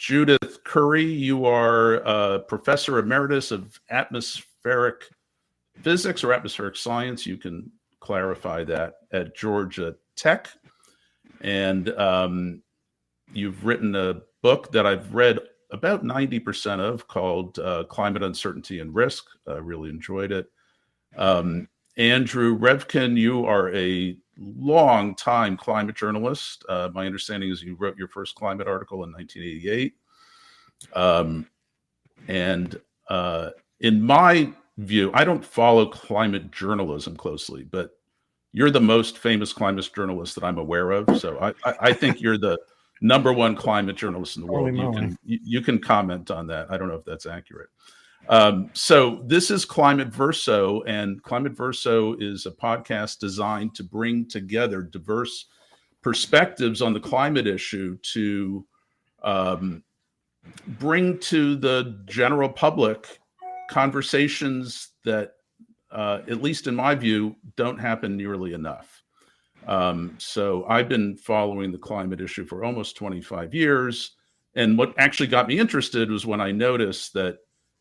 Judith Curry. You are a professor emeritus of atmospheric physics or atmospheric science. You can clarify that at Georgia Tech. And you've written a book that I've read about 90% of called Climate Uncertainty and Risk. I really enjoyed it. Andrew Revkin, you are a long-time climate journalist. My understanding is you wrote your first climate article in 1988. In my view, I don't follow climate journalism closely, but you're the most famous climate journalist that I'm aware of. So I think you're the number one climate journalist in the world. You can comment on that. I don't know if that's accurate. So this is Climate Verso, and Climate Verso is a podcast designed to bring together diverse perspectives on the climate issue to bring to the general public conversations that, at least in my view, don't happen nearly enough. So I've been following the climate issue for almost 25 years. And what actually got me interested was when I noticed that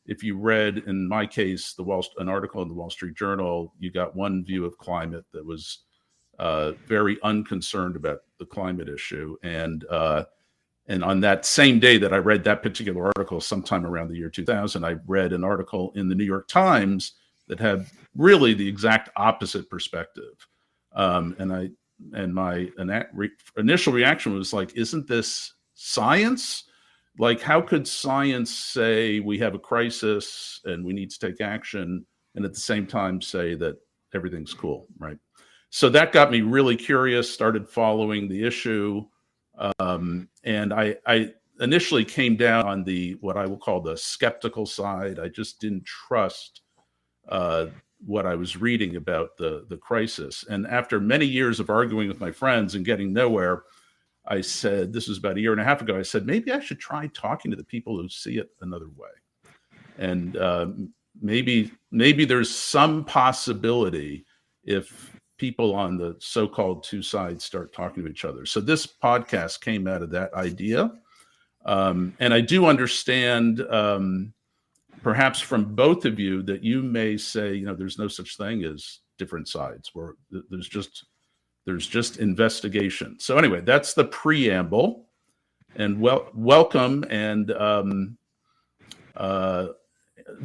if you read, in my case, an article in the Wall Street Journal, you got one view of climate that was very unconcerned about the climate issue. And on that same day that I read that particular article, sometime around the year 2000, I read an article in the New York Times that had really the exact opposite perspective. And my initial reaction was like, isn't this science? Like, how could science say we have a crisis and we need to take action, and at the same time say that everything's cool, right? So that got me really curious, started following the issue. And I initially came down on what I will call the skeptical side. I just didn't trust what I was reading about the crisis. And after many years of arguing with my friends and getting nowhere, I said, this was about a year and a half ago, I said, maybe I should try talking to the people who see it another way. And maybe there's some possibility if people on the so-called two sides start talking to each other. So this podcast came out of that idea. And I do understand, perhaps from both of you, that you may say, there's no such thing as different sides, where there's just investigation. So anyway, that's the preamble. And welcome. And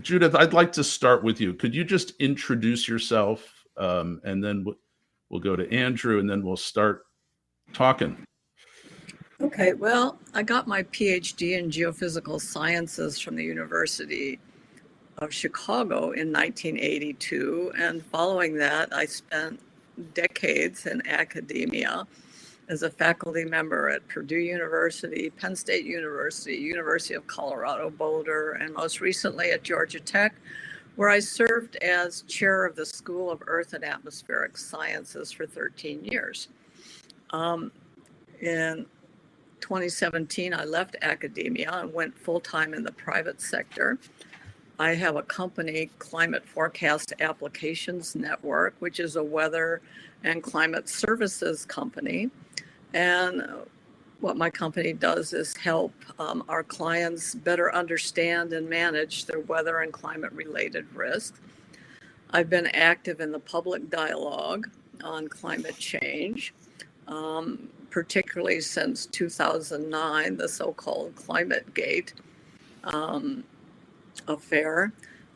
Judith, I'd like to start with you. Could you just introduce yourself? And then we'll go to Andrew, and then we'll start talking. Okay, well, I got my PhD in geophysical sciences from the University of Chicago in 1982. And following that, I spent decades in academia as a faculty member at Purdue University, Penn State University, University of Colorado Boulder, and most recently at Georgia Tech, where I served as chair of the School of Earth and Atmospheric Sciences for 13 years. In 2017, I left academia and went full-time in the private sector. I have a company, Climate Forecast Applications Network, which is a weather and climate services company. And what my company does is help our clients better understand and manage their weather and climate-related risks. I've been active in the public dialogue on climate change, particularly since 2009, the so-called ClimateGate affair.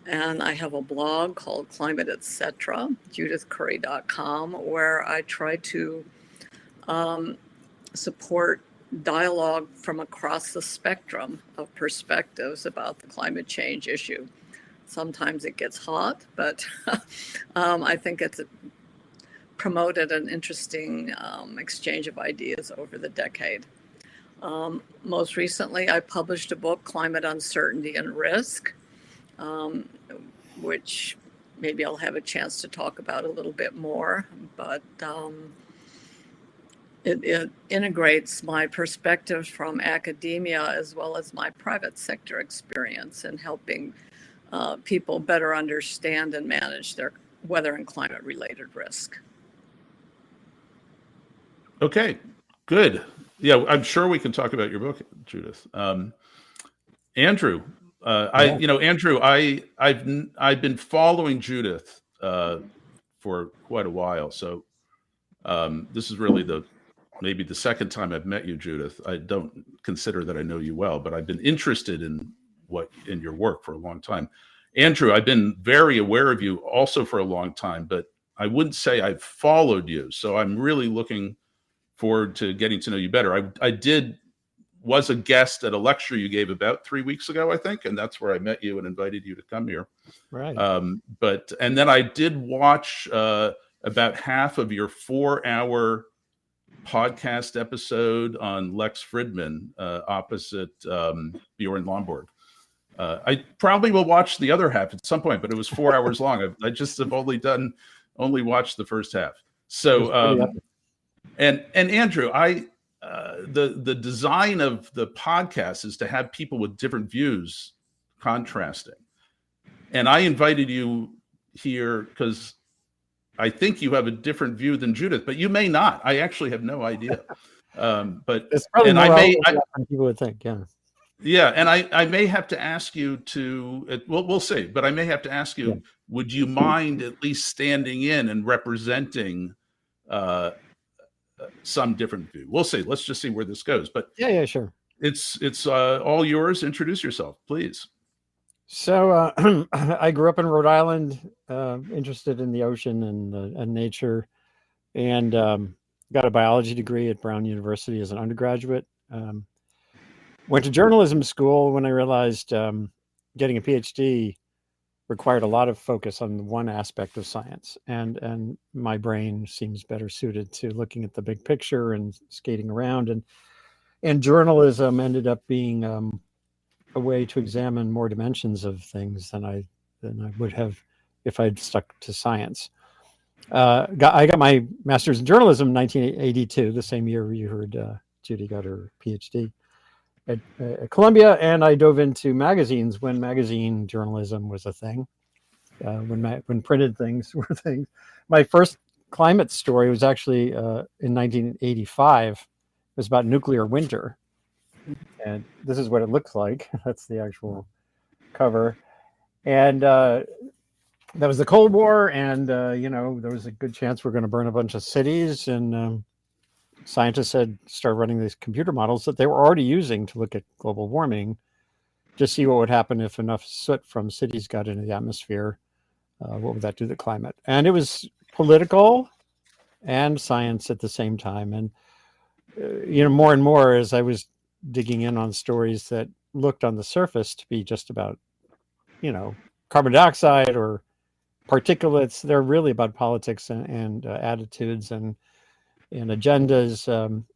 And I have a blog called Climate Etc., judithcurry.com, where I try to support dialogue from across the spectrum of perspectives about the climate change issue. Sometimes it gets hot, but I think it's promoted an interesting exchange of ideas over the decade. Most recently, I published a book, Climate Uncertainty and Risk, which maybe I'll have a chance to talk about a little bit more, but it integrates my perspectives from academia as well as my private sector experience in helping people better understand and manage their weather and climate related risk. Okay, good. Yeah, I'm sure we can talk about your book, Judith. Andrew, Andrew, I've been following Judith for quite a while. So this is really maybe the second time I've met you, Judith. I don't consider that I know you well, but I've been interested in your work for a long time. Andrew, I've been very aware of you also for a long time, but I wouldn't say I've followed you. So I'm really looking forward to getting to know you better. I was a guest at a lecture you gave about 3 weeks ago, I think, and that's where I met you and invited you to come here. Right. And then I did watch about half of your 4-hour podcast episode on Lex Fridman opposite Bjorn Lomborg. I probably will watch the other half at some point, but it was 4 hours long. I just have only watched the first half. So, and Andrew, the design of the podcast is to have people with different views contrasting. And I invited you here because I think you have a different view than Judith, but you may not. I actually have no idea. But it's probably and more I may than people would think. Yeah. Yeah, and I may have to ask you to. We'll see, but I may have to ask you. Yeah. Would you mind at least standing in and representing some different view? We'll see. Let's just see where this goes. But yeah, sure. It's all yours. Introduce yourself, please. So I grew up in Rhode Island, interested in the ocean and nature, and got a biology degree at Brown University as an undergraduate. Went to journalism school when I realized getting a PhD required a lot of focus on one aspect of science, and my brain seems better suited to looking at the big picture and skating around, and journalism ended up being a way to examine more dimensions of things than I would have if I'd stuck to science. I got my master's in journalism in 1982, the same year you heard Judy got her PhD at Columbia, and I dove into magazines when magazine journalism was a thing, when printed things were things. My first climate story was actually in 1985. It was about nuclear winter. And this is what it looks like. That's the actual cover. And that was the Cold War. And, there was a good chance we're going to burn a bunch of cities. And scientists had started running these computer models that they were already using to look at global warming, to see what would happen if enough soot from cities got into the atmosphere. What would that do to the climate? And it was political and science at the same time. And, more and more as I was digging in on stories that looked on the surface to be just about, carbon dioxide or particulates. They're really about politics and attitudes and agendas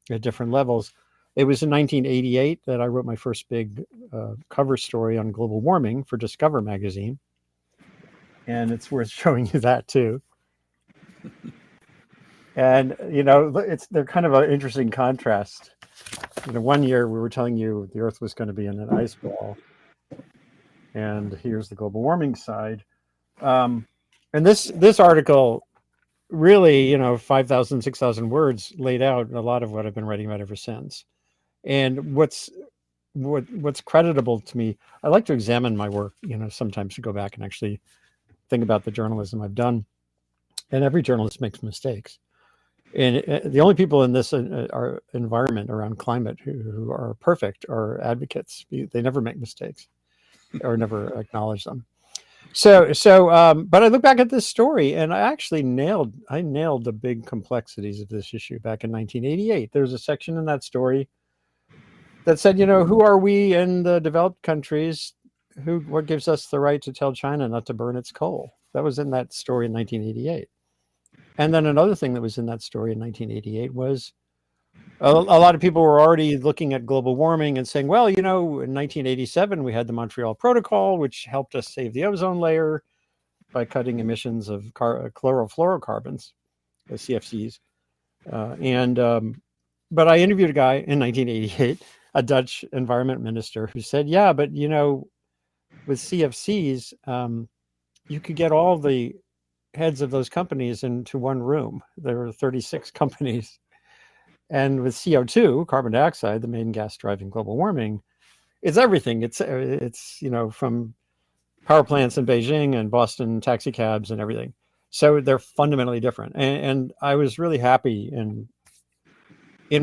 at different levels. It was in 1988 that I wrote my first big cover story on global warming for Discover magazine. And it's worth showing you that too. And, they're kind of an interesting contrast. One year we were telling you the Earth was going to be in an ice ball, and here's the global warming side. And this article really, 5,000, 6,000 words laid out a lot of what I've been writing about ever since. And what's creditable to me, I like to examine my work, sometimes to go back and actually think about the journalism I've done. And every journalist makes mistakes. And the only people in this our environment around climate who are perfect are advocates. They never make mistakes or never acknowledge them. But I look back at this story and I actually nailed the big complexities of this issue back in 1988. There's a section in that story that said, who are we in the developed countries? What gives us the right to tell China not to burn its coal? That was in that story in 1988. And then another thing that was in that story in 1988 was a lot of people were already looking at global warming and saying, well, in 1987, we had the Montreal Protocol, which helped us save the ozone layer by cutting emissions of chlorofluorocarbons, the CFCs. But I interviewed a guy in 1988, a Dutch environment minister, who said, yeah, but, with CFCs, you could get all the heads of those companies into one room. There were 36 companies. And with CO2, carbon dioxide, the main gas driving global warming, it's everything. It's from power plants in Beijing and Boston taxi cabs and everything. So they're fundamentally different. And I was really happy in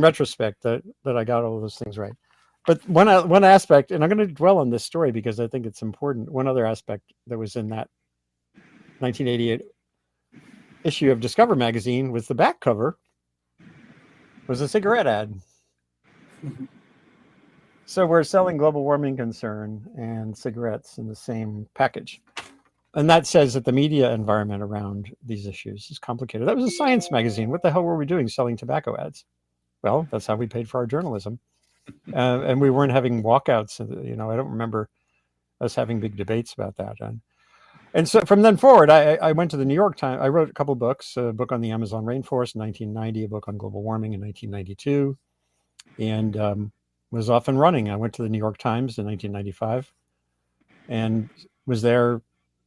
retrospect that I got all of those things right. But one aspect, and I'm going to dwell on this story because I think it's important. One other aspect that was in that 1988 issue of Discover magazine was the back cover was a cigarette ad. So we're selling global warming concern and cigarettes in the same package. And that says that the media environment around these issues is complicated. That was a science magazine. What the hell were we doing selling tobacco ads? Well, that's how we paid for our journalism. And we weren't having walkouts. I don't remember us having big debates about that. And so from then forward, I went to the New York Times. I wrote a couple books, a book on the Amazon rainforest in 1990, a book on global warming in 1992, and was off and running. I went to the New York Times in 1995 and was there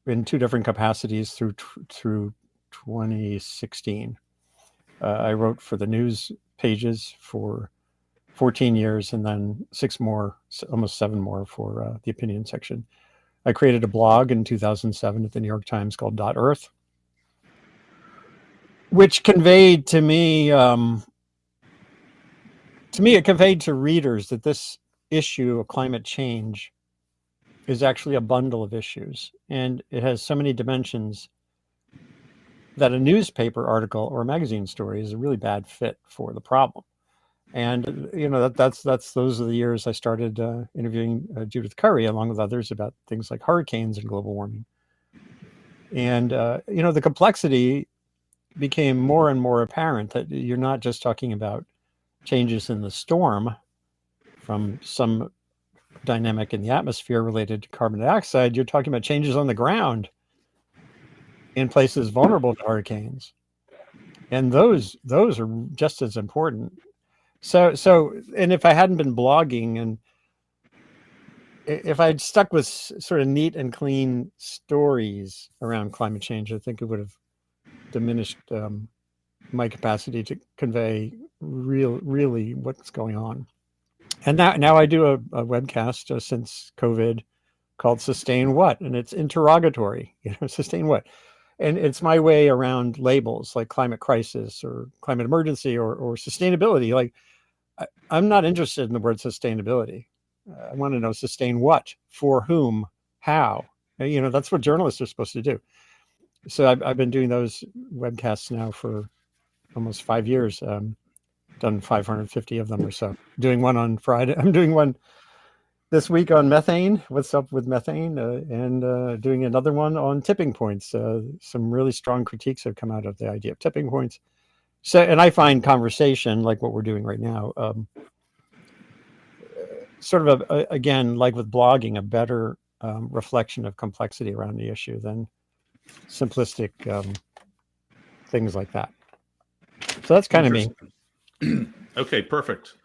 in two different capacities through 2016. I wrote for the news pages for 14 years and then 6 more, almost 7 more for the opinion section. I created a blog in 2007 at the New York Times called .earth, which conveyed to me, it conveyed to readers that this issue of climate change is actually a bundle of issues. And it has so many dimensions that a newspaper article or a magazine story is a really bad fit for the problem. And that's those are the years I started interviewing Judith Curry along with others about things like hurricanes and global warming. And the complexity became more and more apparent that you're not just talking about changes in the storm from some dynamic in the atmosphere related to carbon dioxide. You're talking about changes on the ground in places vulnerable to hurricanes, and those are just as important. So, and if I hadn't been blogging and if I'd stuck with sort of neat and clean stories around climate change, I think it would have diminished my capacity to convey really what's going on. And now I do a webcast since COVID called Sustain What? And it's interrogatory, sustain what? And it's my way around labels like climate crisis or climate emergency or sustainability. Like, I'm not interested in the word sustainability. I want to know sustain what, for whom, how. That's what journalists are supposed to do. So I've been doing those webcasts now for almost 5 years. Done 550 of them or so. Doing one on Friday. I'm doing one this week on methane. What's up with methane? And doing another one on tipping points. Some really strong critiques have come out of the idea of tipping points. So, and I find conversation like what we're doing right now, sort of again, like with blogging, a better reflection of complexity around the issue than simplistic things like that. So that's kind of me. Okay, perfect.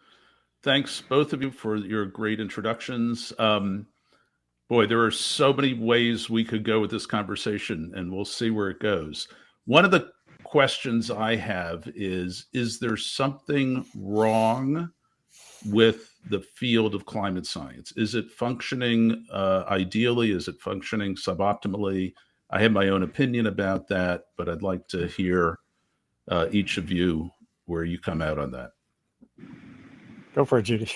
Thanks both of you for your great introductions. Boy, there are so many ways we could go with this conversation, and we'll see where it goes. One of the questions I have is there something wrong with the field of climate science? Is it functioning ideally? Is it functioning suboptimally? I have my own opinion about that, but I'd like to hear each of you where you come out on that. Go for it, Judy.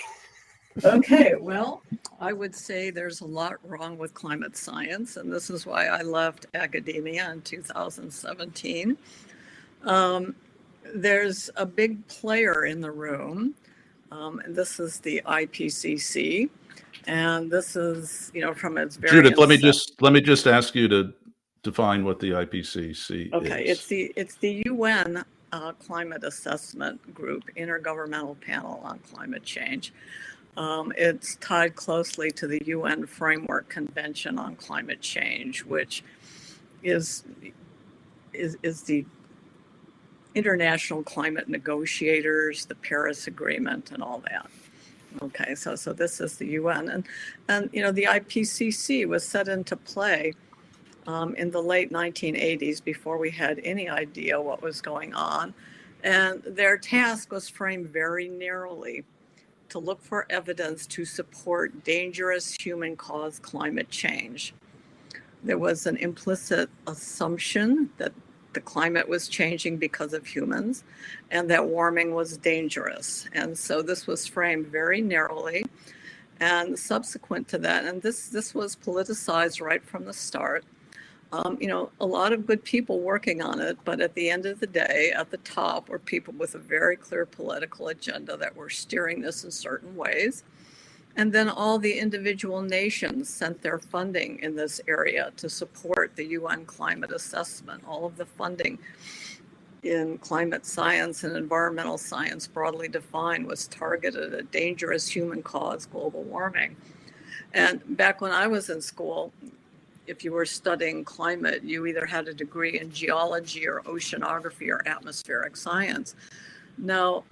Okay, well, I would say there's a lot wrong with climate science, and this is why I left academia in 2017. There's a big player in the room, and this is the IPCC, and this is, from its very Judith, let me just ask you to define what the IPCC is. It's the UN Climate Assessment Group, Intergovernmental Panel on Climate Change. It's tied closely to the UN Framework Convention on Climate Change, which is the international climate negotiators, the Paris Agreement, and all that. Okay, so this is the UN, and the IPCC was set into play in the late 1980s before we had any idea what was going on, And their task was framed very narrowly to look for evidence to support dangerous human-caused climate change. There was an implicit assumption that the climate was changing because of humans and that warming was dangerous. And so this was framed very narrowly. And subsequent to that, and this was politicized right from the start, a lot of good people working on it, but at the end of the day, at the top were people with a very clear political agenda that were steering this in certain ways. And then all the individual nations sent their funding in this area to support the UN climate assessment. All of the funding in climate science and environmental science, broadly defined, was targeted at dangerous human-caused global warming. And back when I was in school, if you were studying climate, you either had a degree in geology or oceanography or atmospheric science. Now,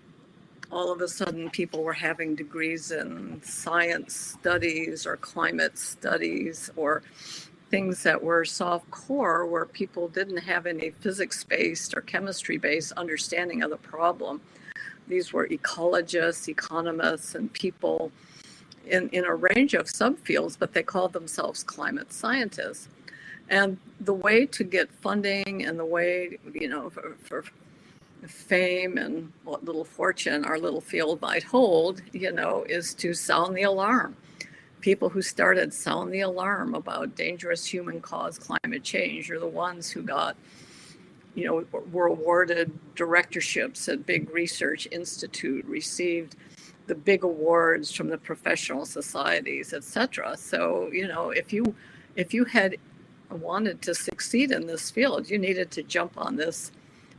all of a sudden, people were having degrees in science studies or climate studies or things that were soft core, where people didn't have any physics-based or chemistry-based understanding of the problem. These were ecologists, economists, and people in a range of subfields, but they called themselves climate scientists. And the way to get funding and the way, for fame and what little fortune our little field might hold, is to sound the alarm. People who started sound the alarm about dangerous human-caused climate change are the ones who got, were awarded directorships at big research institute, received the big awards from the professional societies, etc. So, if you had wanted to succeed in this field, you needed to jump on this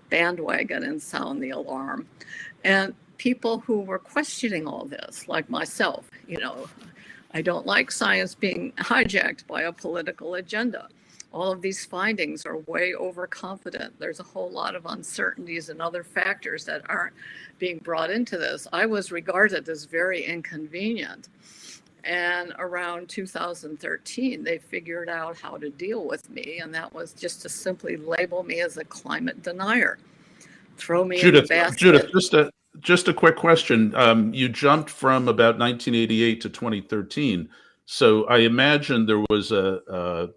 bandwagon and sound the alarm. And people who were questioning all this, like myself, I don't like science being hijacked by a political agenda. All of these findings are way overconfident. There's a whole lot of uncertainties and other factors that aren't being brought into this. I was regarded as very inconvenient. And around 2013, they figured out how to deal with me, and that was just to simply label me as a climate denier. Throw me in the basket. Judith, just a quick question. You jumped from about 1988 to 2013. So I imagine there was a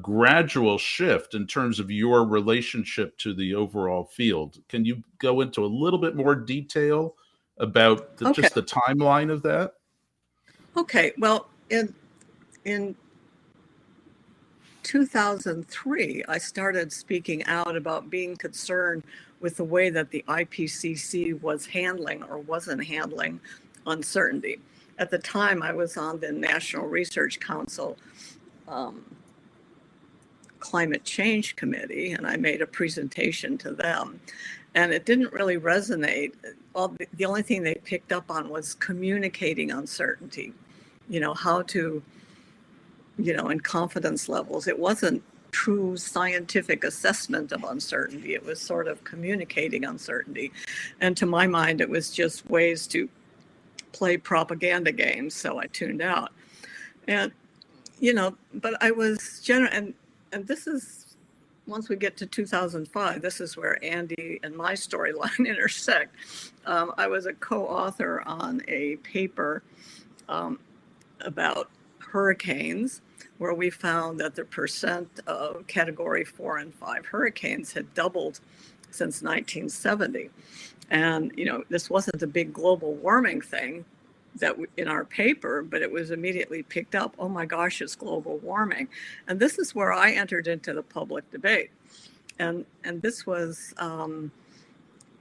gradual shift in terms of your relationship to the overall field. Can you go into a little bit more detail about just the timeline of that? Okay, well, in 2003, I started speaking out about being concerned with the way that the IPCC was handling or wasn't handling uncertainty. At the time, I was on the National Research Council Climate Change Committee, and I made a presentation to them. And it didn't really resonate. The only thing they picked up on was communicating uncertainty, how to, in confidence levels. It wasn't true scientific assessment of uncertainty. It was sort of communicating uncertainty. And to my mind, it was just ways to play propaganda games. So I tuned out. And, but I was and this is, once we get to 2005, this is where Andy and my storyline intersect. I was a co-author on a paper about hurricanes, where we found that the percent of Category 4 and 5 hurricanes had doubled since 1970. And, this wasn't a big global warming thing that in our paper, but it was immediately picked up. Oh my gosh, it's global warming. And this is where I entered into the public debate. And this was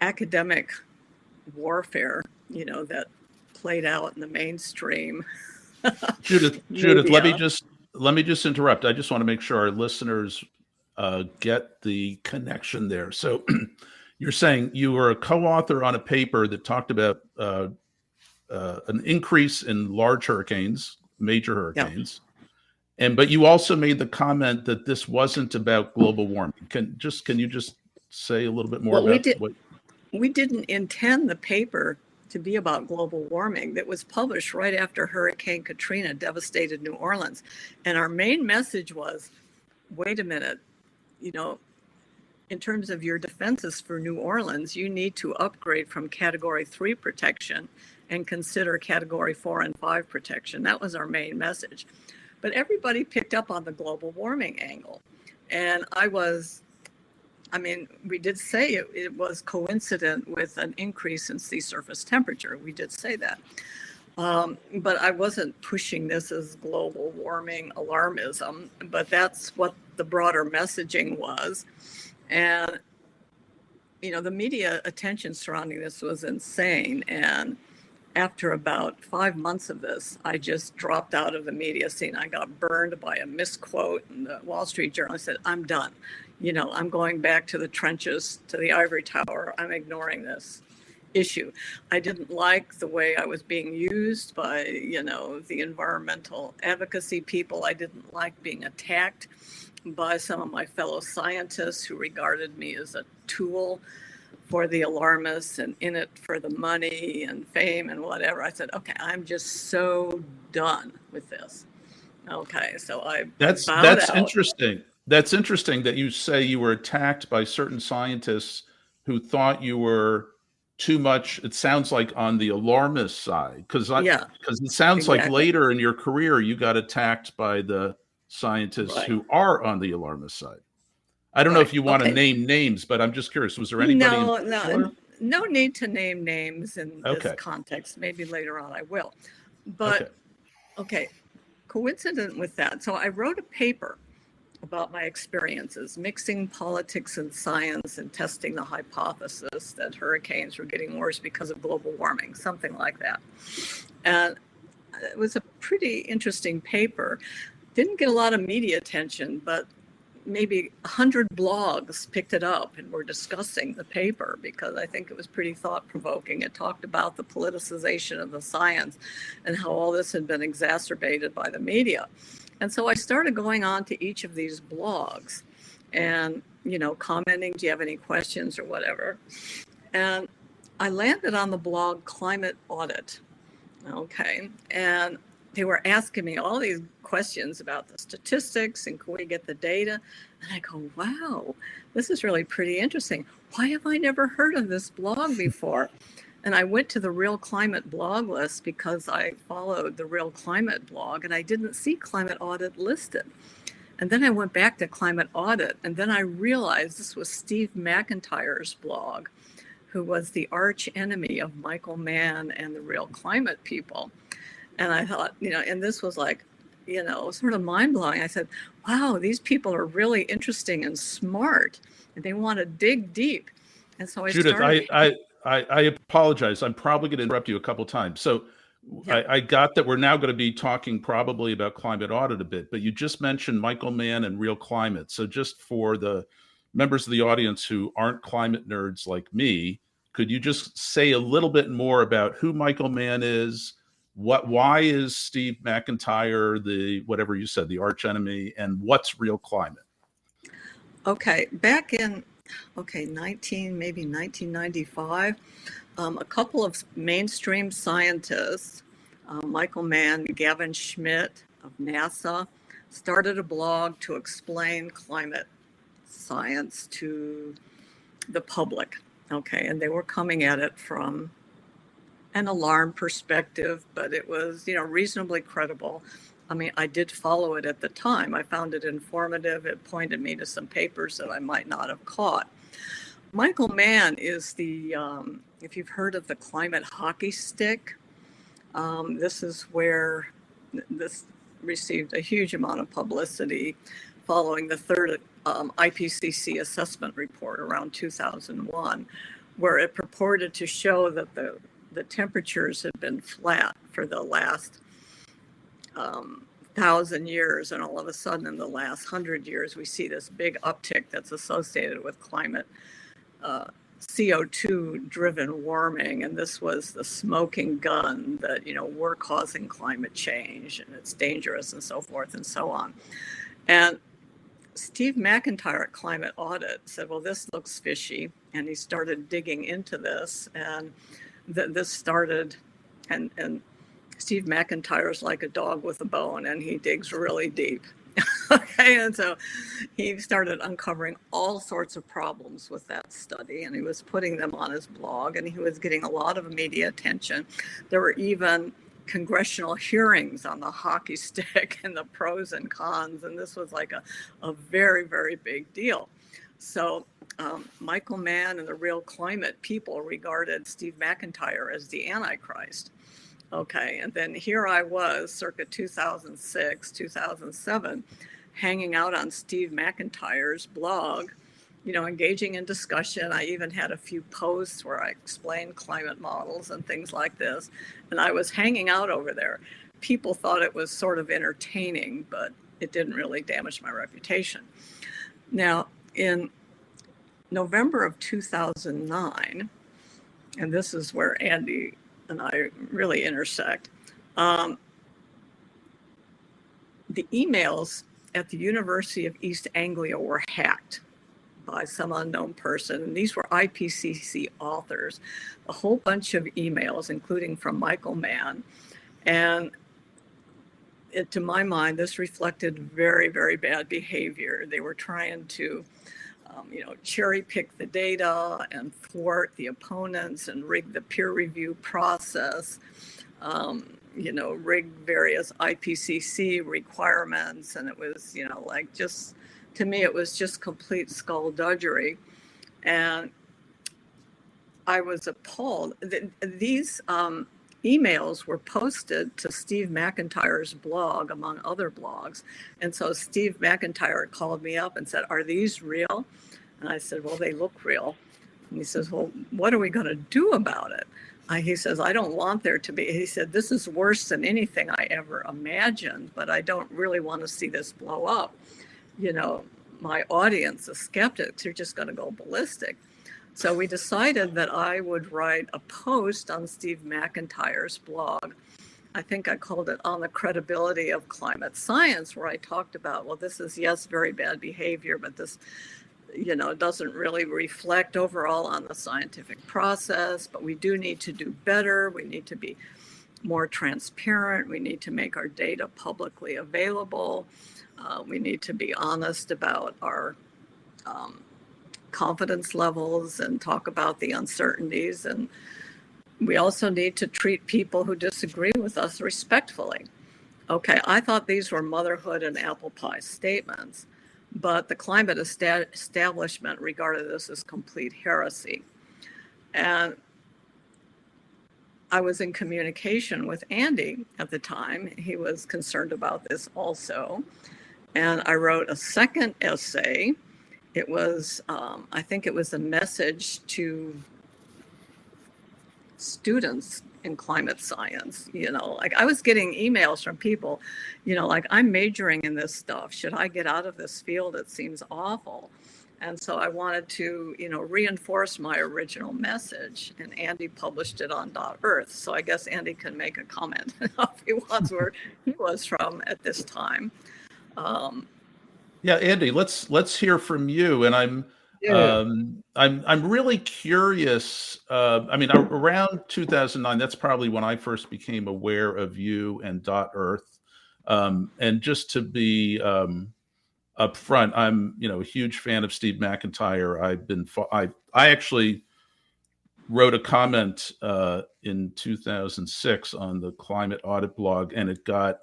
academic warfare, that played out in the mainstream. Judith, let me just interrupt. I just want to make sure our listeners get the connection there. So you're saying you were a co-author on a paper that talked about an increase in large hurricanes, major hurricanes. Yeah. But you also made the comment that this wasn't about global warming. Can you just say a little bit more about what? We didn't intend the paper to be about global warming. That was published right after Hurricane Katrina devastated New Orleans. And our main message was, wait a minute, in terms of your defenses for New Orleans, you need to upgrade from Category 3 protection and consider Category 4 and 5 protection. That was our main message. But everybody picked up on the global warming angle. And we did say it was coincident with an increase in sea surface temperature. We did say that. But I wasn't pushing this as global warming alarmism, but that's what the broader messaging was. And, the media attention surrounding this was insane. And after about 5 months of this, I just dropped out of the media scene. I got burned by a misquote in the Wall Street Journal. I said, I'm done. I'm going back to the trenches, to the ivory tower. I'm ignoring this issue. I didn't like the way I was being used by, the environmental advocacy people. I didn't like being attacked by some of my fellow scientists who regarded me as a tool for the alarmists and in it for the money and fame and whatever. I said, okay, I'm just so done with this. Okay, so that's out. Interesting. That's interesting that you say you were attacked by certain scientists who thought you were too much. It sounds like on the alarmist side, because it sounds like later in your career you got attacked by the scientists who are on the alarmist side. I don't know if you want to name names, but I'm just curious. Was there anybody? No need to name names in this context. Maybe later on I will. But coincident with that. So I wrote a paper about my experiences mixing politics and science and testing the hypothesis that hurricanes were getting worse because of global warming, something like that. And it was a pretty interesting paper. Didn't get a lot of media attention, but maybe 100 blogs picked it up and were discussing the paper because I think it was pretty thought-provoking. It talked about the politicization of the science and how all this had been exacerbated by the media. And so I started going on to each of these blogs and, commenting, do you have any questions or whatever? And I landed on the blog Climate Audit. Okay. And they were asking me all these questions about the statistics and can we get the data? And I go, wow, this is really pretty interesting. Why have I never heard of this blog before? And I went to the Real Climate blog list because I followed the Real Climate blog and I didn't see Climate Audit listed. And then I went back to Climate Audit and then I realized this was Steve McIntyre's blog, who was the arch enemy of Michael Mann and the Real Climate people. And I thought, and this was like, sort of mind-blowing. I said, wow, these people are really interesting and smart and they want to dig deep. And so Judith, I apologize. I'm probably going to interrupt you a couple of times. So I got that we're now going to be talking probably about Climate Audit a bit, but you just mentioned Michael Mann and Real Climate. So just for the members of the audience who aren't climate nerds like me, could you just say a little bit more about who Michael Mann is? Why is Steve McIntyre whatever you said, the arch enemy, and what's Real Climate? Okay, back in 1995, a couple of mainstream scientists, Michael Mann, Gavin Schmidt of NASA, started a blog to explain climate science to the public. Okay, and they were coming at it from an alarm perspective, but it was, reasonably credible. I mean, I did follow it at the time. I found it informative. It pointed me to some papers that I might not have caught. Michael Mann is if you've heard of the climate hockey stick, this is where this received a huge amount of publicity following the third IPCC assessment report around 2001, where it purported to show that the temperatures had been flat for the last 1,000 years, and all of a sudden in the last 100 years we see this big uptick that's associated with climate CO2 driven warming, and this was the smoking gun that we're causing climate change and it's dangerous and so forth and so on. And Steve McIntyre at Climate Audit said, well, this looks fishy, and he started digging into this, and this started, and Steve McIntyre's like a dog with a bone, and he digs really deep. Okay, and so he started uncovering all sorts of problems with that study, and he was putting them on his blog, and he was getting a lot of media attention. There were even congressional hearings on the hockey stick and the pros and cons, and this was like a very, very big deal. So Michael Mann and the Real Climate people regarded Steve McIntyre as the Antichrist. Okay, and then here I was, circa 2006, 2007, hanging out on Steve McIntyre's blog, engaging in discussion. I even had a few posts where I explained climate models and things like this. And I was hanging out over there. People thought it was sort of entertaining, but it didn't really damage my reputation. Now, in November of 2009, and this is where Andy and I really intersect, the emails at the University of East Anglia were hacked by some unknown person. And these were IPCC authors, a whole bunch of emails, including from Michael Mann. And to my mind, this reflected very, very bad behavior. They were trying to cherry pick the data and thwart the opponents and rig the peer review process, rig various IPCC requirements. And it was, to me, it was just complete skullduggery. And I was appalled. These emails were posted to Steve McIntyre's blog, among other blogs. And so Steve McIntyre called me up and said, "Are these real?" And I said, "Well, they look real." And he says, "Well, what are we going to do about it?" He says, "I don't want there to be," he said, "this is worse than anything I ever imagined, but I don't really want to see this blow up. My audience, the skeptics, are just going to go ballistic." So we decided that I would write a post on Steve McIntyre's blog. I think I called it "On the Credibility of Climate Science," where I talked about, well, this is, yes, very bad behavior, but this, doesn't really reflect overall on the scientific process, but we do need to do better. We need to be more transparent. We need to make our data publicly available. We need to be honest about our confidence levels and talk about the uncertainties. And we also need to treat people who disagree with us respectfully. Okay, I thought these were motherhood and apple pie statements, but the climate establishment regarded this as complete heresy. And I was in communication with Andy at the time. He was concerned about this also. And I wrote a second essay. It was, I think it was a message to students in climate science. I was getting emails from people, "I'm majoring in this stuff. Should I get out of this field? It seems awful." And so I wanted to, reinforce my original message, and Andy published it on .earth. So I guess Andy can make a comment if he wants where he was from at this time. Yeah, Andy, let's hear from you. And I'm really curious. Around 2009, that's probably when I first became aware of you and .earth. And just to be upfront, I'm a huge fan of Steve McIntyre. I actually wrote a comment in 2006 on the climate audit blog, and it got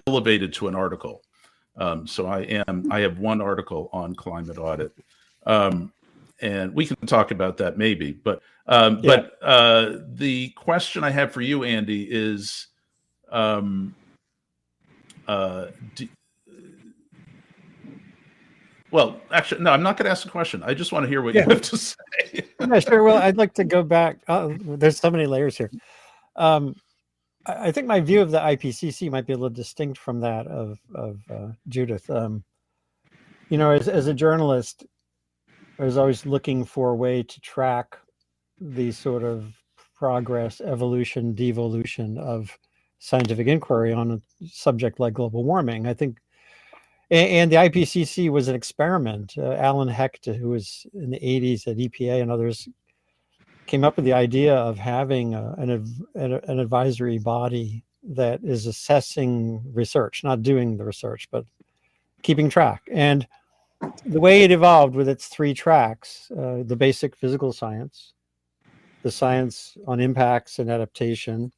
elevated to an article. So I have one article on climate audit, and we can talk about that maybe. But the question I have for you, Andy, is, well, actually, no, I'm not going to ask a question. I just want to hear what you have to say. Yeah, sure. Well, I'd like to go back. There's so many layers here. I think my view of the IPCC might be a little distinct from that of Judith. As a journalist, I was always looking for a way to track the sort of progress, evolution, devolution of scientific inquiry on a subject like global warming. I think, and the IPCC was an experiment. Alan Hecht, who was in the 80s at EPA and others, came up with the idea of having an advisory body that is assessing research, not doing the research, but keeping track. And the way it evolved with its 3 tracks, the basic physical science, the science on impacts and adaptation,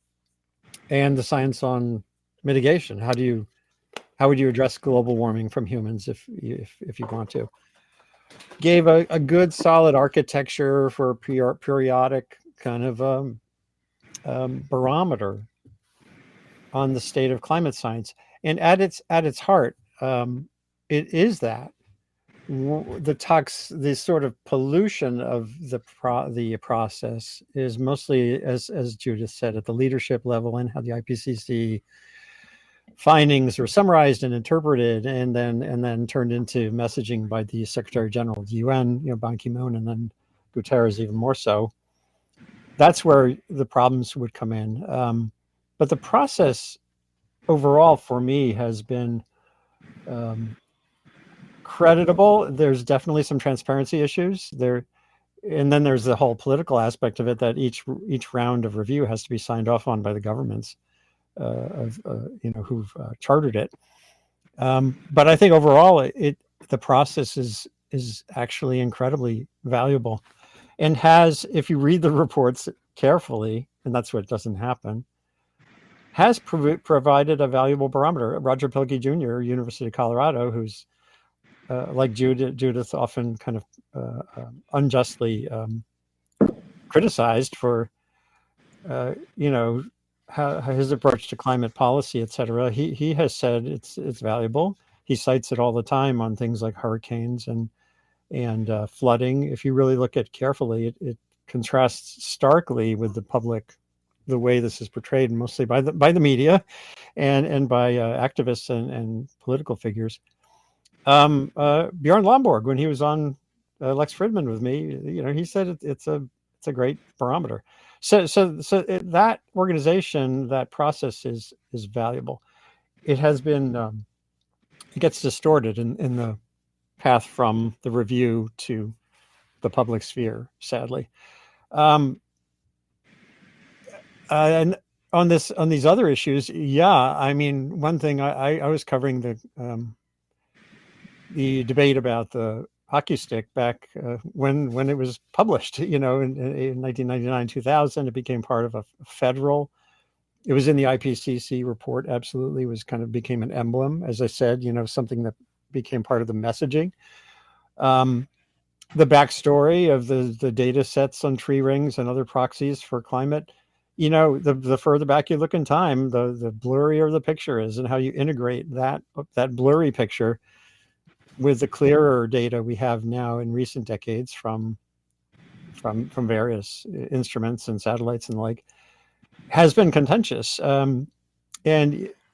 and the science on mitigation. How would you address global warming from humans if you want to? Gave a good solid architecture for a periodic kind of barometer on the state of climate science. And at its heart, it is that the sort of pollution of the process is mostly, as Judith said, at the leadership level, and how the IPCC findings were summarized and interpreted, and then turned into messaging by the Secretary General of the UN, Ban Ki-moon, and then Guterres even more so. That's where the problems would come in. But the process overall for me has been creditable. There's definitely some transparency issues there, and then there's the whole political aspect of it, that each round of review has to be signed off on by the governments who've chartered it. But I think overall, the process is actually incredibly valuable, and has, if you read the reports carefully, and that's what doesn't happen, has provided a valuable barometer. Roger Pielke Jr., University of Colorado, who's like Judith, often kind of unjustly criticized for, how his approach to climate policy, et cetera. He has said it's valuable. He cites it all the time on things like hurricanes and flooding. If you really look at it carefully, it contrasts starkly with the way this is portrayed, mostly by the media and by activists and political figures. Bjorn Lomborg, when he was on Lex Fridman with me, he said it's a great barometer. So that organization, that process is valuable. It has been it gets distorted in the path from the review to the public sphere, sadly. And on these other issues, one thing I was covering the debate about the hockey stick back when it was published, in 1999, 2000. It became part of a federal. It was in the IPCC report. Absolutely, became an emblem, as I said. Something that became part of the messaging. The backstory of the data sets on tree rings and other proxies for climate. The further back you look in time, the blurrier the picture is, and how you integrate that blurry picture with the clearer data we have now in recent decades from various instruments and satellites and the like, has been contentious. And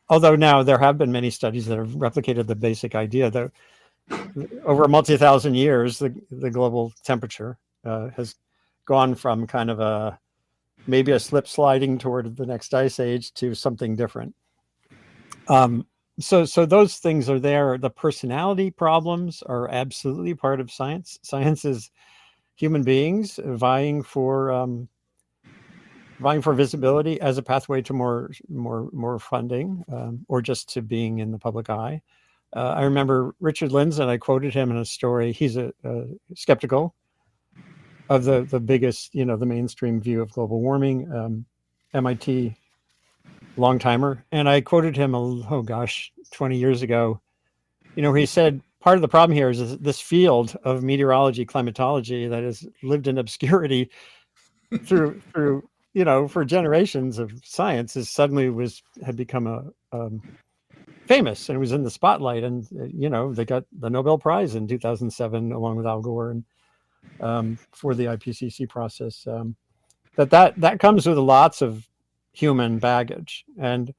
although now there have been many studies that have replicated the basic idea that over multi-thousand years, the global temperature has gone from kind of maybe a slip sliding toward the next ice age to something different. So those things are there. The personality problems are absolutely part of science. Science is human beings vying for visibility as a pathway to more funding, or just to being in the public eye. I remember Richard Lindzen, I quoted him in a story. He's a skeptical of the biggest, the mainstream view of global warming, MIT long timer. And I quoted him, 20 years ago, he said, part of the problem here is this field of meteorology, climatology that has lived in obscurity through for generations of science had become famous, and it was in the spotlight. And, they got the Nobel Prize in 2007, along with Al Gore, and for the IPCC process. That comes with lots of human baggage. And,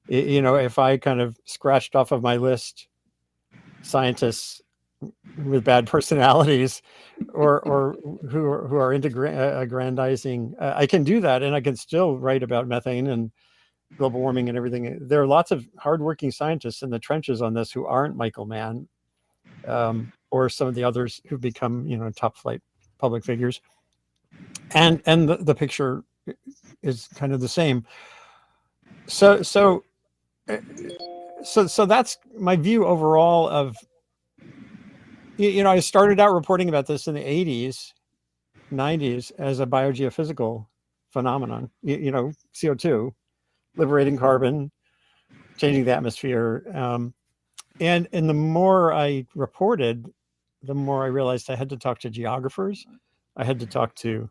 if I kind of scratched off of my list scientists with bad personalities or who are into aggrandizing, I can do that, and I can still write about methane and global warming and everything. There are lots of hardworking scientists in the trenches on this who aren't Michael Mann, or some of the others who've become, top flight public figures. and the picture is kind of the same. So that's my view overall of, I started out reporting about this in the 80s, 90s as a biogeophysical phenomenon, CO2, liberating carbon, changing the atmosphere. And the more I reported, the more I realized I had to talk to geographers. I had to talk to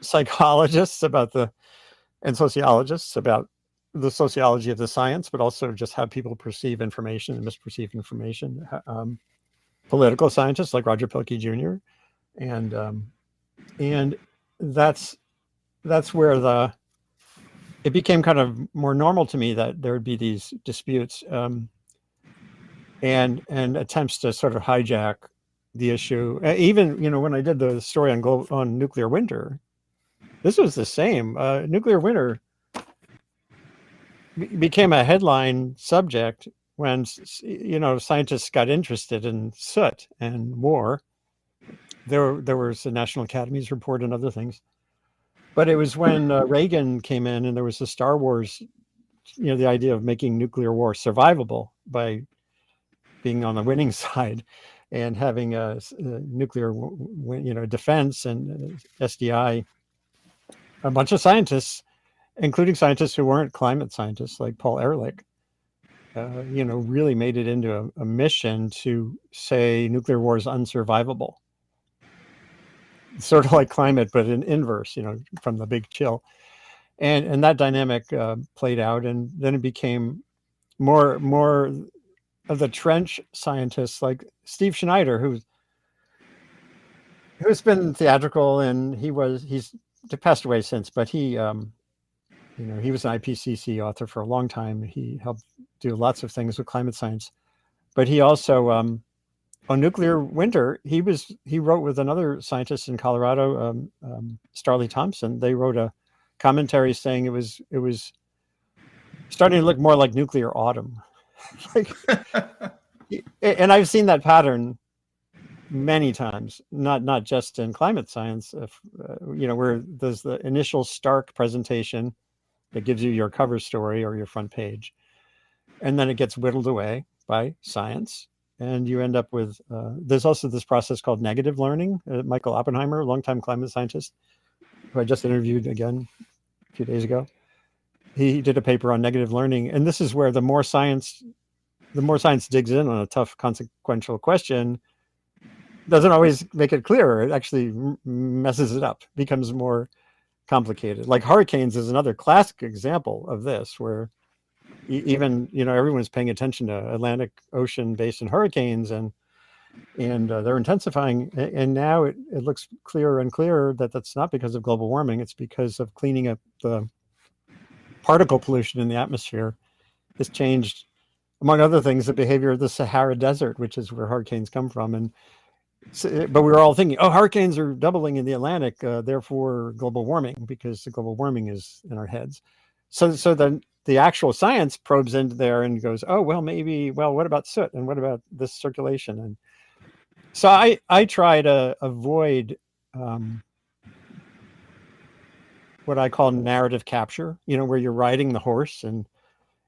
psychologists and sociologists about the sociology of the science, but also just how people perceive information and misperceive information. Political scientists like Roger Pilkey Jr. And that's where it became kind of more normal to me that there would be these disputes and attempts to sort of hijack the issue. Even when I did the story on nuclear winter, this was the same. Nuclear winter became a headline subject when scientists got interested in soot and war. There was the National Academy's report and other things, but it was when Reagan came in and there was the Star Wars, the idea of making nuclear war survivable by being on the winning side and having a nuclear defense and SDI. A bunch of scientists, including scientists who weren't climate scientists like Paul Ehrlich, really made it into a mission to say nuclear war is unsurvivable. Sort of like climate, but in inverse, from the big chill. And that dynamic played out. And then it became more of the trench scientists like Steve Schneider, who's been theatrical, and he's passed away since, but he was an IPCC author for a long time. He helped do lots of things with climate science, but he also, on nuclear winter, he wrote with another scientist in Colorado, Starley Thompson. They wrote a commentary saying it was starting to look more like nuclear autumn. And I've seen that pattern many times, not just in climate science, where there's the initial stark presentation that gives you your cover story or your front page, and then it gets whittled away by science, and you end up with there's also this process called negative learning. Michael Oppenheimer, a longtime climate scientist who I just interviewed again a few days ago, he did a paper on negative learning, and this is where the more science digs in on a tough consequential question, doesn't always make it clearer. It actually messes it up, becomes more complicated. Like hurricanes is another classic example of this, where even everyone's paying attention to Atlantic Ocean basin hurricanes, and they're intensifying. And now it looks clearer and clearer that that's not because of global warming. It's because of cleaning up the particle pollution in the atmosphere. Has changed, among other things, the behavior of the Sahara Desert, which is where hurricanes come from. And but we were all thinking, hurricanes are doubling in the Atlantic, therefore global warming, because the global warming is in our heads. So then the actual science probes into there and goes, what about soot, and what about this circulation? And so I try to avoid what I call narrative capture, where you're riding the horse, and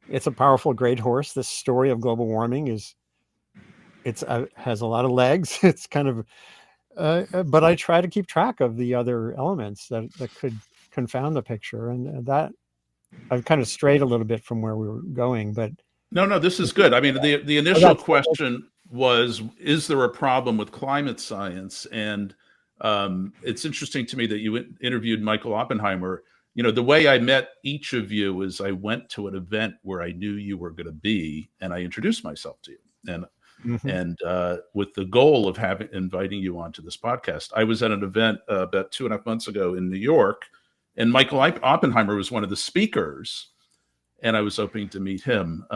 it's a powerful, great horse. This story of global warming has a lot of legs. It's kind of, but I try to keep track of the other elements that could confound the picture, and that I've kind of strayed a little bit from where we were going. But no, this is good. I mean, the initial question was, is there a problem with climate science? And it's interesting to me that you interviewed Michael Oppenheimer. The way I met each of you is I went to an event where I knew you were going to be, and I introduced myself to you. And with the goal of inviting you onto this podcast. I was at an event about 2.5 months ago in New York, and Michael Oppenheimer was one of the speakers, and I was hoping to meet him.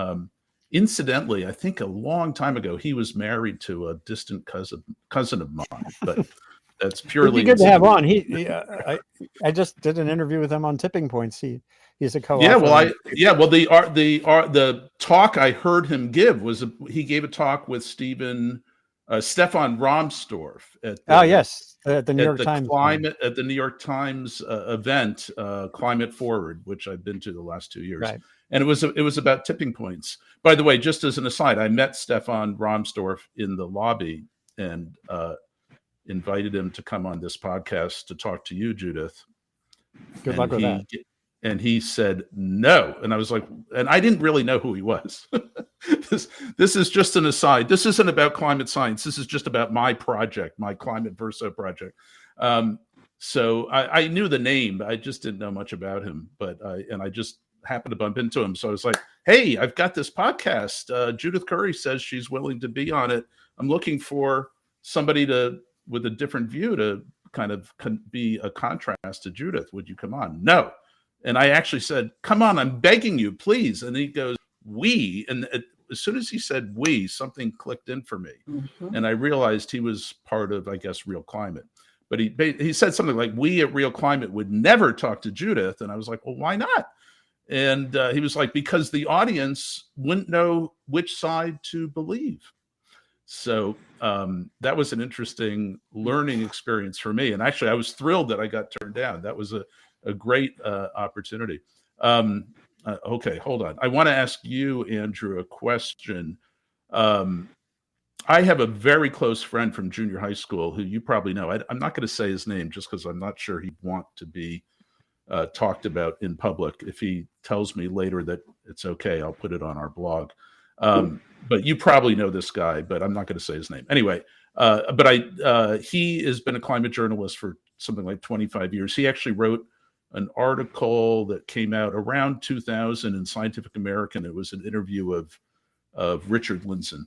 Incidentally, I think a long time ago, he was married to a distant cousin of mine, but that's purely good to have on. I just did an interview with him on Tipping Points. He's a co-author. The talk I heard him give was he gave a talk with Stephen Stefan Rahmstorf at yes, the New York Times at the New York Times event, Climate Forward, which I've been to the last 2 years. Right. And it was about tipping points. By the way, just as an aside, I met Stefan Rahmstorf in the lobby and invited him to come on this podcast to talk to you, Judith. Good luck with that. And he said no. And I was like, and I didn't really know who he was. This is just an aside. This isn't about climate science. This is just about my project, my Climate Verso project. So I knew the name. I just didn't know much about him. But I just happened to bump into him. So I was like, hey, I've got this podcast. Judith Curry says she's willing to be on it. I'm looking for somebody with a different view to kind of be a contrast to Judith. Would you come on? No. And I actually said, come on, I'm begging you, please. And he goes, we. And as soon as he said we, something clicked in for me. Mm-hmm. And I realized he was part of, I guess, Real Climate. But he said something like, we at Real Climate would never talk to Judith. And I was like, well, why not? And he was like, because the audience wouldn't know which side to believe. So that was an interesting learning experience for me. And actually, I was thrilled that I got turned down. That was a great opportunity. Okay, hold on. I want to ask you, Andrew, a question. I have a very close friend from junior high school who you probably know. I'm not going to say his name just because I'm not sure he'd want to be talked about in public. If he tells me later that it's okay, I'll put it on our blog. But you probably know this guy, but I'm not going to say his name. Anyway, he has been a climate journalist for something like 25 years. He actually wrote an article that came out around 2000 in Scientific American. It was an interview of Richard Lindzen.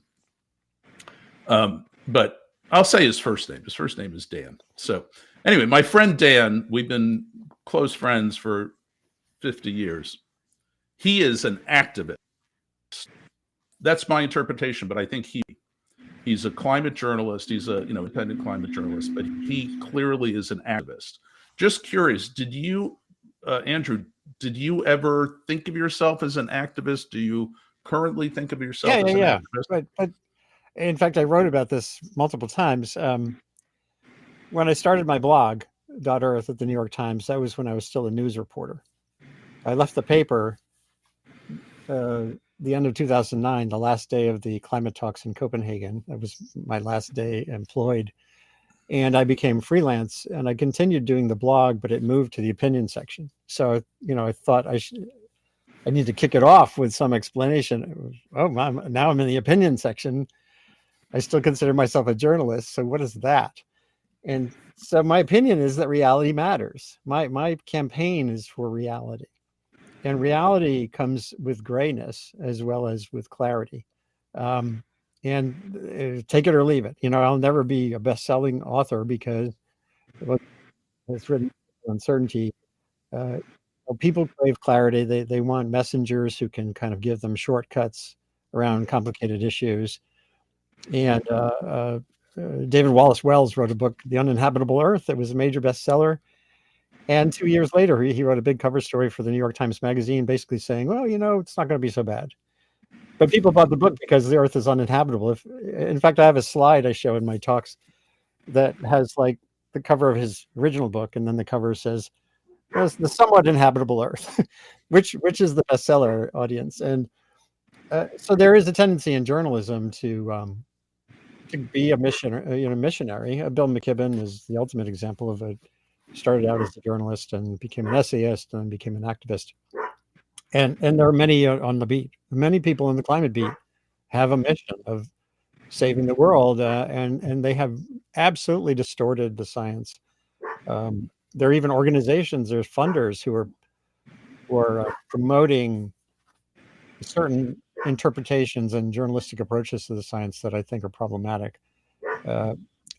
But I'll say his first name. His first name is Dan. So anyway, my friend Dan, we've been close friends for 50 years. He is an activist. That's my interpretation, but I think he's a climate journalist. He's a independent climate journalist, but he clearly is an activist. Just curious, did you, Andrew, did you ever think of yourself as an activist? Do you currently think of yourself as an activist? But in fact, I wrote about this multiple times. When I started my blog, .earth at the New York Times, that was when I was still a news reporter. I left the paper the end of 2009, the last day of the climate talks in Copenhagen. That was my last day employed. And I became freelance and I continued doing the blog, but it moved to the opinion section. So, I thought I need to kick it off with some explanation. Oh, now I'm in the opinion section. I still consider myself a journalist. So what is that? And so my opinion is that reality matters. My campaign is for reality. And reality comes with grayness as well as with clarity. And take it or leave it. I'll never be a best-selling author because it's written uncertainty. People crave clarity. They want messengers who can kind of give them shortcuts around complicated issues. And David Wallace Wells wrote a book, The Uninhabitable Earth. It was a major bestseller. And 2 years later, he wrote a big cover story for the New York Times Magazine, basically saying, well, it's not going to be so bad. But people bought the book because the Earth is uninhabitable. In fact, I have a slide I show in my talks that has like the cover of his original book, and then the cover says, well, it's the somewhat inhabitable Earth, which is the bestseller audience. And so there is a tendency in journalism to be a missionary. Bill McKibben is the ultimate example of it. Started out as a journalist and became an essayist and became an activist. And there are many on the beat. Many people in the climate beat have a mission of saving the world, and they have absolutely distorted the science. There are even organizations, there's funders who are promoting certain interpretations and journalistic approaches to the science that I think are problematic.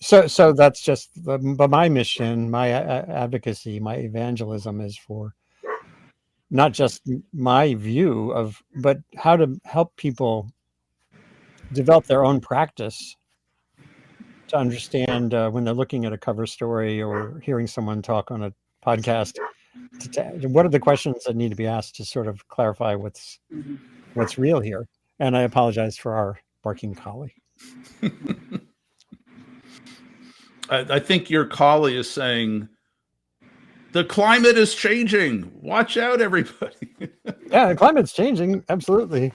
So that's just but my mission, my advocacy, my evangelism is for not just my view but how to help people develop their own practice to understand when they're looking at a cover story or hearing someone talk on a podcast, what are the questions that need to be asked to sort of clarify what's real here. And I apologize for our barking collie. I think your colleague is saying the climate is changing. Watch out, everybody. Yeah, the climate's changing. Absolutely.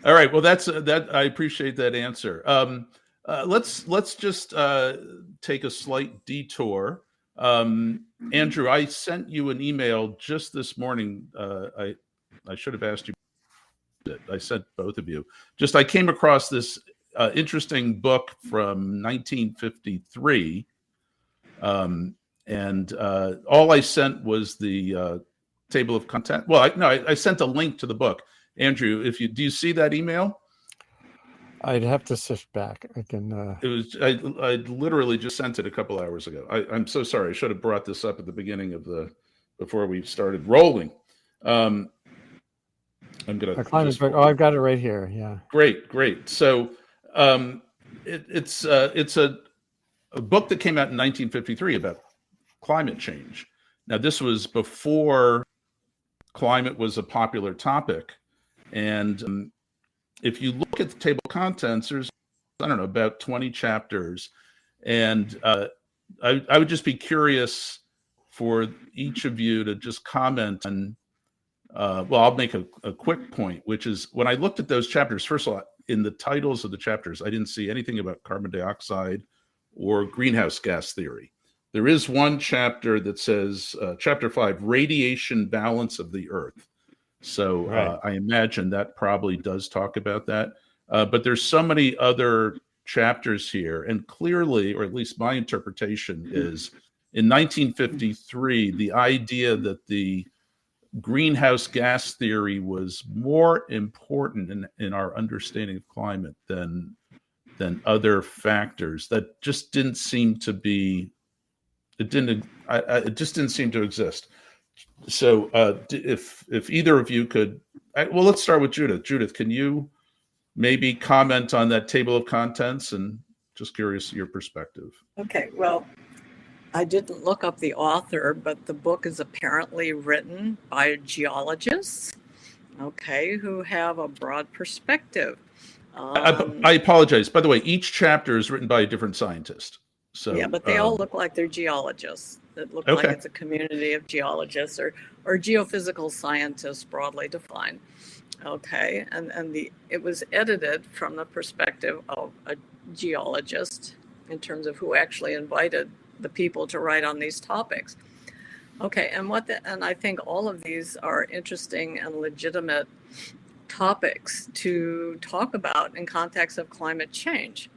All right. Well, that. I appreciate that answer. Let's just take a slight detour. Andrew, I sent you an email just this morning. I should have asked you. I sent both of you. I came across this interesting book from 1953, and all I sent was the table of content. Well, I sent a link to the book. Andrew, do you see that email? I'd have to sift back. I can. It was I literally just sent it a couple hours ago. I'm so sorry. I should have brought this up at the beginning of before we started rolling. I'm gonna. Climate book. Oh, I've got it right here. Yeah. Great. So it's a book that came out in 1953 about climate change. Now, this was before climate was a popular topic, and if you look at the table of contents, there's, I don't know, about 20 chapters. And I would just be curious for each of you to just comment on, well, I'll make a quick point, which is when I looked at those chapters, first of all, in the titles of the chapters, I didn't see anything about carbon dioxide or greenhouse gas theory. There is one chapter that says, chapter 5, radiation balance of the Earth. So Right. I imagine that probably does talk about that. But there's so many other chapters here. And clearly, or at least my interpretation is, in 1953, the idea that the greenhouse gas theory was more important in our understanding of climate than other factors. That just didn't seem to be, it just didn't seem to exist. So if either of you could, well, let's start with Judith. Judith, can you maybe comment on that table of contents, and just curious your perspective? Okay, well, I didn't look up the author, but the book is apparently written by geologists, okay, who have a broad perspective. I apologize. By the way, each chapter is written by a different scientist. So yeah, but they all look like they're geologists. It looks like it's a community of geologists or geophysical scientists, broadly defined. Okay, and it was edited from the perspective of a geologist in terms of who actually invited the people to write on these topics. Okay, and I think all of these are interesting and legitimate topics to talk about in context of climate change.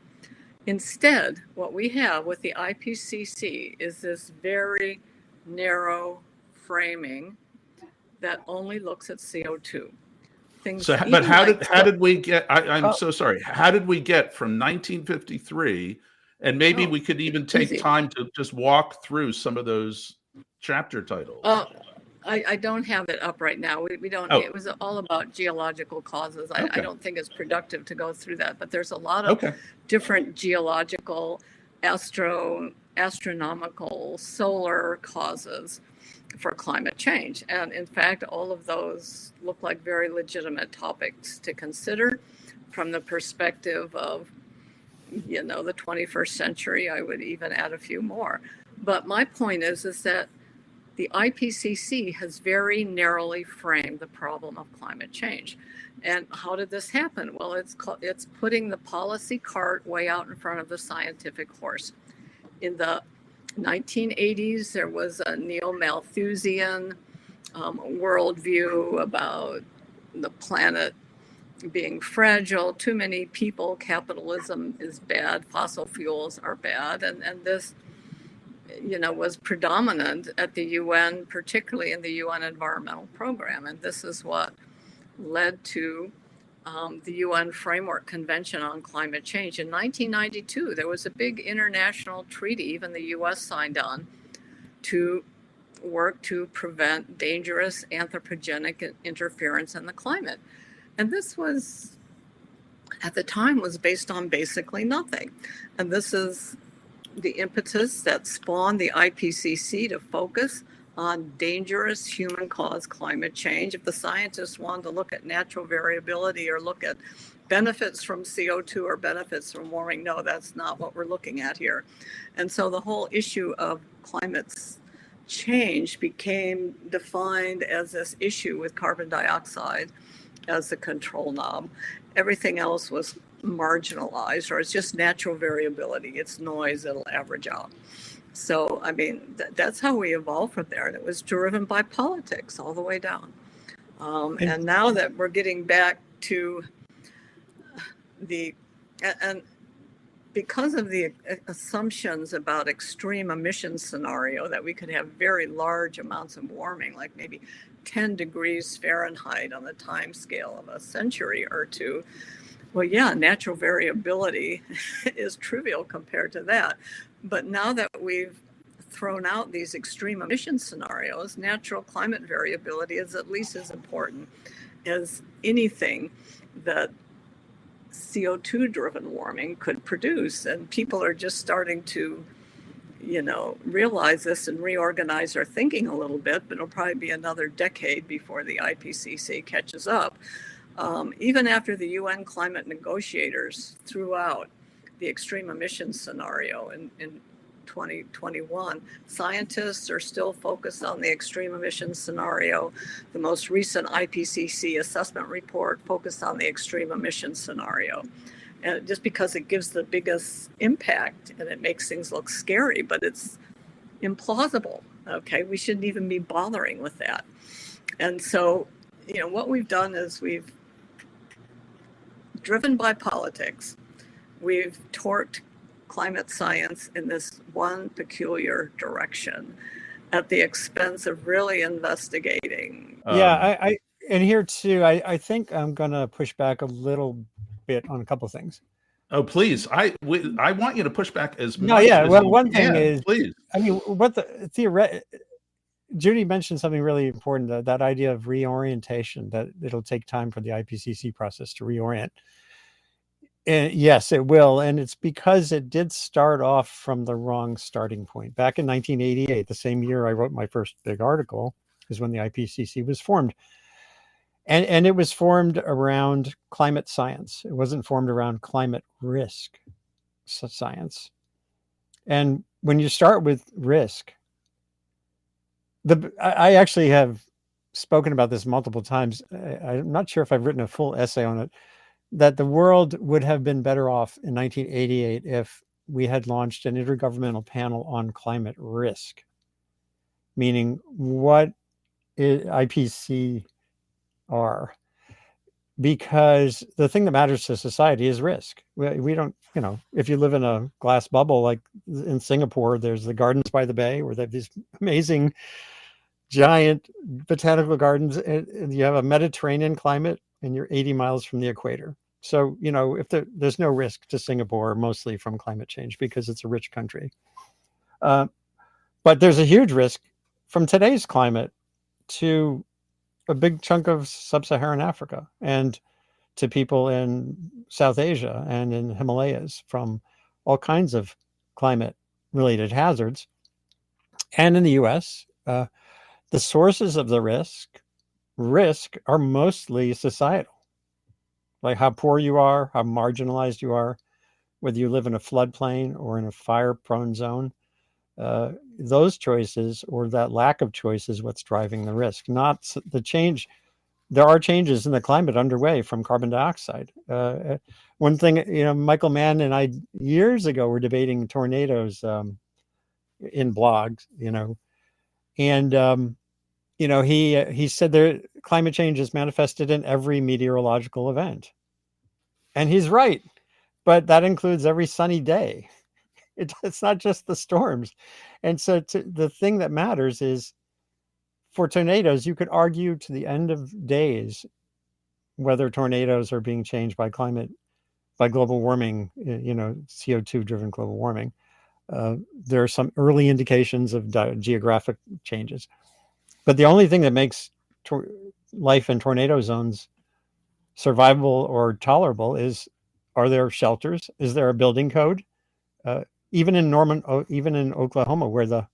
Instead, what we have with the IPCC is this very narrow framing that only looks at CO2. But how did we get? I'm so sorry. How did we get from 1953? And maybe we could even take time to just walk through some of those chapter titles. I don't have it up right now. We don't. It was all about geological causes. I don't think it's productive to go through that. But there's a lot of different geological, astronomical, solar causes for climate change. And in fact, all of those look like very legitimate topics to consider from the perspective of, the 21st century. I would even add a few more. But my point is that the IPCC has very narrowly framed the problem of climate change. And how did this happen? Well, it's putting the policy cart way out in front of the scientific horse. In the 1980s, there was a neo-Malthusian worldview about the planet being fragile, too many people, capitalism is bad, fossil fuels are bad, and this was predominant at the UN, particularly in the UN Environmental Program. And this is what led to the UN Framework Convention on Climate Change. In 1992, there was a big international treaty, even the US signed on, to work to prevent dangerous anthropogenic interference in the climate. And this was, at the time, was based on basically nothing. And this is the impetus that spawned the IPCC to focus on dangerous human-caused climate change. If the scientists wanted to look at natural variability or look at benefits from CO2 or benefits from warming, no, that's not what we're looking at here. And so the whole issue of climate change became defined as this issue with carbon dioxide as the control knob. Everything else was marginalized, or it's just natural variability. It's noise, it'll average out. So, I mean, that's how we evolved from there. And it was driven by politics all the way down. And now that we're getting back to and because of the assumptions about extreme emission scenario, that we could have very large amounts of warming, like maybe 10 degrees Fahrenheit on the time scale of a century or two. Well, yeah, natural variability is trivial compared to that. But now that we've thrown out these extreme emission scenarios, natural climate variability is at least as important as anything that CO2 driven warming could produce. And people are just starting to, realize this and reorganize our thinking a little bit, but it'll probably be another decade before the IPCC catches up. Even after the UN climate negotiators threw out the extreme emissions scenario in 2021, scientists are still focused on the extreme emissions scenario. The most recent IPCC assessment report focused on the extreme emissions scenario. And just because it gives the biggest impact and it makes things look scary, but it's implausible. Okay, we shouldn't even be bothering with that. And so, what we've done is we've driven by politics, we've torqued climate science in this one peculiar direction at the expense of really investigating. I and here too, I think I'm going to push back a little bit on a couple of things. Oh, please. I want you to push back as much. No, yeah. As Well, you one can, thing is, please. I mean, Judy mentioned something really important, that idea of reorientation, that it'll take time for the IPCC process to reorient. And yes, it will. And it's because it did start off from the wrong starting point. Back in 1988, the same year I wrote my first big article, is when the IPCC was formed. And it was formed around climate science. It wasn't formed around climate risk science. And when you start with risk, I actually have spoken about this multiple times. I'm not sure if I've written a full essay on it, that the world would have been better off in 1988 if we had launched an intergovernmental panel on climate risk, meaning what is IPCC are, because the thing that matters to society is risk. We don't, if you live in a glass bubble, like in Singapore, there's the gardens by the bay where they have these amazing giant botanical gardens, and you have a Mediterranean climate and you're 80 miles from the equator. So, if there's no risk to Singapore, mostly from climate change, because it's a rich country. But there's a huge risk from today's climate to a big chunk of sub-Saharan Africa and to people in South Asia and in Himalayas from all kinds of climate-related hazards. And in the US, the sources of the risk are mostly societal, like how poor you are, how marginalized you are, whether you live in a floodplain or in a fire-prone zone. Those choices, or that lack of choice, is what's driving the risk, not the change. There are changes in the climate underway from carbon dioxide. One thing, Michael Mann and I years ago were debating tornadoes in blogs, and he said climate change is manifested in every meteorological event, and he's right, but that includes every sunny day. It's not just the storms. And so the thing that matters is, for tornadoes, you could argue to the end of days whether tornadoes are being changed by global warming, CO2 driven global warming. There are some early indications of geographic changes. But the only thing that makes life in tornado zones survivable or tolerable is, are there shelters? Is there a building code? Even in Oklahoma, where the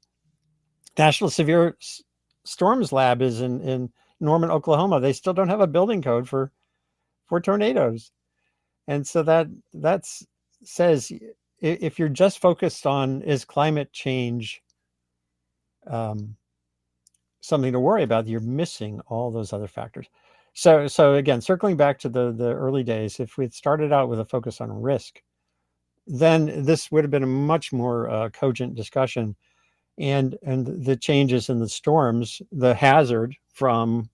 National Severe storms lab is in Norman, Oklahoma. They still don't have a building code for tornadoes. And so that says if you're just focused on is climate change something to worry about, you're missing all those other factors. So again, circling back to the early days, if we had started out with a focus on risk, then this would have been a much more cogent discussion. And the changes in the storms, the hazard from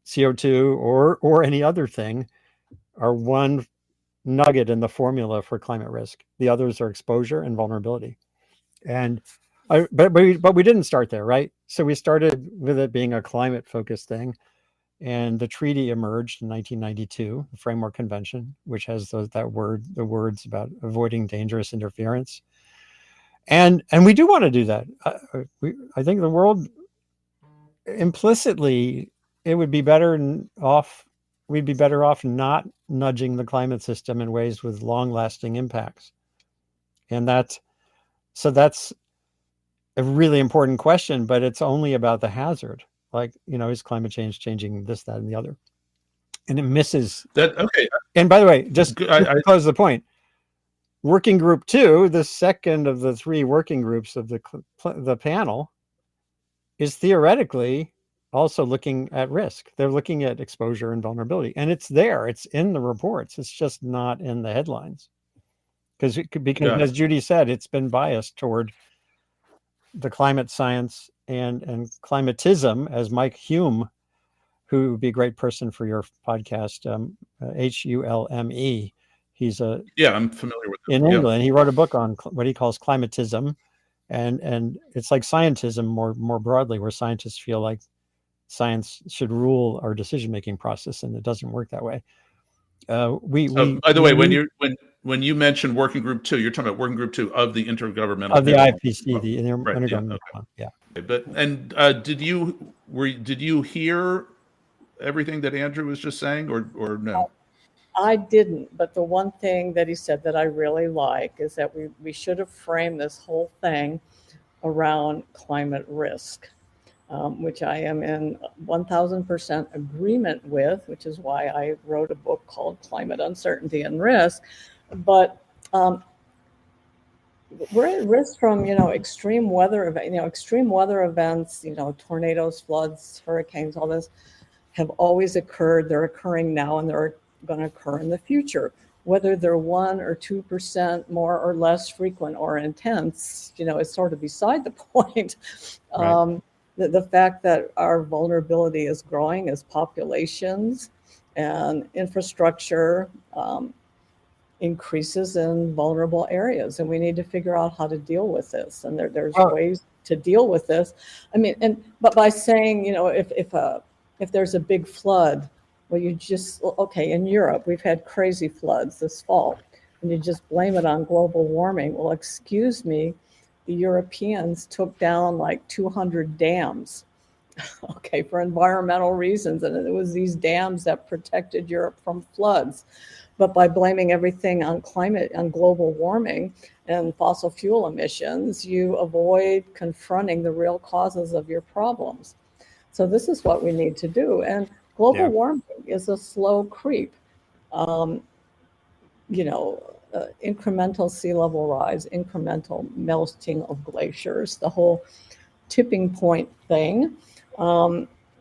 CO2 or any other thing, are one nugget in the formula for climate risk. The others are exposure and vulnerability. And but we didn't start there, right? So we started with it being a climate focused thing, and the treaty emerged in 1992, the Framework Convention, which has the words about avoiding dangerous interference. And we do want to do that. I think the world implicitly, it would be better off. We'd be better off not nudging the climate system in ways with long-lasting impacts. And that's a really important question, but it's only about the hazard. Like, is climate change changing this, that, and the other? And it misses that. Okay. And by the way, just to close the point, Working Group 2, the second of the three working groups of the panel, is theoretically also looking at risk. They're looking at exposure and vulnerability, and it's there. It's in the reports. It's just not in the headlines because as Judy said, it's been biased toward the climate science and climatism, as Mike Hume, who would be a great person for your podcast, Hulme. He's I'm familiar with him. In England. He wrote a book on what he calls climatism, and it's like scientism more broadly, where scientists feel like science should rule our decision-making process, and it doesn't work that way. By the way, when you mention Working Group 2, you're talking about Working Group 2 of the Intergovernmental of the IPC, the Intergovernmental. Yeah. But did you hear everything that Andrew was just saying, or no? I didn't, but the one thing that he said that I really like is that we should have framed this whole thing around climate risk, which I am in 1000% agreement with, which is why I wrote a book called Climate Uncertainty and Risk. But we're at risk from, extreme weather events, tornadoes, floods, hurricanes, all this have always occurred. They're occurring now, and they're going to occur in the future. Whether they're 1 or 2% more or less frequent or intense, is sort of beside the point. Right. The fact that our vulnerability is growing as populations and infrastructure increases in vulnerable areas, and we need to figure out how to deal with this. And there's ways to deal with this. I mean, but by saying, if there's a big flood, well, in Europe, we've had crazy floods this fall, and you just blame it on global warming. Well, excuse me, the Europeans took down like 200 dams, for environmental reasons. And it was these dams that protected Europe from floods. But by blaming everything on global warming and fossil fuel emissions, you avoid confronting the real causes of your problems. So this is what we need to do. And global warming is a slow creep. Incremental sea level rise, incremental melting of glaciers, the whole tipping point thing.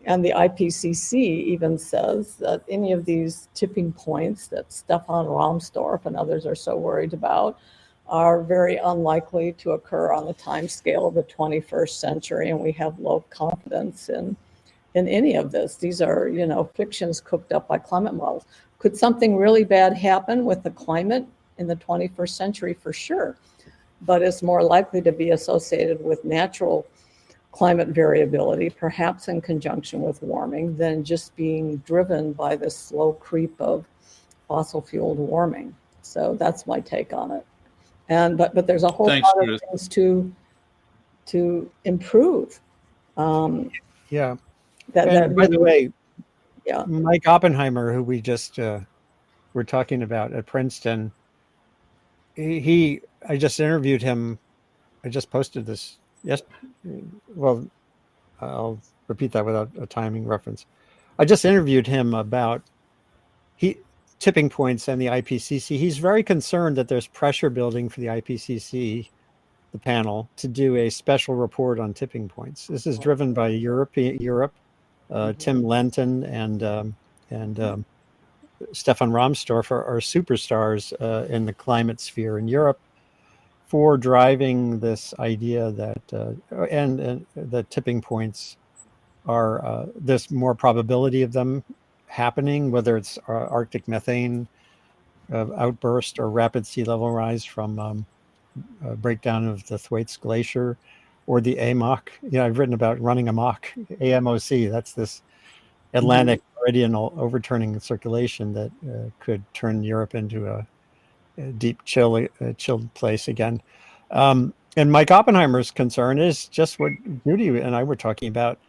And the IPCC even says that any of these tipping points that Stefan Rahmstorf and others are so worried about are very unlikely to occur on the time scale of the 21st century. And we have low confidence in any of this. These are, fictions cooked up by climate models. Could something really bad happen with the climate in the 21st century? For sure. But it's more likely to be associated with natural climate variability, perhaps in conjunction with warming, than just being driven by this slow creep of fossil fueled warming. So that's my take on it. And but there's a whole lot of things to improve. By the way, Mike Oppenheimer, who we just were talking about at Princeton, I just interviewed him. I just posted this I'll repeat that without a timing reference. I just interviewed him about tipping points and the IPCC. He's very concerned that there's pressure building for the IPCC, the panel, to do a special report on tipping points. This is driven by Europe. Tim Lenton and Stefan Rahmstorf are superstars in the climate sphere in Europe for driving this idea that and the tipping points are there's more probability of them happening, whether it's Arctic methane outburst or rapid sea level rise from breakdown of the Thwaites Glacier, or the AMOC. I've written about running amok, AMOC. That's this Atlantic meridional overturning circulation that could turn Europe into a deep chilled place again. And Mike Oppenheimer's concern is just what Judy and I were talking about.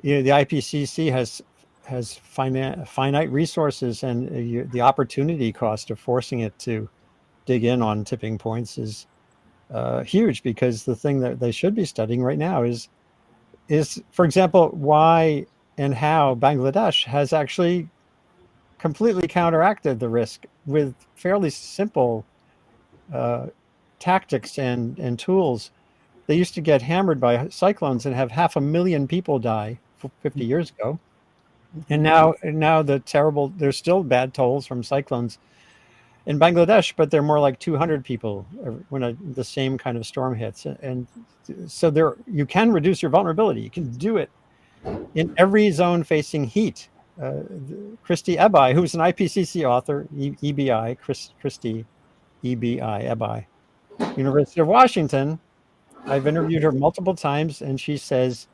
The IPCC has finite resources, and the opportunity cost of forcing it to dig in on tipping points is huge, because the thing that they should be studying right now is, for example, why and how Bangladesh has actually completely counteracted the risk with fairly simple tactics and tools. They used to get hammered by cyclones and have 500,000 people die 50 years ago. And now there's still bad tolls from cyclones in Bangladesh, but they're more like 200 people when the same kind of storm hits. And so you can reduce your vulnerability. You can do it in every zone facing heat. Christy Ebi, who's an IPCC author, EBI, Christy EBI, Ebi, University of Washington. I've interviewed her multiple times, and she says,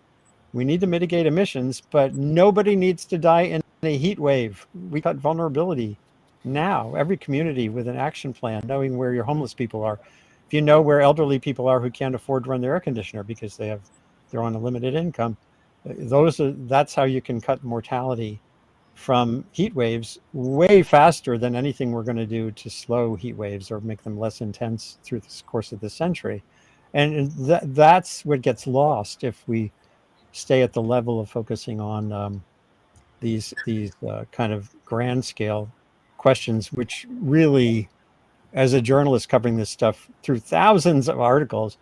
we need to mitigate emissions, but nobody needs to die in a heat wave. We cut vulnerability now. Every community with an action plan, knowing where your homeless people are. If you know where elderly people are who can't afford to run their air conditioner because they're on a limited income, that's how you can cut mortality from heat waves way faster than anything we're going to do to slow heat waves or make them less intense through the course of the century. And that's what gets lost if we stay at the level of focusing on these kind of grand scale questions, which really, as a journalist covering this stuff through thousands of articles,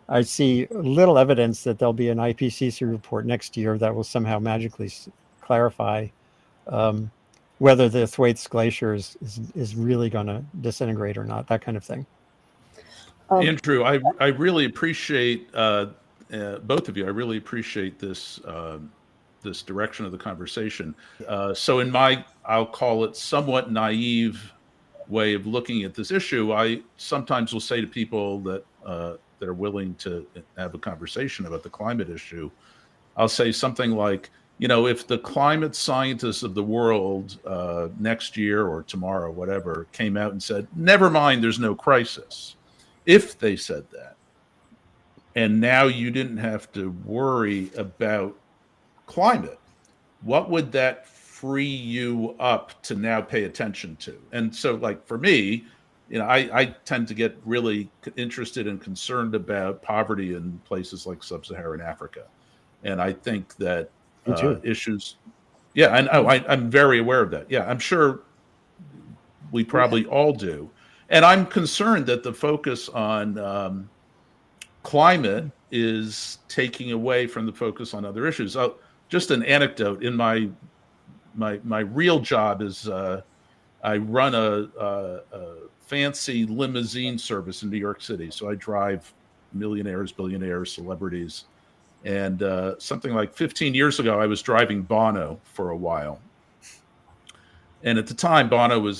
I see little evidence that there'll be an IPCC report next year that will somehow magically clarify whether the Thwaites Glacier is really going to disintegrate or not, that kind of thing. Andrew, I really appreciate both of you. I really appreciate this this direction of the conversation. So in I'll call it somewhat naive way of looking at this issue, I sometimes will say to people that are willing to have a conversation about the climate issue, I'll say something like, if the climate scientists of the world next year or tomorrow, whatever, came out and said, never mind, there's no crisis. If they said that, and now you didn't have to worry about climate, what would that free you up to now pay attention to? And so, like, for me, I tend to get really interested and concerned about poverty in places like sub-Saharan Africa. And I think that issues, I'm very aware of that. Yeah, I'm sure we probably all do. And I'm concerned that the focus on climate is taking away from the focus on other issues. Just an anecdote: in my real job is I run a fancy limousine service in New York City. So I drive millionaires, billionaires, celebrities. And something like 15 years ago, I was driving Bono for a while. And at the time, Bono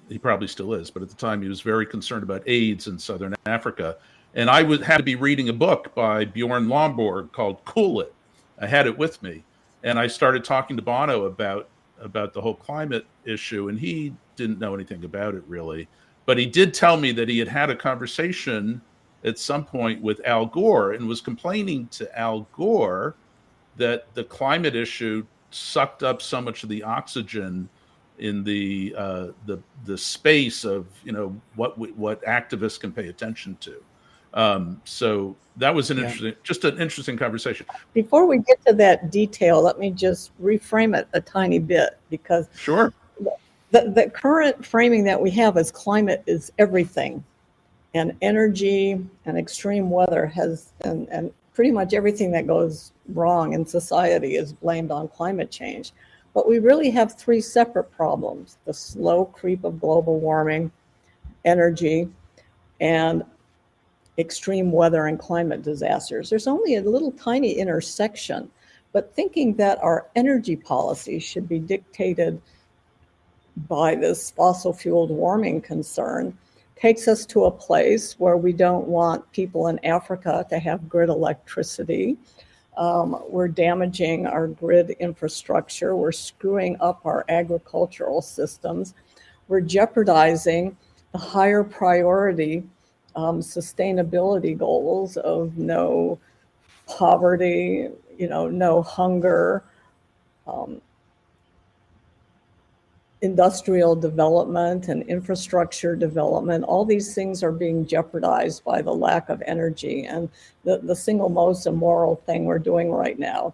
he probably still is, but at the time he was very concerned about AIDS in Southern Africa. And I had to be reading a book by Bjorn Lomborg called Cool It. I had it with me. And I started talking to Bono about the whole climate issue. And he didn't know anything about it, really. But he did tell me that he had a conversation at some point with Al Gore and was complaining to Al Gore that the climate issue sucked up so much of the oxygen in the space of what activists can pay attention to. So that was an Yeah. interesting conversation. Before we get to that detail, let me just reframe it a tiny bit, because Sure. the current framing that we have is climate is everything, and energy and extreme weather and pretty much everything that goes wrong in society is blamed on climate change. But we really have three separate problems: the slow creep of global warming, energy, and extreme weather and climate disasters. There's only a little tiny intersection, but thinking that our energy policy should be dictated by this fossil fueled warming concern takes us to a place where we don't want people in Africa to have grid electricity. We're damaging our grid infrastructure. We're screwing up our agricultural systems. We're jeopardizing the higher priority sustainability goals of no poverty, no hunger, industrial development and infrastructure development. All these things are being jeopardized by the lack of energy. And the single most immoral thing we're doing right now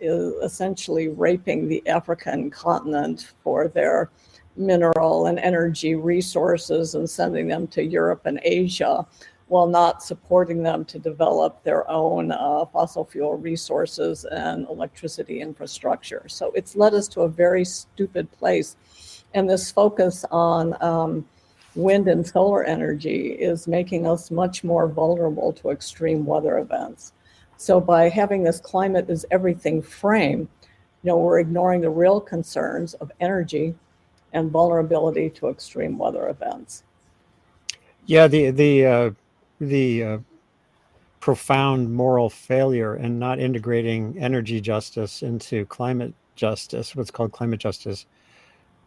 is essentially raping the African continent for their mineral and energy resources and sending them to Europe and Asia, while not supporting them to develop their own fossil fuel resources and electricity infrastructure. So it's led us to a very stupid place. And this focus on wind and solar energy is making us much more vulnerable to extreme weather events. So by having this climate is everything frame, we're ignoring the real concerns of energy and vulnerability to extreme weather events. Yeah, the profound moral failure in not integrating energy justice into climate justice, what's called climate justice,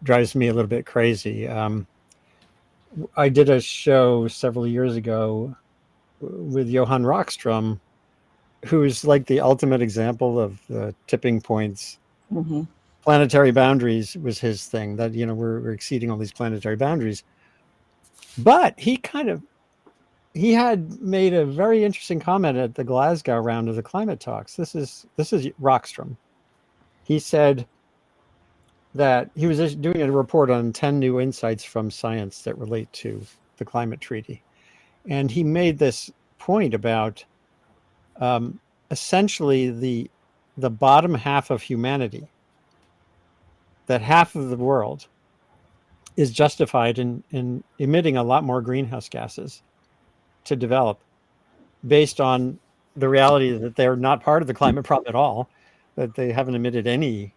drives me a little bit crazy. I did a show several years ago with Johan Rockstrom, who's like the ultimate example of the tipping points. Mm-hmm. Planetary boundaries was his thing, that, we're exceeding all these planetary boundaries. But he had made a very interesting comment at the Glasgow round of the climate talks. This is Rockstrom. He said that he was doing a report on 10 new insights from science that relate to the climate treaty. And he made this point about essentially the bottom half of humanity, that half of the world is justified in emitting a lot more greenhouse gases to develop, based on the reality that they're not part of the climate problem at all, that they haven't emitted any,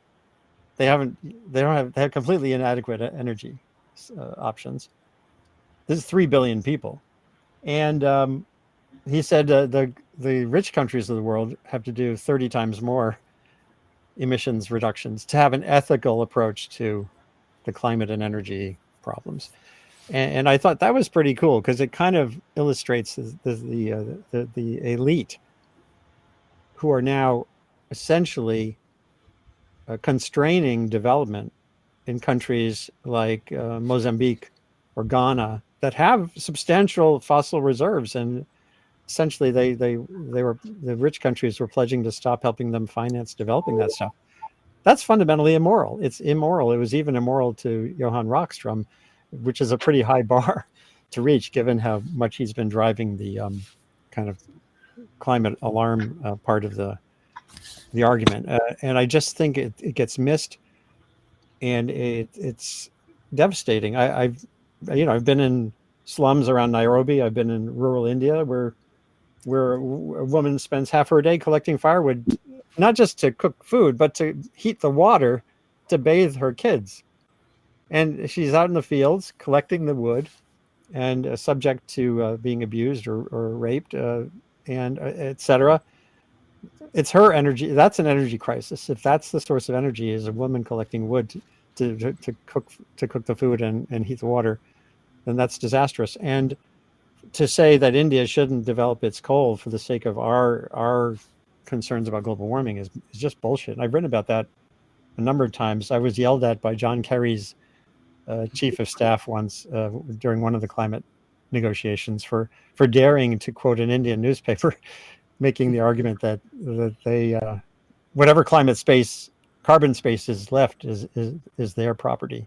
they have completely inadequate energy options. This is 3 billion people. And he said the rich countries of the world have to do 30 times more emissions reductions to have an ethical approach to the climate and energy problems. And I thought that was pretty cool, because it kind of illustrates the elite who are now essentially constraining development in countries like Mozambique or Ghana that have substantial fossil reserves, and essentially the rich countries were pledging to stop helping them finance developing that stuff. That's fundamentally immoral. It's immoral. It was even immoral to Johan Rockstrom, which is a pretty high bar to reach, given how much he's been driving the kind of climate alarm part of the argument. And I just think it gets missed, and it's devastating. I've been in slums around Nairobi. I've been in rural India where a woman spends half her day collecting firewood, not just to cook food, but to heat the water to bathe her kids. And she's out in the fields collecting the wood, and subject to being abused or raped, and etc. It's her energy. That's an energy crisis. If that's the source of energy, is a woman collecting wood to cook the food and heat the water, then that's disastrous. And to say that India shouldn't develop its coal for the sake of our concerns about global warming is just bullshit. And I've written about that a number of times. I was yelled at by John Kerry's chief of staff once during one of the climate negotiations for daring to quote an Indian newspaper, making the argument that they whatever carbon space is left is their property,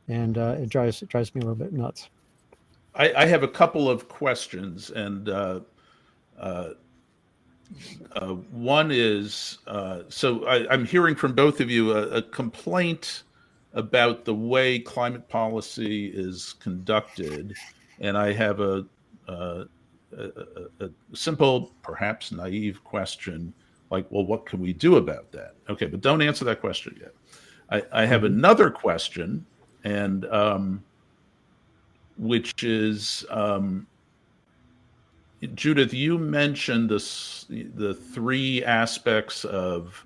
and it drives me a little bit nuts. I have a couple of questions, and one is so I'm hearing from both of you a complaint about the way climate policy is conducted, and I have a simple, perhaps naive question, like, well, what can we do about that? Okay, but don't answer that question yet. I have another question, and which is, Judith, you mentioned the three aspects of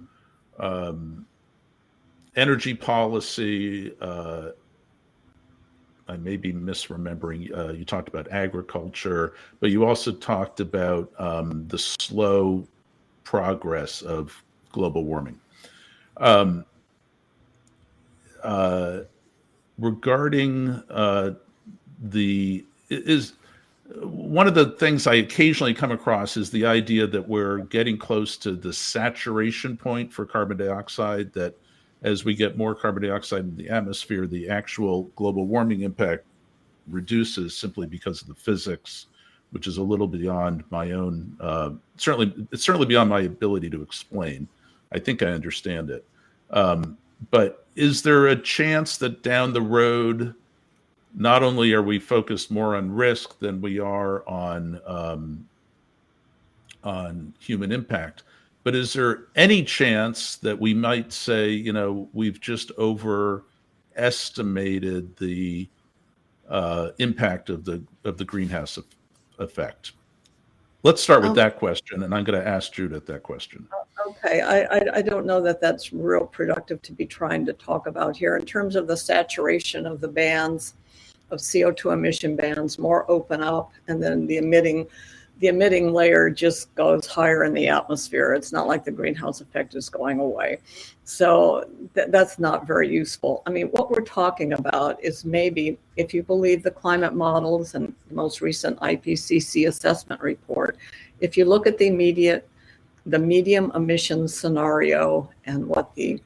energy policy. I may be misremembering. You talked about agriculture, but you also talked about the slow progress of global warming. Regarding one of the things I occasionally come across is the idea that we're getting close to the saturation point for carbon dioxide, that as we get more carbon dioxide in the atmosphere, the actual global warming impact reduces simply because of the physics, which is a little beyond my own, it's certainly beyond my ability to explain. I think I understand it. But is there a chance that down the road, not only are we focused more on risk than we are on human impact, but is there any chance that we might say, we've just overestimated the impact of the greenhouse effect? Let's start with that question, and I'm going to ask Judith that question. Okay, I don't know that that's real productive to be trying to talk about here. In terms of the saturation of the bands, of CO2 emission bands, more open up, and then the emitting layer just goes higher in the atmosphere. It's not like the greenhouse effect is going away. So that's not very useful. I mean, what we're talking about is maybe, if you believe the climate models and the most recent IPCC assessment report, if you look at the medium emissions scenario and what the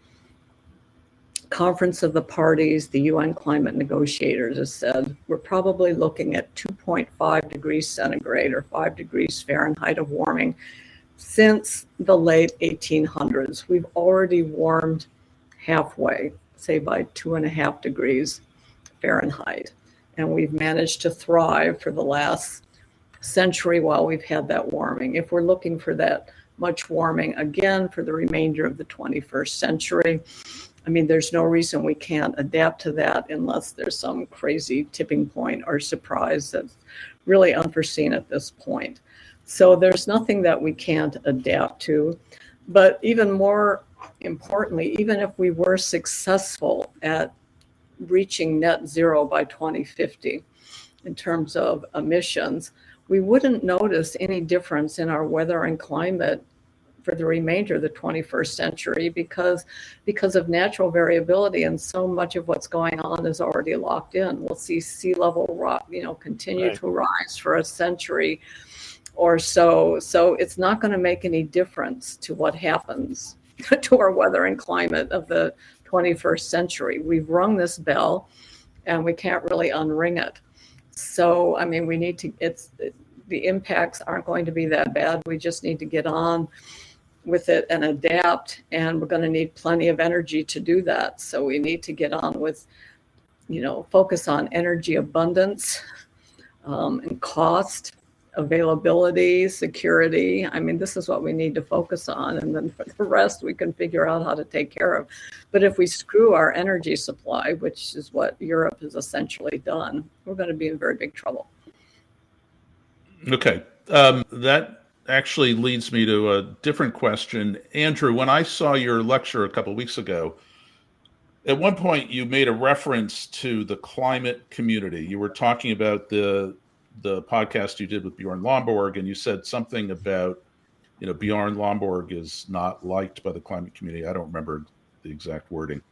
Conference of the Parties, the UN climate negotiators, has said, we're probably looking at 2.5 degrees centigrade or 5 degrees Fahrenheit of warming since the late 1800s. We've already warmed halfway, say by 2.5 degrees Fahrenheit. And we've managed to thrive for the last century while we've had that warming. If we're looking for that much warming again for the remainder of the 21st century, I mean, there's no reason we can't adapt to that unless there's some crazy tipping point or surprise that's really unforeseen at this point. So there's nothing that we can't adapt to. But even more importantly, even if we were successful at reaching net zero by 2050 in terms of emissions, we wouldn't notice any difference in our weather and climate for the remainder of the 21st century because of natural variability, and so much of what's going on is already locked in. We'll see sea level continue to rise for a century or so. So it's not going to make any difference to what happens to our weather and climate of the 21st century. We've rung this bell and we can't really unring it. So, I mean, the impacts aren't going to be that bad. We just need to get on with it and adapt, and we're going to need plenty of energy to do that. So we need to get on with, focus on energy abundance and cost, availability, security. I mean, this is what we need to focus on, and then for the rest we can figure out how to take care of. But if we screw our energy supply, which is what Europe has essentially done, we're going to be in very big trouble. Okay. That actually leads me to a different question. Andrew, when I saw your lecture a couple of weeks ago, at one point you made a reference to the climate community. You were talking about the podcast you did with Bjorn Lomborg, and you said something about, Bjorn Lomborg is not liked by the climate community. I don't remember the exact wording.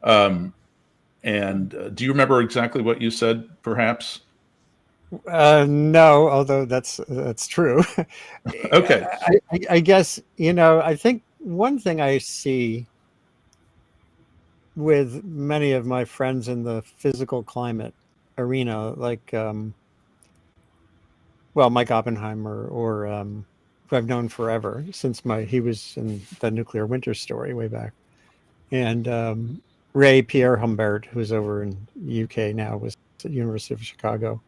And do you remember exactly what you said, perhaps? No, although that's true. Okay. I guess, I think one thing I see with many of my friends in the physical climate arena, like, well, Mike Oppenheimer, or who I've known forever since he was in the Nuclear Winter story way back, and Ray Pierre Humbert, who's over in UK now, was at the University of Chicago.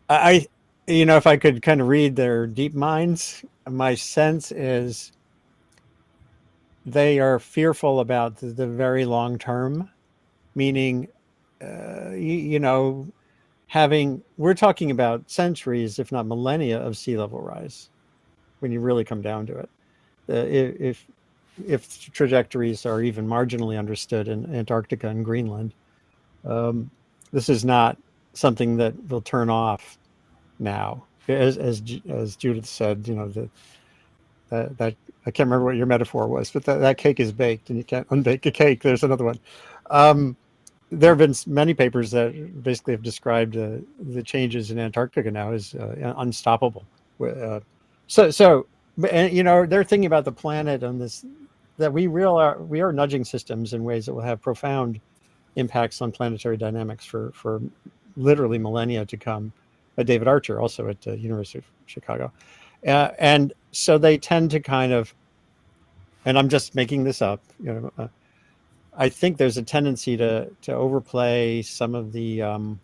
I, if I could kind of read their deep minds, my sense is they are fearful about the very long term, meaning, we're talking about centuries, if not millennia, of sea level rise when you really come down to it. If trajectories are even marginally understood in Antarctica and Greenland, this is not something that will turn off now. As Judith said, that I can't remember what your metaphor was, but that cake is baked and you can't unbake a cake. There's another one. There have been many papers that basically have described the changes in Antarctica now as unstoppable. They're thinking about the planet on this, that we are nudging systems in ways that will have profound impacts on planetary dynamics for literally millennia to come. David Archer, also at the University of Chicago, and so they tend to kind of, and I'm just making this up, I think there's a tendency to overplay some of the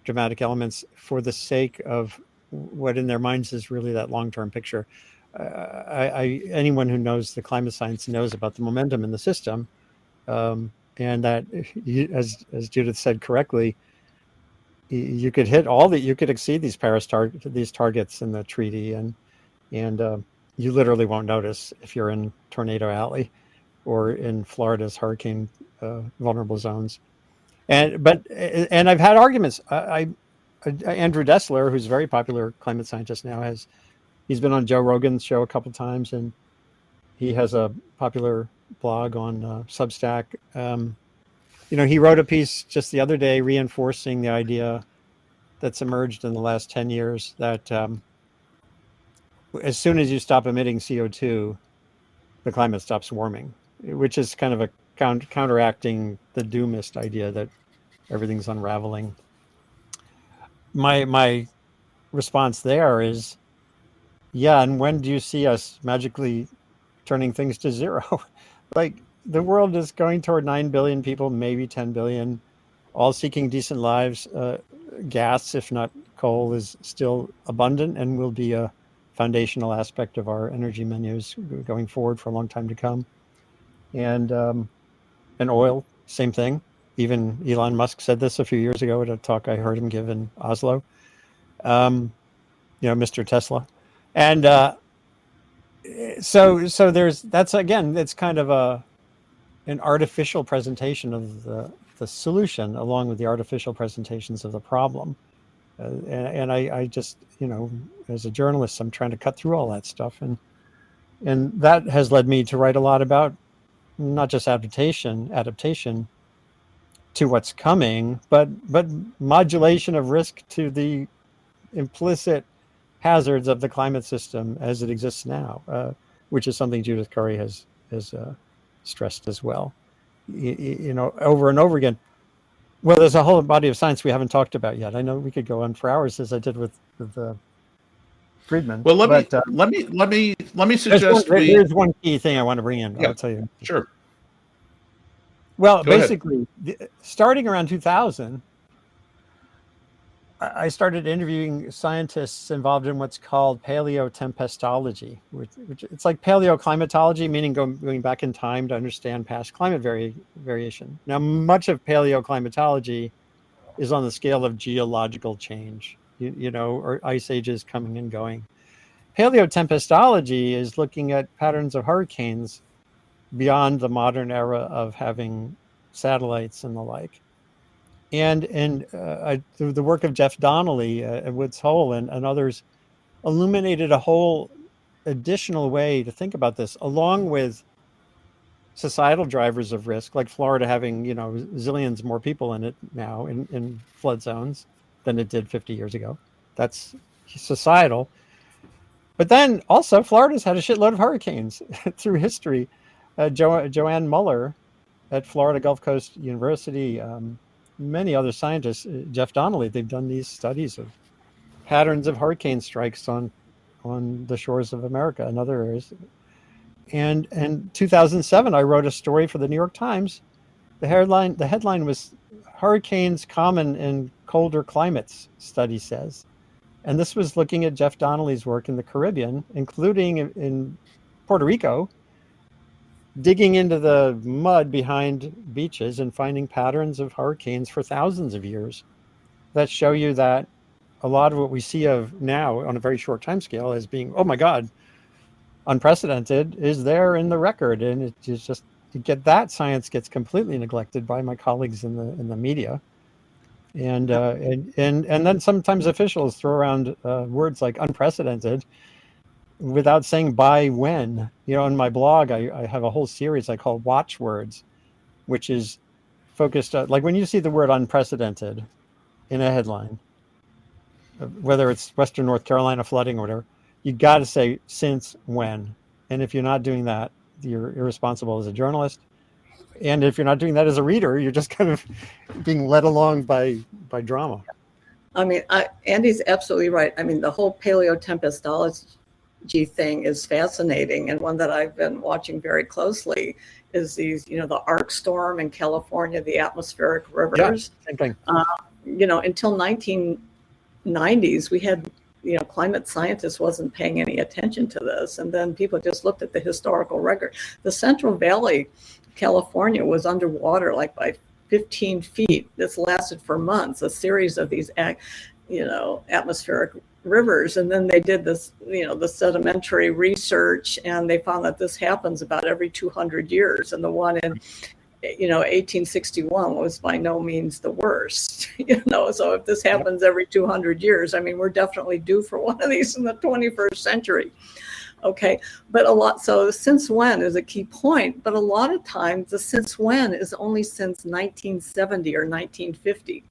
dramatic elements for the sake of what in their minds is really that long-term picture. Anyone who knows the climate science knows about the momentum in the system, and that, as Judith said correctly, you could exceed these these targets in the treaty, and you literally won't notice if you're in Tornado Alley or in Florida's hurricane vulnerable zones. And I've had arguments. Andrew Dessler, who's a very popular climate scientist now, he's been on Joe Rogan's show a couple times, and he has a popular blog on Substack. He wrote a piece just the other day reinforcing the idea that's emerged in the last 10 years that as soon as you stop emitting CO2, the climate stops warming, which is kind of a counteracting the doomist idea that everything's unraveling. My response there is, yeah, and when do you see us magically turning things to zero? Like, the world is going toward 9 billion people, maybe 10 billion, all seeking decent lives. Gas, if not coal, is still abundant and will be a foundational aspect of our energy menus going forward for a long time to come. And oil, same thing. Even Elon Musk said this a few years ago at a talk I heard him give in Oslo. Mr. Tesla. And so that's kind of an artificial presentation of the solution, along with the artificial presentations of the problem. And I just, as a journalist, I'm trying to cut through all that stuff. And that has led me to write a lot about not just adaptation to what's coming, but modulation of risk to the implicit hazards of the climate system as it exists now, which is something Judith Curry has stressed as well, over and over again. Well, there's a whole body of science we haven't talked about yet. I know we could go on for hours, as I did with Friedman. Well, let me suggest there's one key thing I want to bring in. Yeah, I'll tell you. Sure. Well, Go ahead. basically, starting around 2000, I started interviewing scientists involved in what's called paleotempestology, which it's like paleoclimatology, meaning going back in time to understand past climate variation. Now, much of paleoclimatology is on the scale of geological change, or ice ages coming and going. Paleotempestology is looking at patterns of hurricanes beyond the modern era of having satellites and the like. And through the work of Jeff Donnelly at Woods Hole and others, illuminated a whole additional way to think about this, along with societal drivers of risk, like Florida having zillions more people in it now in flood zones than it did 50 years ago. That's societal. But then also Florida's had a shitload of hurricanes through history. Joanne Muller at Florida Gulf Coast University, many other scientists, Jeff Donnelly, they've done these studies of patterns of hurricane strikes on the shores of America and other areas. And in 2007, I wrote a story for the New York Times. The headline was "Hurricanes Common in Colder Climates," study says. And this was looking at Jeff Donnelly's work in the Caribbean, including in Puerto Rico, digging into the mud behind beaches and finding patterns of hurricanes for thousands of years that show you that a lot of what we see of now on a very short time scale as being, oh my God, unprecedented, is there in the record. And it's just, to get that, science gets completely neglected by my colleagues in the media. And then sometimes officials throw around words like unprecedented without saying by when. In my blog, I have a whole series I call watchwords, which is focused like when you see the word unprecedented in a headline, whether it's Western North Carolina flooding or whatever, you got to say since when. And if you're not doing that, you're irresponsible as a journalist. And if you're not doing that as a reader, you're just kind of being led along by drama. I mean, Andy's absolutely right. I mean, the whole paleotempestology thing is fascinating. And one that I've been watching very closely is these, the arc storm in California, the atmospheric rivers. Yeah, same thing. Until 1990s, we had, climate scientists wasn't paying any attention to this. And then people just looked at the historical record. The Central Valley, California, was underwater like by 15 feet. This lasted for months, a series of these, atmospheric rivers. And then they did this, the sedimentary research, and they found that this happens about every 200 years. And the one in, 1861 was by no means the worst, so if this happens every 200 years, I mean, we're definitely due for one of these in the 21st century. Okay, but so since when is a key point, but a lot of times the since when is only since 1970 or 1950.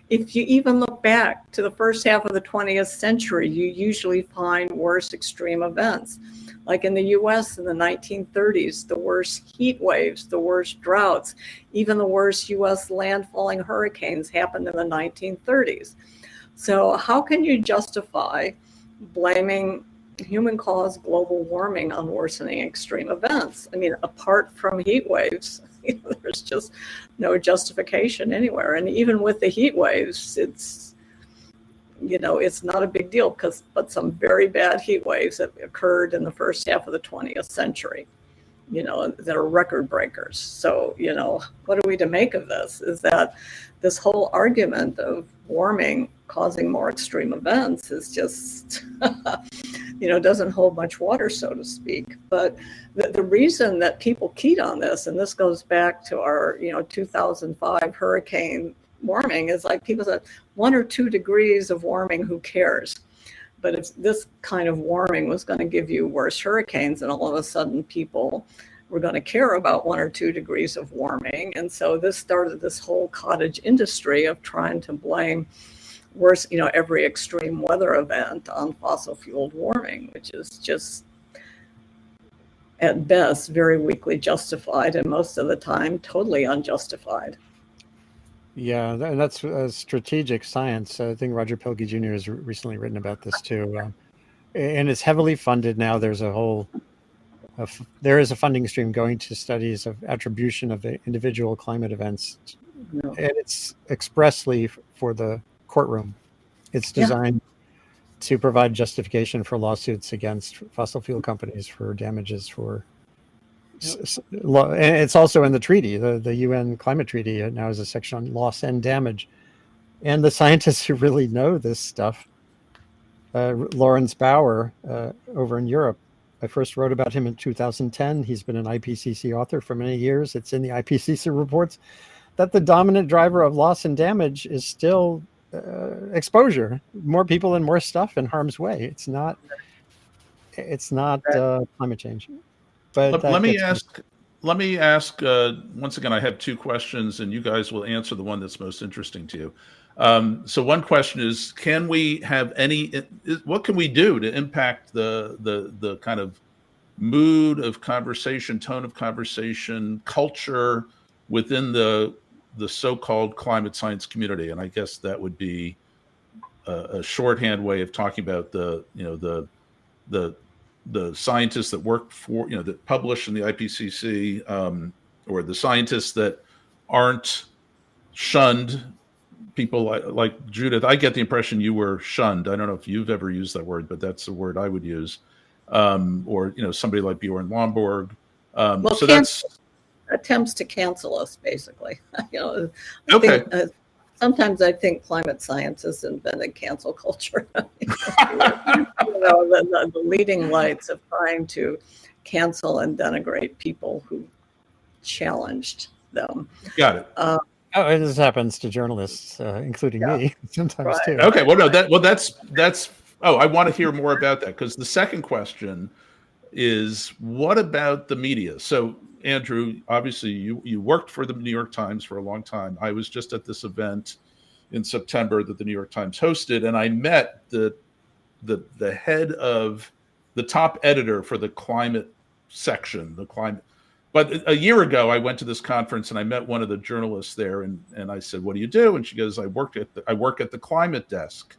If you even look back to the first half of the 20th century, you usually find worse extreme events. Like in the US in the 1930s, the worst heat waves, the worst droughts, even the worst US landfalling hurricanes happened in the 1930s. So how can you justify blaming human-caused global warming on worsening extreme events? I mean, apart from heat waves, there's just no justification anywhere. And even with the heat waves, it's not a big deal but some very bad heat waves that occurred in the first half of the 20th century, that are record breakers. So, what are we to make of this? Is that this whole argument of warming causing more extreme events is just, doesn't hold much water, so to speak. But the reason that people keyed on this, and this goes back to our, 2005 hurricane warming, is like people said 1 or 2 degrees of warming, who cares? But if this kind of warming was going to give you worse hurricanes, and all of a sudden people were going to care about 1 or 2 degrees of warming. And so this started this whole cottage industry of trying to blame every extreme weather event on fossil fueled warming, which is just at best very weakly justified, and most of the time totally unjustified. Yeah, and that's strategic science. I think Roger Pielke Jr. has recently written about this too, and it's heavily funded now. There is a funding stream going to studies of attribution of the individual climate events, and it's expressly for the courtroom. It's designed to provide justification for lawsuits against fossil fuel companies for damages for. And it's also in the treaty, the UN climate treaty now has a section on loss and damage. And the scientists who really know this stuff, Lawrence Bauer over in Europe, I first wrote about him in 2010. He's been an IPCC author for many years. It's in the IPCC reports that the dominant driver of loss and damage is still exposure, more people and more stuff in harm's way. It's not climate change. But let me ask once again, I have 2 questions, and you guys will answer the one that's most interesting to you. So one question is, can we have what can we do to impact the kind of mood of conversation, tone of conversation, culture within the so-called climate science community? And I guess that would be a shorthand way of talking about the scientists that work for, that publish in the IPCC, or the scientists that aren't shunned. People like Judith. I get the impression you were shunned. I don't know if you've ever used that word, but that's the word I would use. Or somebody like Bjorn Lomborg. Well, so that's attempts to cancel us, basically. Okay. Sometimes I think climate science has invented cancel culture. The leading lights of trying to cancel and denigrate people who challenged them. Got it. And this happens to journalists, including me, sometimes too. Okay. Well, no. That's. Oh, I want to hear more about that, because the second question is, what about the media? So, Andrew, obviously you worked for the New York Times for a long time. I was just at this event in September that the New York Times hosted, and I met the head of the top editor for the climate section, But a year ago, I went to this conference and I met one of the journalists there, and I said, "What do you do?" And she goes, I work at the climate desk."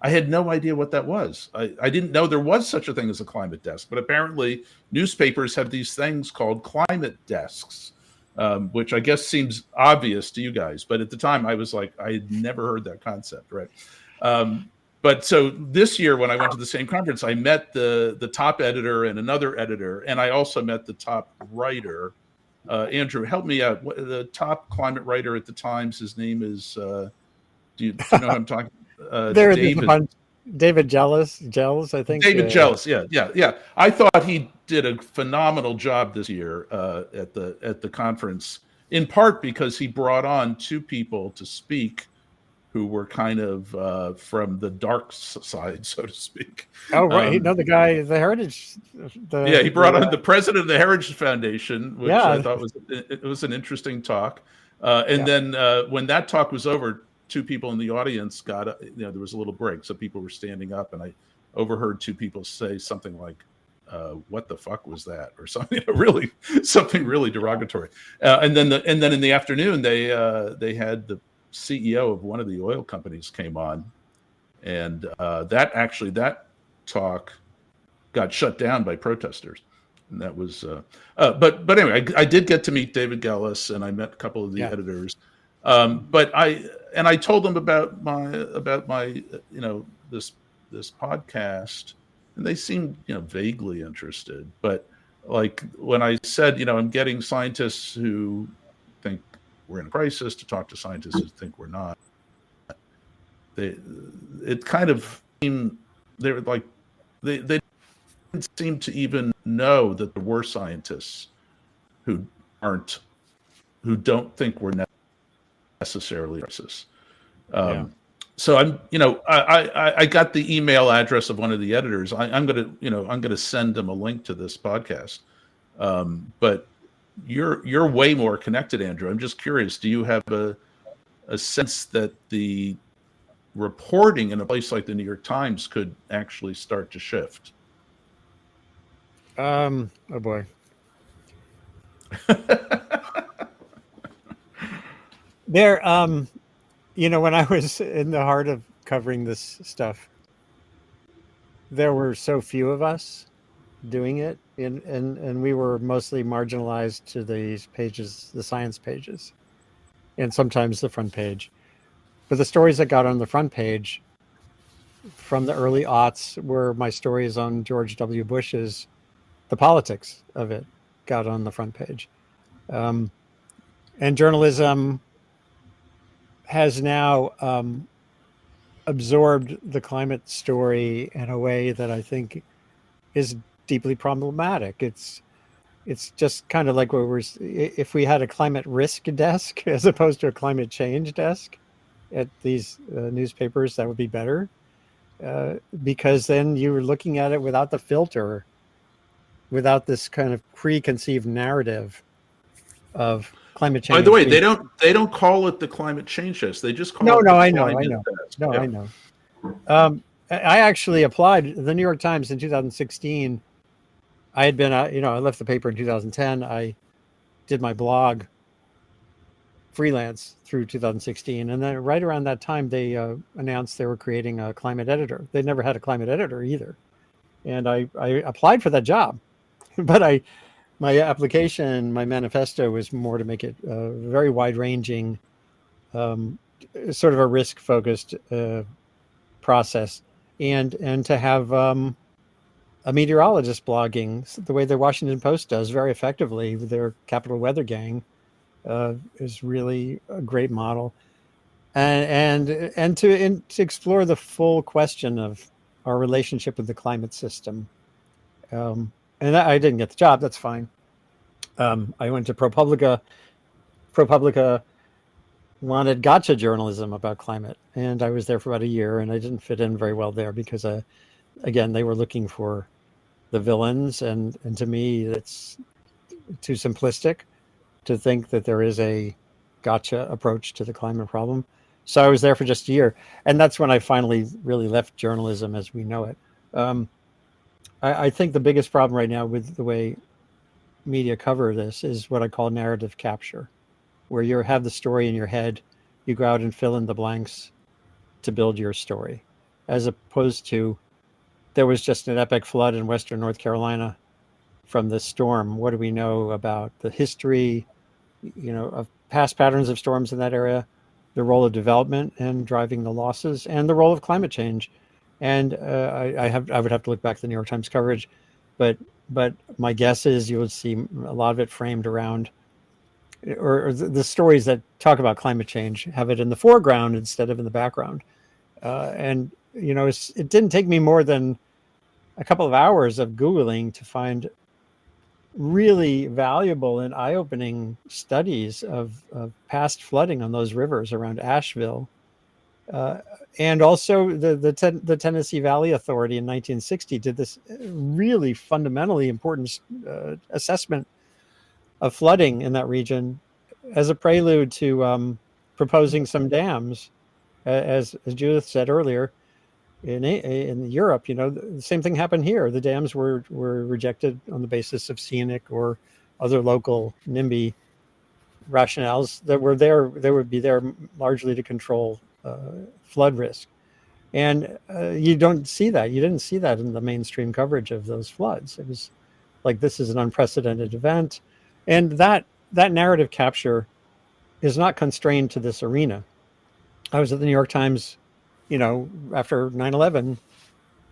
I had no idea what that was. I didn't know there was such a thing as a climate desk, but apparently newspapers have these things called climate desks, which I guess seems obvious to you guys. But at the time, I was like, I had never heard that concept, right? But so this year, when I went to the same conference, I met the top editor and another editor, and I also met the top writer. Andrew, help me out. The top climate writer at the Times, his name is, do you know who I'm talking about? David Gels, I think. David Gels, yeah. I thought he did a phenomenal job this year at the conference, in part because he brought on two people to speak who were kind of from the dark side, so to speak. Oh, right. The guy, the Heritage. He brought on the president of the Heritage Foundation, which I thought was an interesting talk. Then when that talk was over, two people in the audience there was a little break, so people were standing up, and I overheard two people say something like, "What the fuck was that?" or something, something really derogatory. And then in the afternoon, they had the CEO of one of the oil companies came on, and that talk got shut down by protesters. And that was, but anyway, I did get to meet David Gelles, and I met a couple of the editors. But I told them about my this podcast, and they seemed vaguely interested. But like when I said I'm getting scientists who think we're in a crisis to talk to scientists who think we're not, it kind of seemed they were like they didn't seem to even know that there were scientists who don't think we're necessarily crisis. So I got the email address of one of the editors. I'm gonna send them a link to this podcast. But you're way more connected, Andrew. I'm just curious. Do you have a sense that the reporting in a place like the New York Times could actually start to shift? Oh boy. There, when I was in the heart of covering this stuff, there were so few of us doing it, and we were mostly marginalized to these pages, the science pages, and sometimes the front page. But the stories that got on the front page from the early aughts were my stories on George W. Bush's, the politics of it got on the front page. And journalism has now absorbed the climate story in a way that I think is deeply problematic. It's just kind of like if we had a climate risk desk as opposed to a climate change desk at these newspapers, that would be better, because then you're looking at it without the filter, without this kind of preconceived narrative of climate change. By the way, they don't call it the climate change test. They just call it the I know. test. No, Yeah. I know. I actually applied the New York Times in 2016. I had been, I left the paper in 2010. I did my blog freelance through 2016. And then right around that time, they announced they were creating a climate editor. They'd never had a climate editor either. And I applied for that job, but my application, my manifesto was more to make it very wide ranging, sort of a risk focused process, and to have a meteorologist blogging the way the Washington Post does very effectively with their Capital Weather Gang is really a great model, and to explore the full question of our relationship with the climate system. And I didn't get the job. That's fine. I went to ProPublica. ProPublica wanted gotcha journalism about climate, and I was there for about a year, and I didn't fit in very well there because again, they were looking for the villains, and to me, it's too simplistic to think that there is a gotcha approach to the climate problem. So I was there for just a year, and that's when I finally really left journalism as we know it. I think the biggest problem right now with the way media cover this is what I call narrative capture, where you have the story in your head, you go out and fill in the blanks to build your story, as opposed to there was just an epic flood in Western North Carolina from this storm. What do we know about the history, of past patterns of storms in that area, the role of development and driving the losses, and the role of climate change? And I would have to look back at the New York Times coverage, but my guess is you would see a lot of it framed around, or the stories that talk about climate change have it in the foreground instead of in the background. And it didn't take me more than a couple of hours of Googling to find really valuable and eye-opening studies of past flooding on those rivers around Asheville. And also the Tennessee Valley Authority in 1960 did this really fundamentally important assessment of flooding in that region as a prelude to proposing some dams. As Judith said earlier, in Europe, the same thing happened here. The dams were rejected on the basis of scenic or other local NIMBY rationales that were there. They would be there largely to control flood risk. And you don't see that. You didn't see that in the mainstream coverage of those floods. It was like, this is an unprecedented event. And that narrative capture is not constrained to this arena. I was at the New York Times, after 9/11,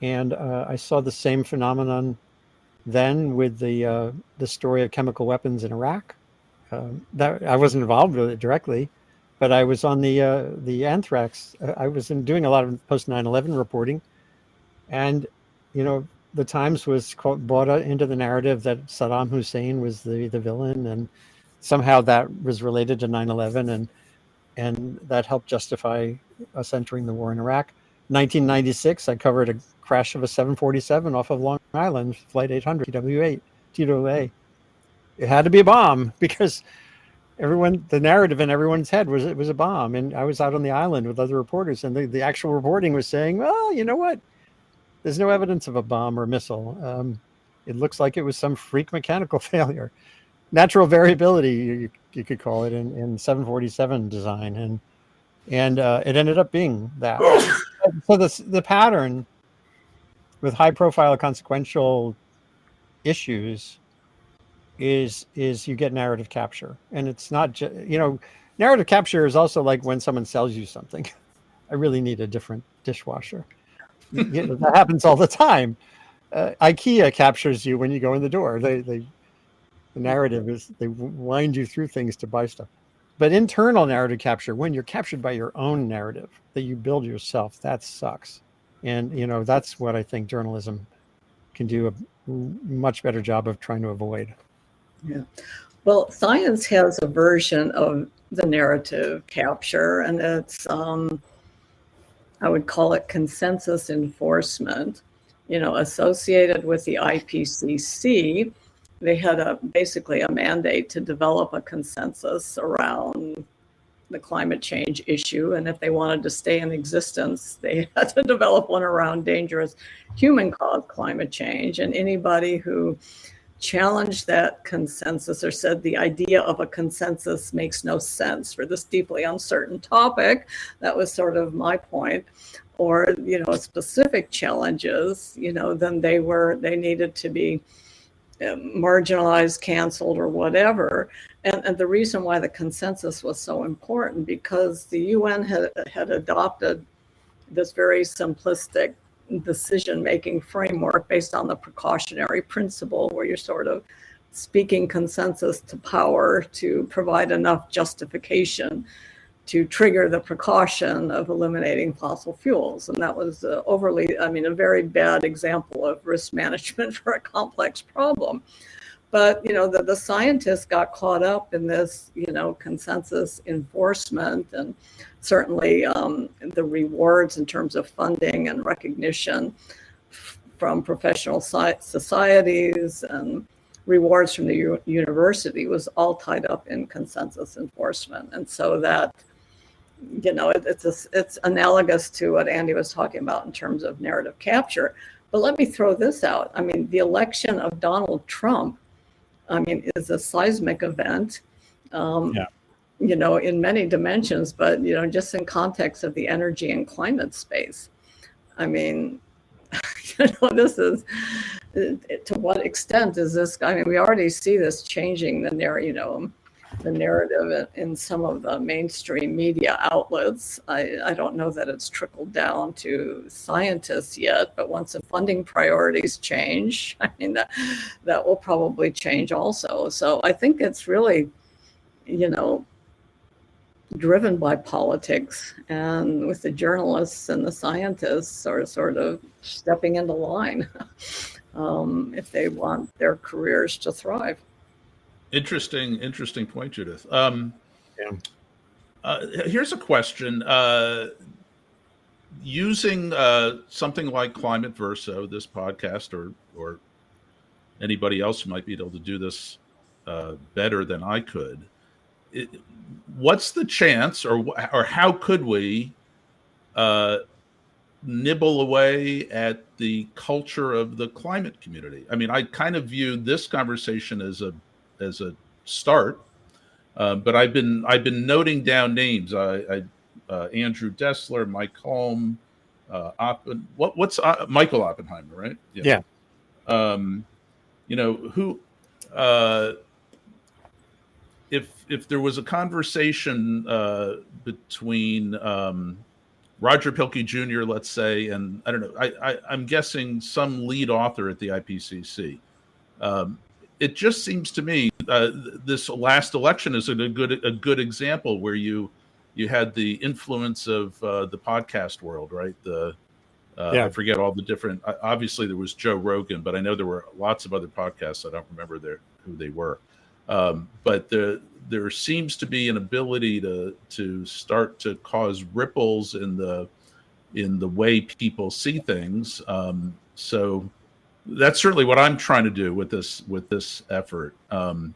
and I saw the same phenomenon then with the story of chemical weapons in Iraq. That I wasn't involved with it directly, but I was on the anthrax. I was doing a lot of post 9/11 reporting, and the Times was bought into the narrative that Saddam Hussein was the villain, and somehow that was related to 9/11, and that helped justify us entering the war in Iraq. 1996, I covered a crash of a 747 off of Long Island, Flight 800, TWA. It had to be a bomb because the narrative in everyone's head was it was a bomb. And I was out on the island with other reporters, and the actual reporting was saying, well, you know what? There's no evidence of a bomb or missile. It looks like it was some freak mechanical failure. Natural variability, you could call it, in 747 design, and it ended up being that. So the pattern with high-profile consequential issues is you get narrative capture, and it's not just narrative capture is also like when someone sells you something. I really need a different dishwasher. That happens all the time. IKEA captures you when you go in the door. The narrative is they wind you through things to buy stuff. But internal narrative capture, when you're captured by your own narrative that you build yourself, that sucks. And that's what I think journalism can do a much better job of trying to avoid. Yeah. Well, science has a version of the narrative capture, and it's I would call it consensus enforcement, associated with the IPCC. they had basically a mandate to develop a consensus around the climate change issue. And if they wanted to stay in existence, they had to develop one around dangerous human-caused climate change. And anybody who challenged that consensus or said the idea of a consensus makes no sense for this deeply uncertain topic, that was sort of my point, or, specific challenges, then they needed to be marginalized, canceled, or whatever. And the reason why the consensus was so important, because the UN had adopted this very simplistic decision-making framework based on the precautionary principle, where you're sort of speaking consensus to power to provide enough justification to trigger the precaution of eliminating fossil fuels. And that was a very bad example of risk management for a complex problem. But, the scientists got caught up in this, consensus enforcement, and certainly the rewards in terms of funding and recognition from professional societies and rewards from the university was all tied up in consensus enforcement. And so that, it's analogous to what Andy was talking about in terms of narrative capture. But let me throw this out. The election of Donald Trump, is a seismic event, in many dimensions, but, just in context of the energy and climate space. This is, to what extent is this, we already see this changing the narrative in some of the mainstream media outlets. I don't know that it's trickled down to scientists yet, but once the funding priorities change, that will probably change also. So I think it's really, driven by politics, and with the journalists and the scientists are sort of stepping into line if they want their careers to thrive. Interesting point, Judith. Here's a question. Using something like Climate Verso, this podcast, or anybody else who might be able to do this better than I could, what's the chance, or how could we nibble away at the culture of the climate community? I kind of view this conversation as a start, but I've been noting down names. Andrew Dessler, Mike Holm, what's Michael Oppenheimer, right? Yeah. Who if there was a conversation between Roger Pilkey Jr., let's say, and I don't know, I'm guessing some lead author at the IPCC. It just seems to me this last election is a good example where you had the influence of the podcast world, right? I forget all the different. Obviously, there was Joe Rogan, but I know there were lots of other podcasts. I don't remember who they were. But there seems to be an ability to start to cause ripples in the way people see things. So that's certainly what I'm trying to do with this effort. And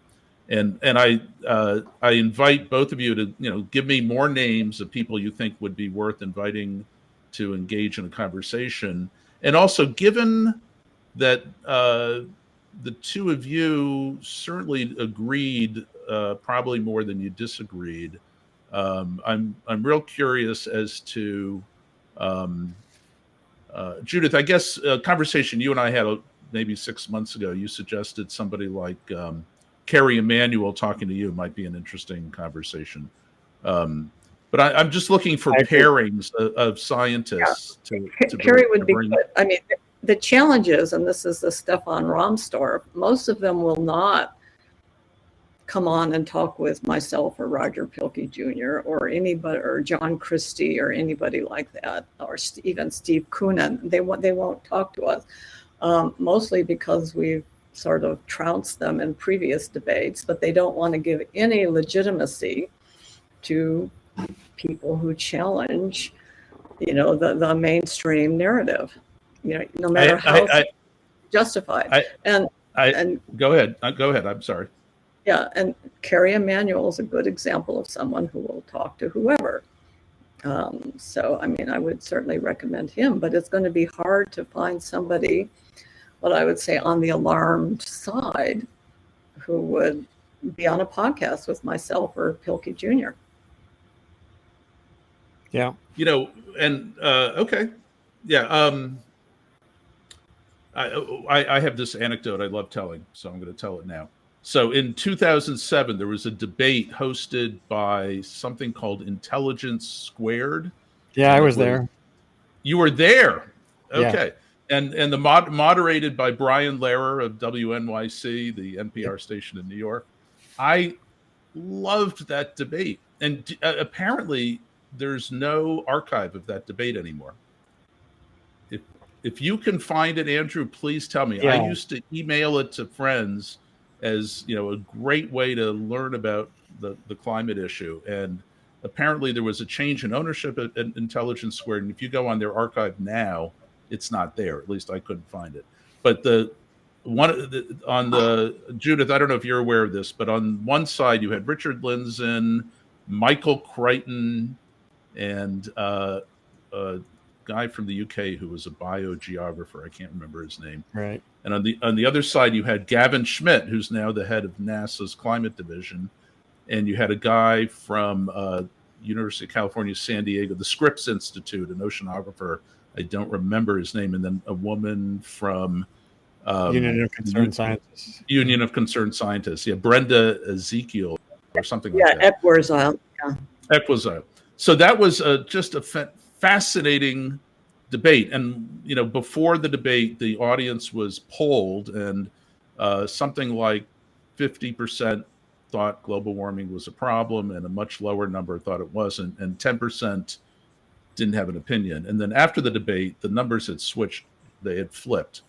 I invite both of you to give me more names of people you think would be worth inviting to engage in a conversation. And also, given that the two of you certainly agreed probably more than you disagreed, I'm real curious as to Judith, I guess a conversation you and I had maybe 6 months ago, you suggested somebody like Carrie Emanuel talking to you might be an interesting conversation. But I'm just looking for pairings of scientists. Carrie would be good. The challenge is, and this is the Stefan Rahmstorf, most of them will not come on and talk with myself or Roger Pilkey Jr. or anybody, or John Christie or anybody like that, or even Steve Koonin. They won't talk to us, mostly because we've sort of trounced them in previous debates, but they don't want to give any legitimacy to people who challenge, the mainstream narrative, no matter how justified. And Go ahead. Go ahead. I'm sorry. yeah, and Carrie Emanuel is a good example of someone who will talk to whoever. So, I mean, I would certainly recommend him, but it's going to be hard to find somebody, what I would say, on the alarmed side who would be on a podcast with myself or Pilkey Jr. Yeah. And okay. Yeah. I have this anecdote I love telling, so I'm going to tell it now. So in 2007, there was a debate hosted by something called Intelligence Squared. Yeah, I was there. You were there. Okay. Yeah. And the moderated by Brian Lehrer of WNYC, the NPR station in New York. I loved that debate. And apparently there's no archive of that debate anymore. If you can find it, Andrew, please tell me. Yeah. I used to email it to friends as a great way to learn about the climate issue. And apparently there was a change in ownership at Intelligence Squared. And if you go on their archive now, it's not there. At least I couldn't find it. But Judith, I don't know if you're aware of this, but on one side you had Richard Lindzen, Michael Crichton, and guy from the UK who was a biogeographer. I can't remember his name. Right. And on the other side, you had Gavin Schmidt, who's now the head of NASA's climate division. And you had a guy from University of California, San Diego, the Scripps Institute, an oceanographer. I don't remember his name. And then a woman from Union of Concerned Scientists. Union of Concerned Scientists. Yeah, Brenda Ezekiel or something like that. Yeah, Equazile. Yeah. Equazile. So that was just a fascinating debate. And before the debate, the audience was polled, and something like 50% thought global warming was a problem, and a much lower number thought it wasn't, and 10% didn't have an opinion. And then after the debate, the numbers had switched; they had flipped,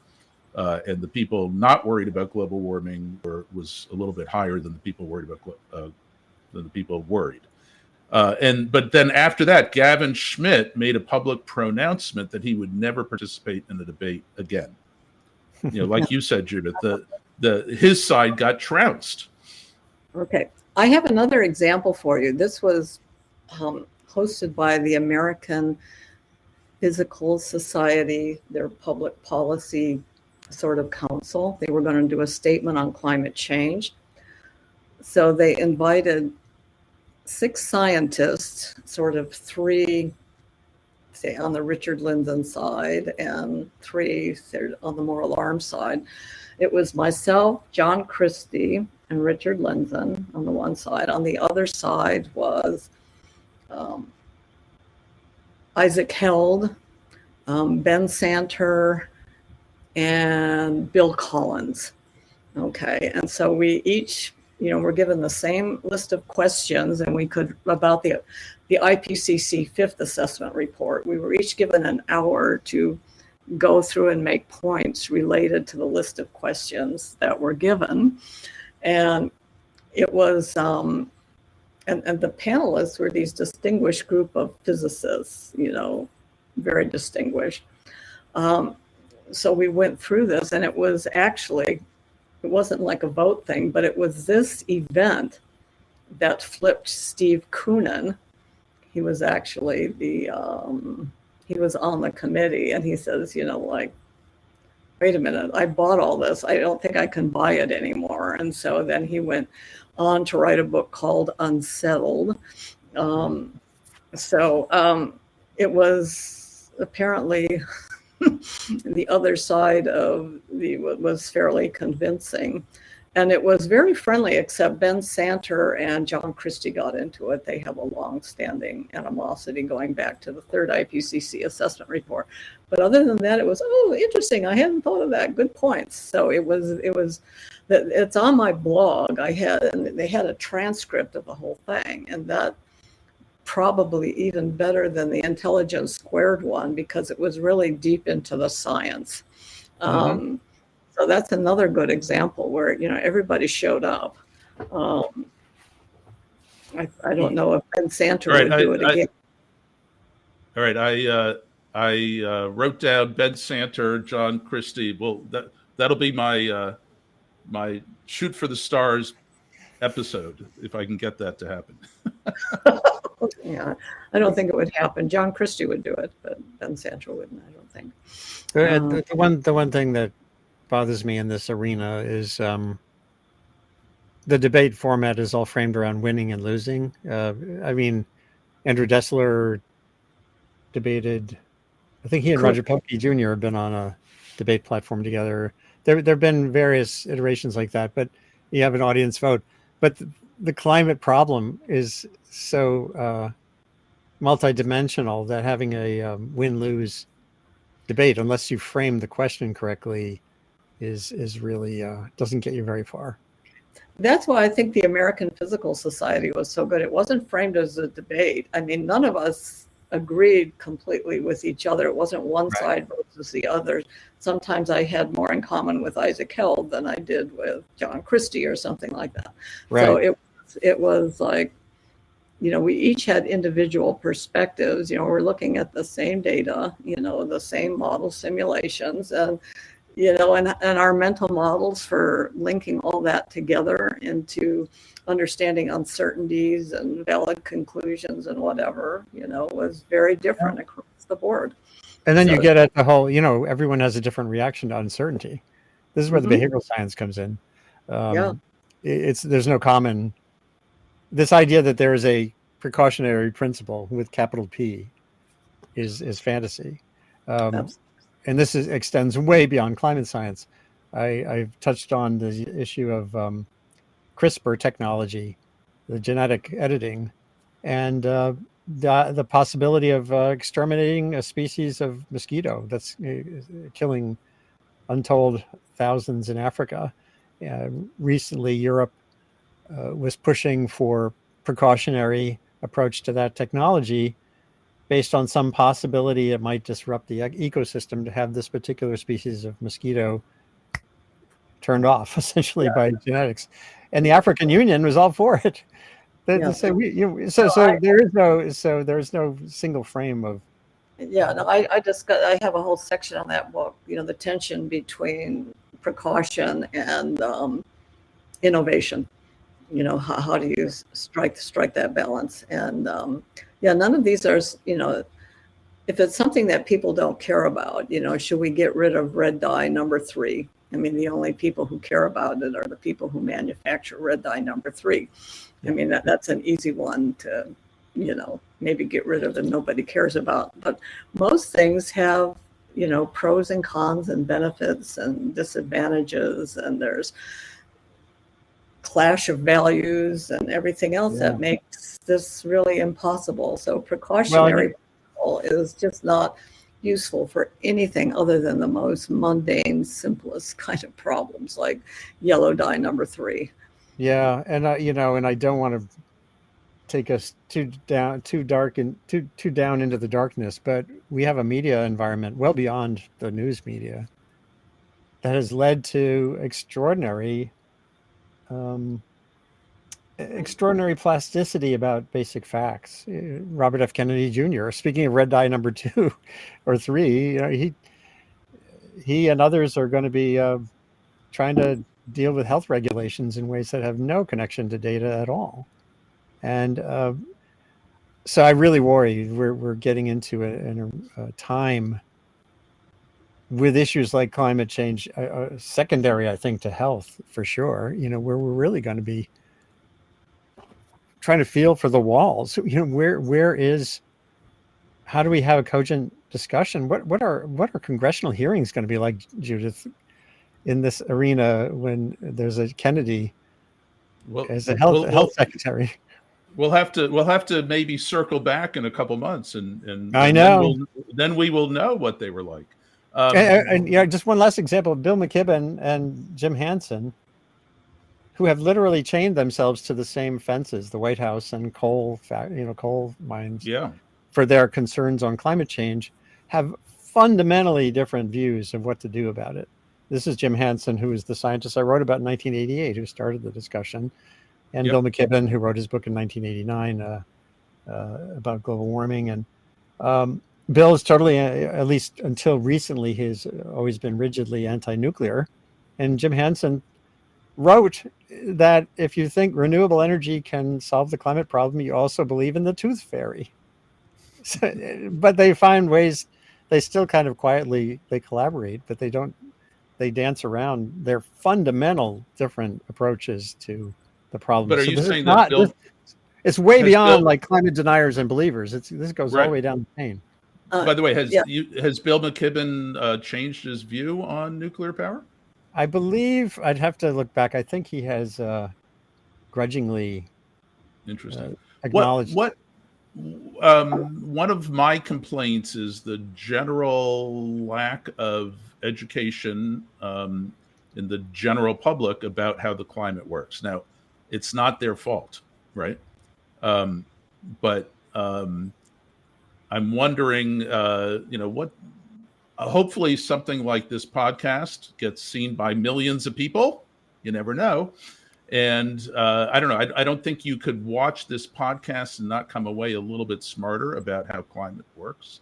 and the people not worried about global warming was a little bit higher than the people worried about But then after that, Gavin Schmidt made a public pronouncement that he would never participate in the debate again. Like you said, Judith, his side got trounced. Okay. I have another example for you. This was hosted by the American Physical Society, their public policy sort of council. They were going to do a statement on climate change. So they invited 6 scientists, sort of 3, say, on the Richard Lindzen side and 3 on the more alarm side. It was myself, John Christie, and Richard Lindzen on the one side. On the other side was Isaac Held, Ben Santer, and Bill Collins. Okay, and so we each we're given the same list of questions, and we could, about the IPCC 5th assessment report, we were each given an hour to go through and make points related to the list of questions that were given. And it was, and the panelists were these distinguished group of physicists, very distinguished. So we went through this, and it was actually, it wasn't like a vote thing, but it was this event that flipped Steve Koonin. He was actually he was on the committee, and he says, wait a minute, I bought all this. I don't think I can buy it anymore. And so then he went on to write a book called Unsettled. It was apparently the other side of was fairly convincing. And it was very friendly, except Ben Santer and John Christie got into it. They have a long-standing animosity going back to the 3rd IPCC assessment report. But other than that, it was, interesting. I hadn't thought of that. Good points. So it's on my blog. They had a transcript of the whole thing, and that probably even better than the Intelligence Squared one, because it was really deep into the science. Mm-hmm. So that's another good example where, everybody showed up. I don't know if Ben Santer would do it again. All right. I wrote down Ben Santer, John Christie. Well, that'll be my my shoot for the stars episode, if I can get that to happen. Yeah, I don't think it would happen. John Christie would do it, but Ben Sancho wouldn't, I don't think. The one thing that bothers me in this arena is the debate format is all framed around winning and losing. I mean, Andrew Dessler debated. I think he and Roger Pupke Jr. have been on a debate platform together. There have been various iterations like that, but you have an audience vote. But the climate problem is so multidimensional that having a win-lose debate, unless you frame the question correctly, is really doesn't get you very far. That's why I think the American Physical Society was so good. It wasn't framed as a debate. I mean, none of us agreed completely with each other. It wasn't one side versus the other. Sometimes I had more in common with Isaac Held than I did with John Christie or something like that. Right. So it was like, we each had individual perspectives. We're looking at the same data, the same model simulations, and and our mental models for linking all that together into understanding uncertainties and valid conclusions and whatever, was very different across the board. And then you get at the whole, everyone has a different reaction to uncertainty. This is where the behavioral science comes in. There's no common, this idea that there is a precautionary principle with capital P is fantasy. And this extends way beyond climate science. I've touched on the issue of CRISPR technology, the genetic editing, and the possibility of exterminating a species of mosquito that's killing untold thousands in Africa. Recently, Europe was pushing for precautionary approach to that technology based on some possibility it might disrupt the ecosystem to have this particular species of mosquito turned off essentially by genetics. And the African Union was all for it. There is no single frame of. I have a whole section on that book, the tension between precaution and innovation. How do you strike that balance? And none of these are, if it's something that people don't care about, should we get rid of red dye number 3? I mean, the only people who care about it are the people who manufacture red dye number 3. I mean, that's an easy one to, maybe get rid of and nobody cares about. But most things have, pros and cons and benefits and disadvantages, and there's clash of values and everything else that makes this really impossible. So precautionary is just not useful for anything other than the most mundane, simplest kind of problems like yellow dye number 3. Yeah, and and I don't want to take us too down into the darkness, but we have a media environment well beyond the news media that has led to extraordinary plasticity about basic facts. Robert F. Kennedy Jr., speaking of red dye number 2 or 3, he and others are going to be trying to deal with health regulations in ways that have no connection to data at all. And so I really worry we're getting into a time with issues like climate change, secondary, I think, to health for sure, where we're really going to be trying to feel for the walls. How do we have a cogent discussion? What are congressional hearings going to be like, Judith, in this arena when there's a Kennedy as a health secretary? We'll have to maybe circle back in a couple months, and I know then we will know what they were like. And just one last example: Bill McKibben and Jim Hansen, who have literally chained themselves to the same fences, the White House and coal mines, for their concerns on climate change, have fundamentally different views of what to do about it. This is Jim Hansen, who is the scientist I wrote about in 1988, who started the discussion, and Bill McKibben, who wrote his book in 1989 about global warming. And Bill is totally, at least until recently, he's always been rigidly anti-nuclear, and Jim Hansen wrote that if you think renewable energy can solve the climate problem, you also believe in the tooth fairy. So, but they find ways, they still kind of quietly, they collaborate, but they dance around their fundamental different approaches to the problem. But are So you this is saying that not, Bill it's way has beyond Bill like climate deniers and believers. This goes all the right? way down the chain. By the way, Yeah. has Bill McKibben changed his view on nuclear power? I believe I'd have to look back. I think he has grudgingly Interesting. acknowledged. One of my complaints is the general lack of education in the general public about how the climate works. Now, it's not their fault, right? But I'm wondering, what. Hopefully, something like this podcast gets seen by millions of people. You never know. And I don't know. I don't think you could watch this podcast and not come away a little bit smarter about how climate works.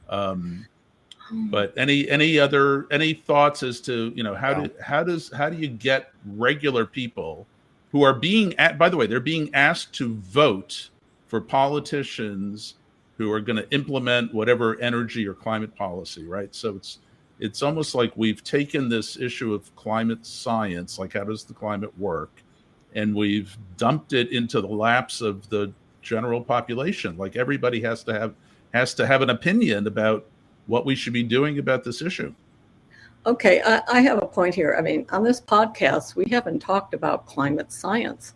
But any thoughts as to how do you get regular people who are by the way, they're being asked to vote for politicians who are going to implement whatever energy or climate policy, right? So it's almost like we've taken this issue of climate science, like how does the climate work, and we've dumped it into the laps of the general population. Like everybody has to have an opinion about what we should be doing about this issue. Okay, I have a point here. I mean, on this podcast, we haven't talked about climate science.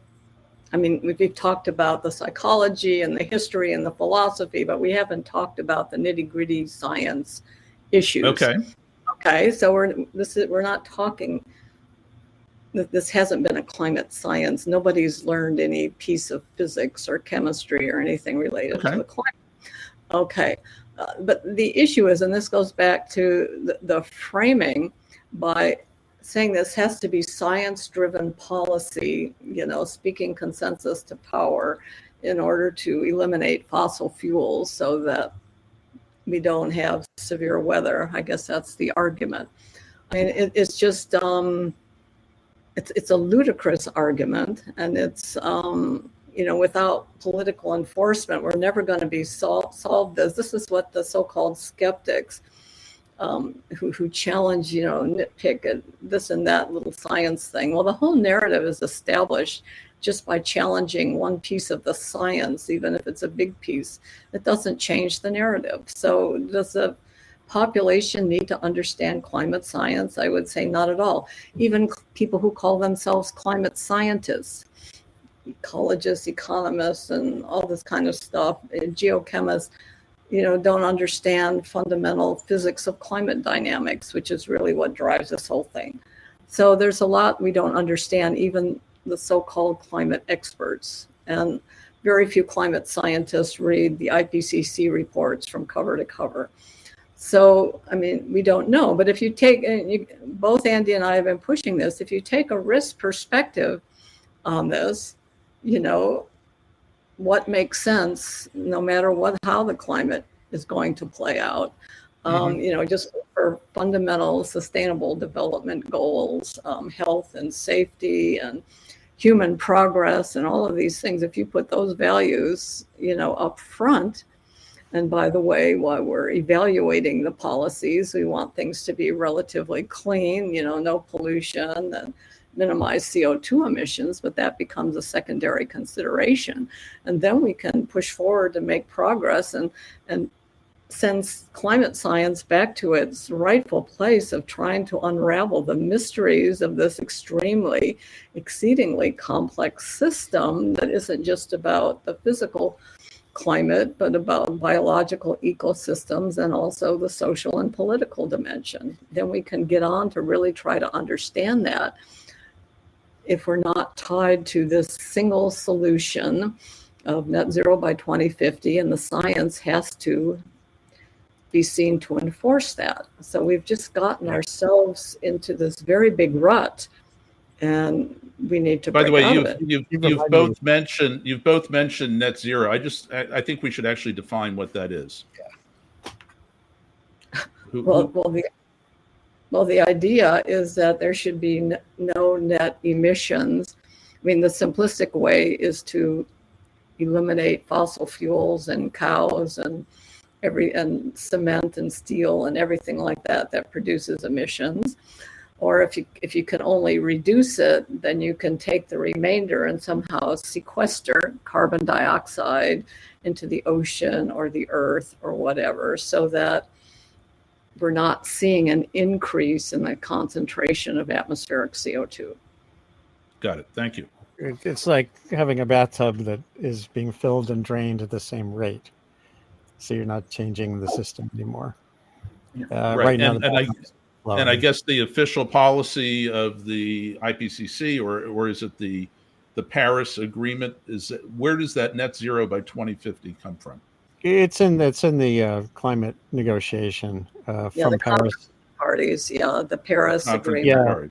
I mean, we've talked about the psychology and the history and the philosophy, but we haven't talked about the nitty-gritty science issues. Okay. So we're not talking. This hasn't been a climate science. Nobody's learned any piece of physics or chemistry or anything related to the climate. Okay. But the issue is, and this goes back to the framing by saying this has to be science-driven policy, speaking consensus to power in order to eliminate fossil fuels so that we don't have severe weather. I guess that's the argument. I mean, it's just, it's a ludicrous argument, and it's, without political enforcement, we're never going to be solve this. This is what the so-called skeptics who challenge, nitpick at this and that little science thing. Well, the whole narrative is established just by challenging one piece of the science, even if it's a big piece. It doesn't change the narrative. So does the population need to understand climate science? I would say not at all. Even people who call themselves climate scientists, ecologists, economists, and all this kind of stuff, geochemists, don't understand fundamental physics of climate dynamics, which is really what drives this whole thing. So there's a lot we don't understand, even the so-called climate experts. And very few climate scientists read the IPCC reports from cover to cover. So, I mean, we don't know. But if you take, both Andy and I have been pushing this, if you take a risk perspective on this, what makes sense, no matter how the climate is going to play out, just for fundamental sustainable development goals, health and safety and human progress and all of these things, if you put those values, up front, and by the way, while we're evaluating the policies, we want things to be relatively clean, no pollution and minimize CO2 emissions, but that becomes a secondary consideration. And then we can push forward to make progress and send climate science back to its rightful place of trying to unravel the mysteries of this exceedingly complex system that isn't just about the physical climate, but about biological ecosystems and also the social and political dimension. Then we can get on to really try to understand that. If we're not tied to this single solution of net zero by 2050, and the science has to be seen to enforce that. So we've just gotten ourselves into this very big rut, and we need to. By the way, You've both mentioned net zero. I think we should actually define what that is. Well, the idea is that there should be no net emissions. I mean, the simplistic way is to eliminate fossil fuels and cows and cement and steel and everything like that that produces emissions. Or if you can only reduce it, then you can take the remainder and somehow sequester carbon dioxide into the ocean or the earth or whatever, so that we're not seeing an increase in the concentration of atmospheric CO2. Got it. Thank you. It's like having a bathtub that is being filled and drained at the same rate. So you're not changing the system anymore. Right now, and I guess the official policy of the IPCC, or is it the Paris Agreement, where does that net zero by 2050 come from? It's in the climate negotiation from Paris parties. Yeah, the Paris Agreement. Yeah.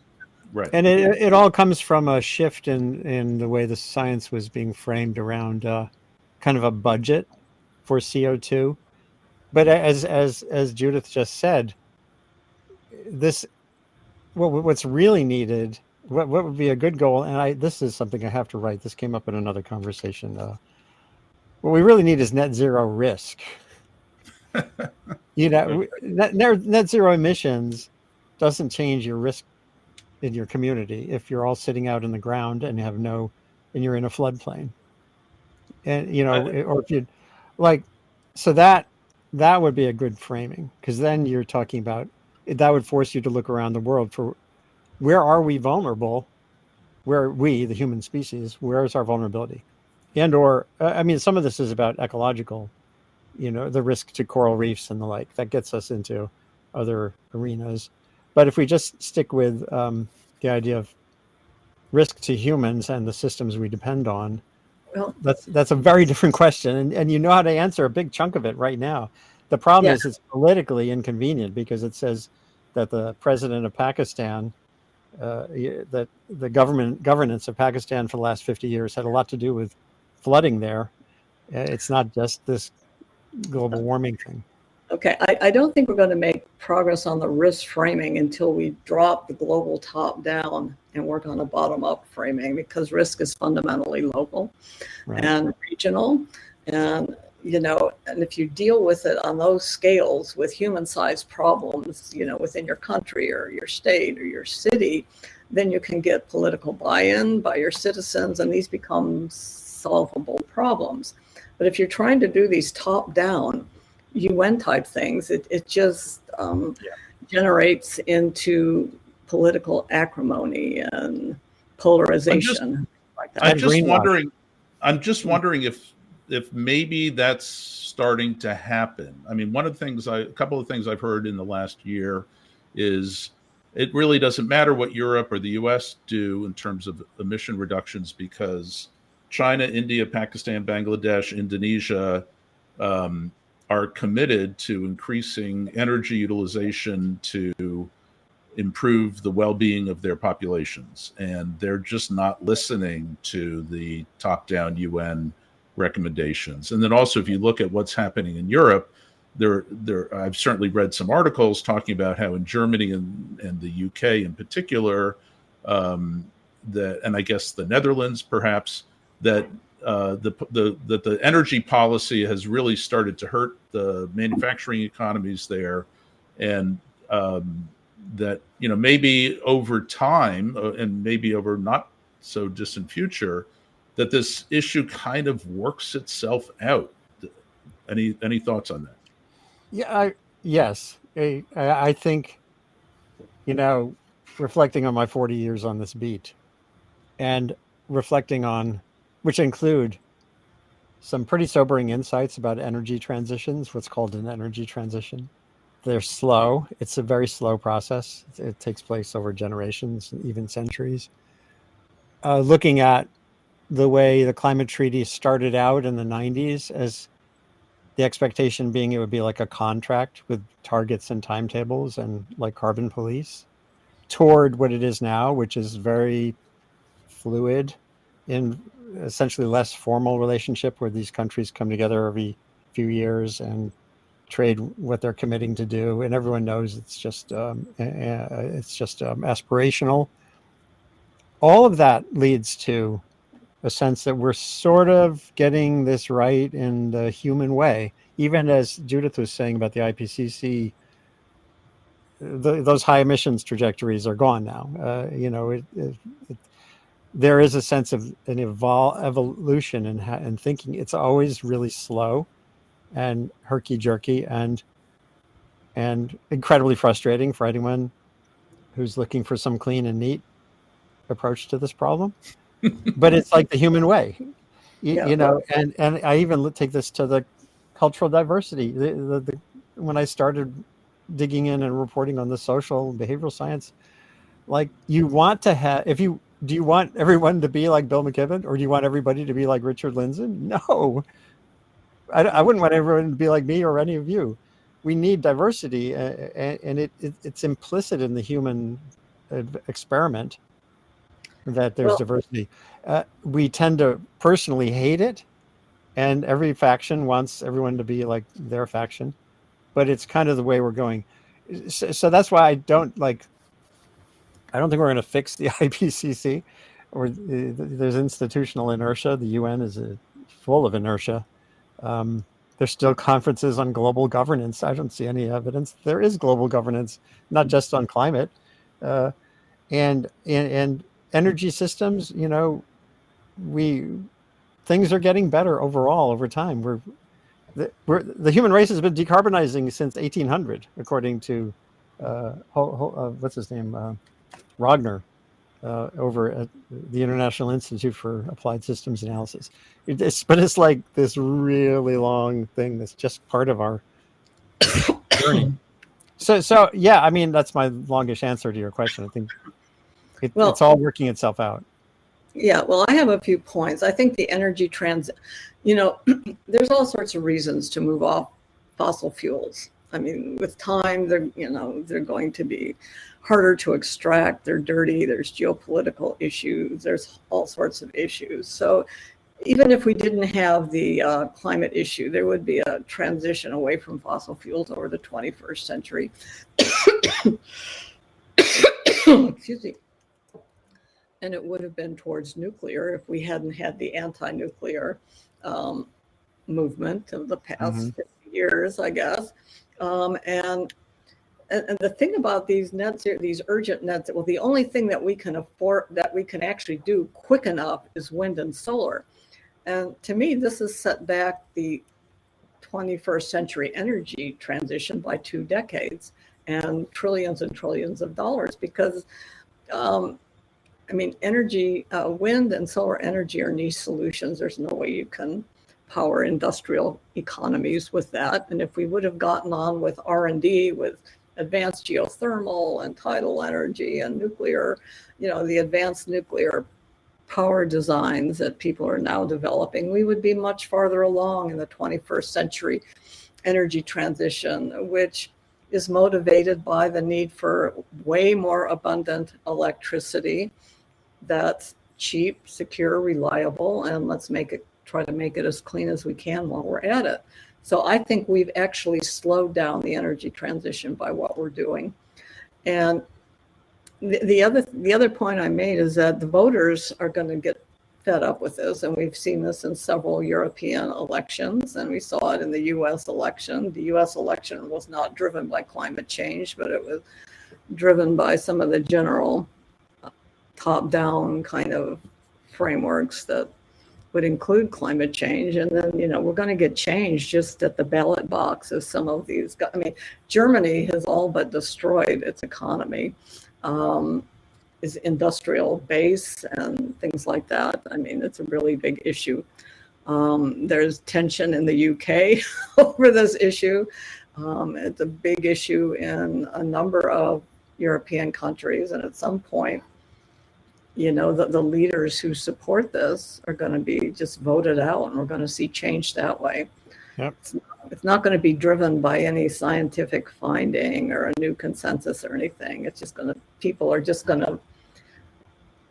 Right. And it all comes from a shift in the way the science was being framed around kind of a budget for CO2. But as Judith just said, what's really needed, what would be a good goal, and this is something I have to write. This came up in another conversation. What we really need is net zero risk. Net zero emissions doesn't change your risk in your community if you're all sitting out in the ground and you're in a floodplain, and or if you so that would be a good framing, because then you're talking about that would force you to look around the world for where are we vulnerable, where we, the human species, where is our vulnerability, some of this is about ecological, the risk to coral reefs and the like. That gets us into other arenas. But if we just stick with the idea of risk to humans and the systems we depend on, well, that's a very different question. And you know how to answer a big chunk of it right now. The problem is it's politically inconvenient, because it says that the president of Pakistan, that the governance of Pakistan for the last 50 years had a lot to do with flooding there. It's not just this global warming thing. Okay, I don't think we're going to make progress on the risk framing until we drop the global top down and work on a bottom up framing, because risk is fundamentally local and regional. And, and if you deal with it on those scales with human sized problems, within your country or your state or your city, then you can get political buy-in by your citizens, and these become solvable problems. But if you're trying to do these top down UN type things, it just generates into political acrimony and polarization. I'm just wondering if maybe that's starting to happen. I mean, a couple of things I've heard in the last year is it really doesn't matter what Europe or the US do in terms of emission reductions, because China, India, Pakistan, Bangladesh, Indonesia are committed to increasing energy utilization to improve the well-being of their populations. And they're just not listening to the top-down UN recommendations. And then also, if you look at what's happening in Europe, I've certainly read some articles talking about how in Germany and the UK in particular, and I guess the Netherlands perhaps, that the energy policy has really started to hurt the manufacturing economies there, and that maybe over time, and maybe over not so distant future, that this issue kind of works itself out. Any thoughts on that? Yeah, yes. I think, reflecting on my 40 years on this beat, and reflecting on, which include some pretty sobering insights about energy transitions, what's called an energy transition. They're slow. It's a very slow process. It takes place over generations, even centuries. Looking at the way the climate treaty started out in the 90s, as the expectation being it would be like a contract with targets and timetables and like carbon police, toward what it is now, which is very fluid, in essentially less formal relationship, where these countries come together every few years and trade what they're committing to do, and everyone knows it's just aspirational. All of that leads to a sense that we're sort of getting this right in the human way. Even as Judith was saying about the IPCC, those high emissions trajectories are gone now. There is a sense of an evolution in thinking. It's always really slow and herky-jerky and incredibly frustrating for anyone who's looking for some clean and neat approach to this problem. But it's like the human way, and I even take this to the cultural diversity. When I started digging in and reporting on the social and behavioral science, like, you want to have, do you want everyone to be like Bill McKibben, or do you want everybody to be like Richard Lindzen? No, I wouldn't want everyone to be like me or any of you. We need diversity, and it's implicit in the human experiment that there's diversity. We tend to personally hate it, and every faction wants everyone to be like their faction, but it's kind of the way we're going. So that's why I don't think we're going to fix the IPCC, or there's institutional inertia. The UN is full of inertia. There's still conferences on global governance. I don't see any evidence there is global governance, not just on climate, and energy systems. Things are getting better overall over time. The human race has been decarbonizing since 1800, according to what's his name, Rogner, over at the International Institute for Applied Systems Analysis. But it's like this really long thing that's just part of our journey. So yeah, I mean, that's my longish answer to your question. I think it's all working itself out. Yeah, well, I have a few points. I think the energy there's all sorts of reasons to move off fossil fuels. I mean, with time, they're going to be harder to extract. They're dirty. There's geopolitical issues. There's all sorts of issues. So even if we didn't have the climate issue, there would be a transition away from fossil fuels over the 21st century. Excuse me. And it would have been towards nuclear if we hadn't had the anti-nuclear movement of the past 50 years, I guess. And the thing about these nets, these urgent nets, well, the only thing that we can afford, that we can actually do quick enough, is wind and solar. And to me, this has set back the 21st century energy transition by 2 decades and trillions of dollars, because energy, wind and solar energy are niche solutions. There's no way you can power industrial economies with that. And if we would have gotten on with R&D, with advanced geothermal and tidal energy and nuclear, the advanced nuclear power designs that people are now developing, we would be much farther along in the 21st century energy transition, which is motivated by the need for way more abundant electricity that's cheap, secure, reliable, and let's try to make it as clean as we can while we're at it. So I think we've actually slowed down the energy transition by what we're doing. And the other point I made is that the voters are going to get fed up with this, and we've seen this in several European elections, and we saw it in the US election. The US election was not driven by climate change, but it was driven by some of the general top-down kind of frameworks that would include climate change. And then, we're going to get change just at the ballot box of some of these. Germany has all but destroyed its economy, its industrial base and things like that. I mean, it's a really big issue. There's tension in the UK over this issue. It's a big issue in a number of European countries. And at some point, the leaders who support this are going to be just voted out, and we're going to see change that way. Yep. It's not going to be driven by any scientific finding or a new consensus or anything. It's just people are just going to,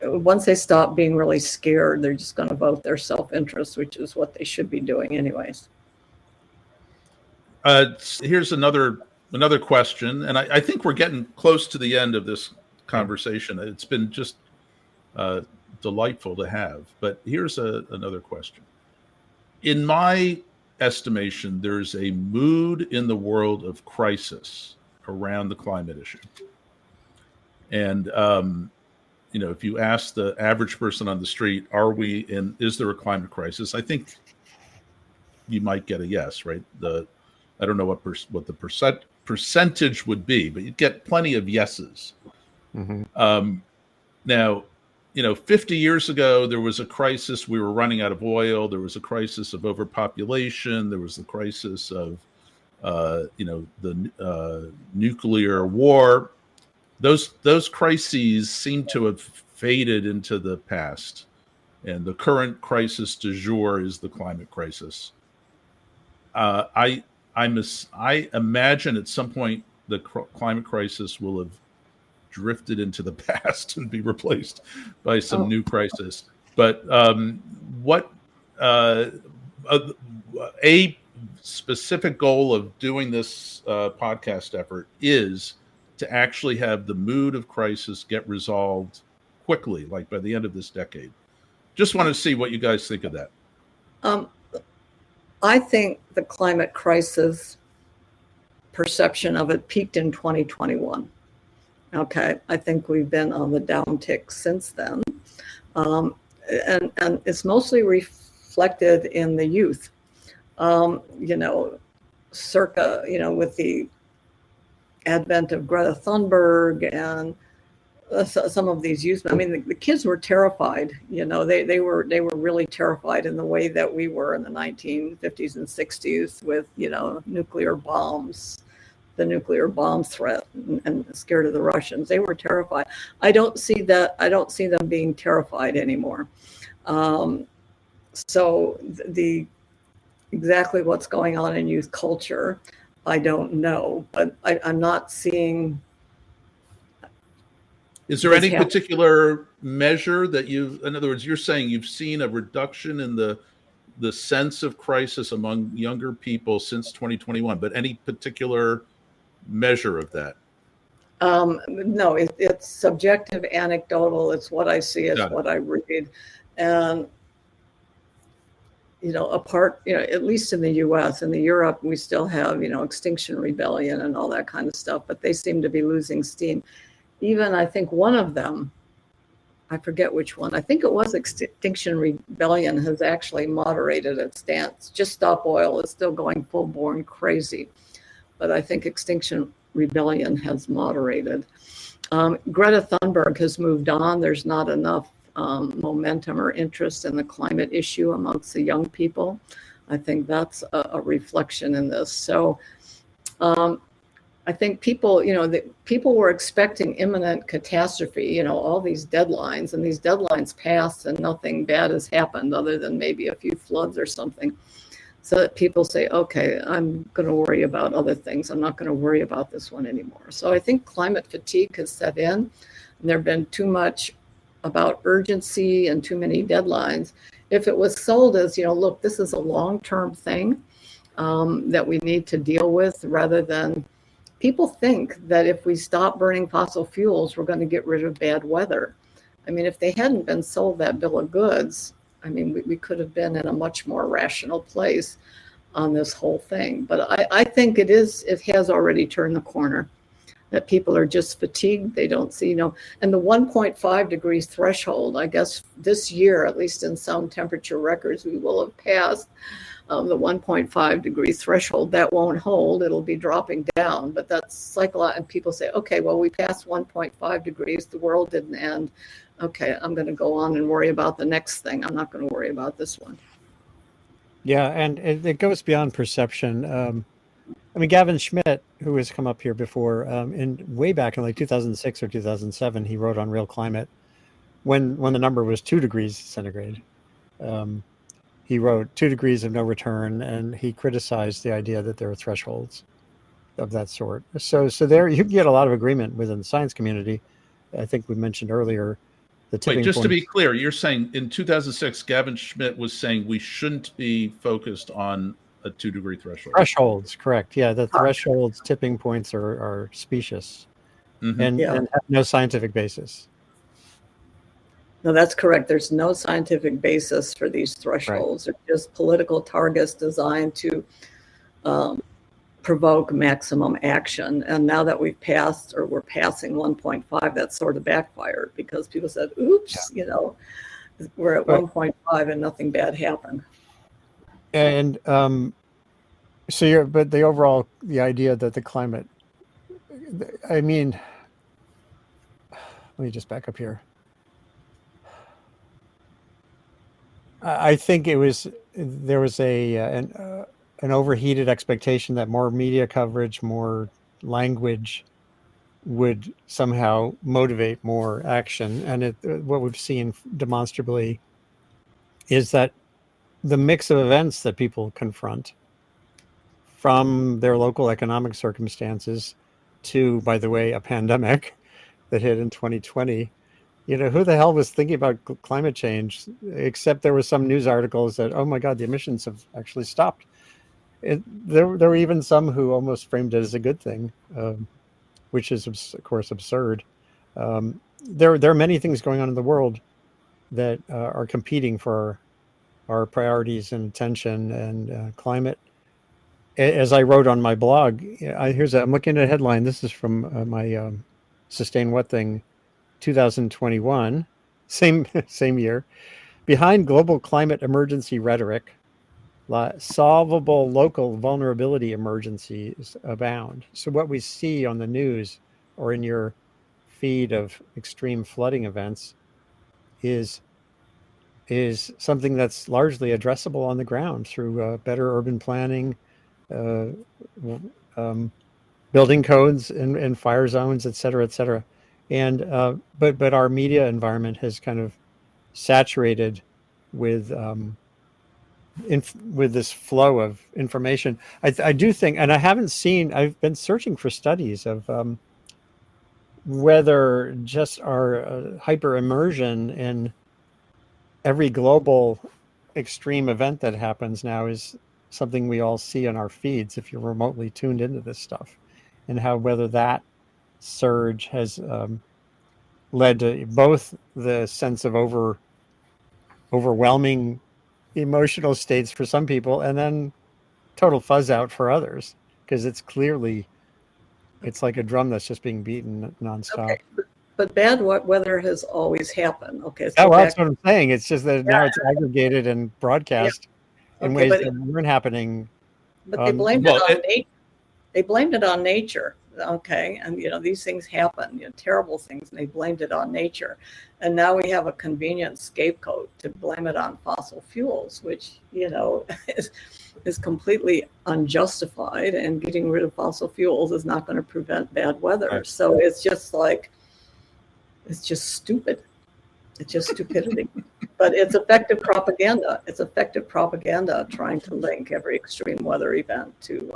once they stop being really scared, they're just going to vote their self-interest, which is what they should be doing anyways. Here's another question, and I think we're getting close to the end of this conversation. It's been just delightful to have. But here's another question. In my estimation, there's a mood in the world of crisis around the climate issue. And, if you ask the average person on the street, is there a climate crisis? I think you might get a yes, right? I don't know what the percentage would be, but you'd get plenty of yeses. Mm-hmm. Now, 50 years ago, there was a crisis. We were running out of oil. There was a crisis of overpopulation. There was the crisis of, the nuclear war. Those crises seem to have faded into the past. And the current crisis du jour is the climate crisis. I imagine at some point the climate crisis will have drifted into the past and be replaced by some new crisis. But what a specific goal of doing this podcast effort is to actually have the mood of crisis get resolved quickly, like by the end of this decade. Just want to see what you guys think of that. I think the climate crisis perception of it peaked in 2021. Okay, I think we've been on the downtick since then. And it's mostly reflected in the youth. Circa, with the advent of Greta Thunberg and some of these youth. I mean, the kids were terrified. They were really terrified in the way that we were in the 1950s and 60s with nuclear bombs, the nuclear bomb threat, and scared of the Russians. They were terrified. I don't see them being terrified anymore. So exactly what's going on in youth culture, I don't know, but I'm not seeing. Is there any particular measure that in other words, you're saying you've seen a reduction in the sense of crisis among younger people since 2021, but any particular measure of that? No, it's subjective, anecdotal. It's what I see, it's what I read. And, at least in the US, in Europe, we still have, Extinction Rebellion and all that kind of stuff, but they seem to be losing steam. Even I think one of them, I forget which one, I think it was Extinction Rebellion, has actually moderated its stance. Just Stop Oil is still going full-born crazy. But I think Extinction Rebellion has moderated. Greta Thunberg has moved on. There's not enough momentum or interest in the climate issue amongst the young people. I think that's a reflection in this. So I think people were expecting imminent catastrophe, all these deadlines, and these deadlines passed and nothing bad has happened other than maybe a few floods or something. So that people say, okay, I'm going to worry about other things. I'm not going to worry about this one anymore. So I think climate fatigue has set in. And there have been too much about urgency and too many deadlines. If it was sold as, look, this is a long-term thing that we need to deal with, rather than people think that if we stop burning fossil fuels, we're going to get rid of bad weather. I mean, if they hadn't been sold that bill of goods, I mean, we could have been in a much more rational place on this whole thing. But I think it has already turned the corner, that people are just fatigued. They don't see, and the 1.5 degrees threshold, I guess this year, at least in some temperature records, we will have passed the 1.5 degree threshold. That won't hold. It'll be dropping down. But that's psychological. And people say, okay, well, we passed 1.5 degrees. The world didn't end. Okay, I'm going to go on and worry about the next thing. I'm not going to worry about this one. Yeah, and it goes beyond perception. I mean, Gavin Schmidt, who has come up here before, way back in like 2006 or 2007, he wrote on Real Climate when the number was 2 degrees centigrade. He wrote 2 degrees of no return, and he criticized the idea that there are thresholds of that sort. So there you get a lot of agreement within the science community. I think we mentioned earlier the tipping point. Just to be point. clear, you're saying in 2006, Gavin Schmidt was saying we shouldn't be focused on a 2-degree threshold. Thresholds, correct. Yeah, the thresholds, tipping points are specious and have no scientific basis. No, that's correct. There's no scientific basis for these thresholds. They're just political targets designed to provoke maximum action. And now that we're passing 1.5, that's sort of backfired because people said, oops, we're at 1.5 and nothing bad happened. And but the idea that the climate, I mean, let me just back up here. I think there was an overheated expectation that more media coverage, more language would somehow motivate more action. And what we've seen demonstrably is that the mix of events that people confront, from their local economic circumstances to, by the way, a pandemic that hit in 2020, who the hell was thinking about climate change, except there were some news articles that, oh my God, the emissions have actually stopped. There were even some who almost framed it as a good thing, which is, of course, absurd. There are many things going on in the world that are competing for our priorities and attention, and climate. As I wrote on my blog, I'm looking at a headline. This is from my Sustain What Thing 2021, same year. Behind global climate emergency rhetoric, solvable local vulnerability emergencies abound. So what we see on the news or in your feed of extreme flooding events is something that's largely addressable on the ground through better urban planning, building codes and fire zones, et cetera. And but our media environment has kind of saturated with this flow of information. I do think, and I've been searching for studies of whether just our hyper immersion in every global extreme event that happens now is something we all see on our feeds if you're remotely tuned into this stuff, and whether that surge has led to both the sense of overwhelming emotional states for some people and then total fuzz out for others, because it's like a drum that's just being beaten nonstop. Okay. But bad weather has always happened. Okay. So that's what I'm saying. It's just that now it's aggregated and broadcast in ways that weren't happening. But they blamed it on nature. They blamed it on nature. Okay. And, these things happen, terrible things, and they blamed it on nature. And now we have a convenient scapegoat to blame it on fossil fuels, which, is completely unjustified. And getting rid of fossil fuels is not going to prevent bad weather. Right. So it's just stupid. It's just stupidity. But it's effective propaganda. It's effective propaganda trying to link every extreme weather event to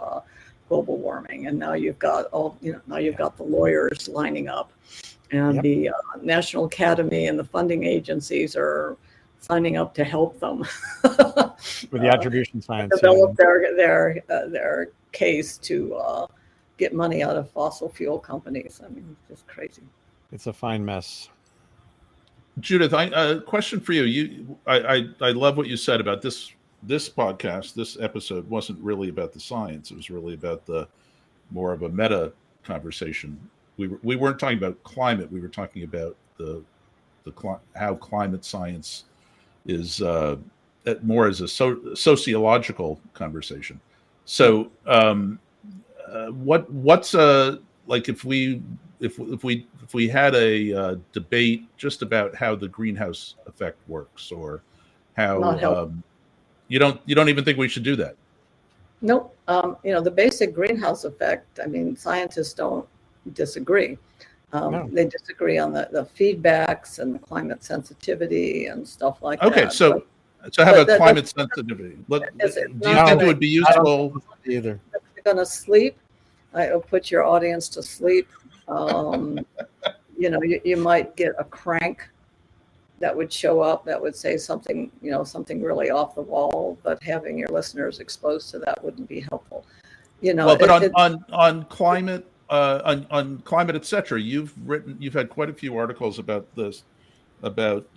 global warming. And now you've got the lawyers lining up, and the National Academy and the funding agencies are signing up to help them with the attribution science develop their case to get money out of fossil fuel companies. I mean, it's just crazy. It's a fine mess. Judith, a question for you. I love what you said about this podcast. This episode wasn't really about the science. It was really about more of a meta conversation. We weren't talking about climate. We were talking about how climate science is more as a sociological conversation. So, what's like if we had a debate just about how the greenhouse effect works, or how you don't even think we should do that? Nope. The basic greenhouse effect, I mean, scientists don't disagree. No. They disagree on the feedbacks and the climate sensitivity and stuff like that. Okay, so how about climate sensitivity? Do you think it would be useful? Either. If you're going to sleep, it'll put your audience to sleep. You might get a crank that would show up that would say something, something really off the wall, but having your listeners exposed to that wouldn't be helpful. Well, but on climate, on climate, etc., you've had quite a few articles about this, about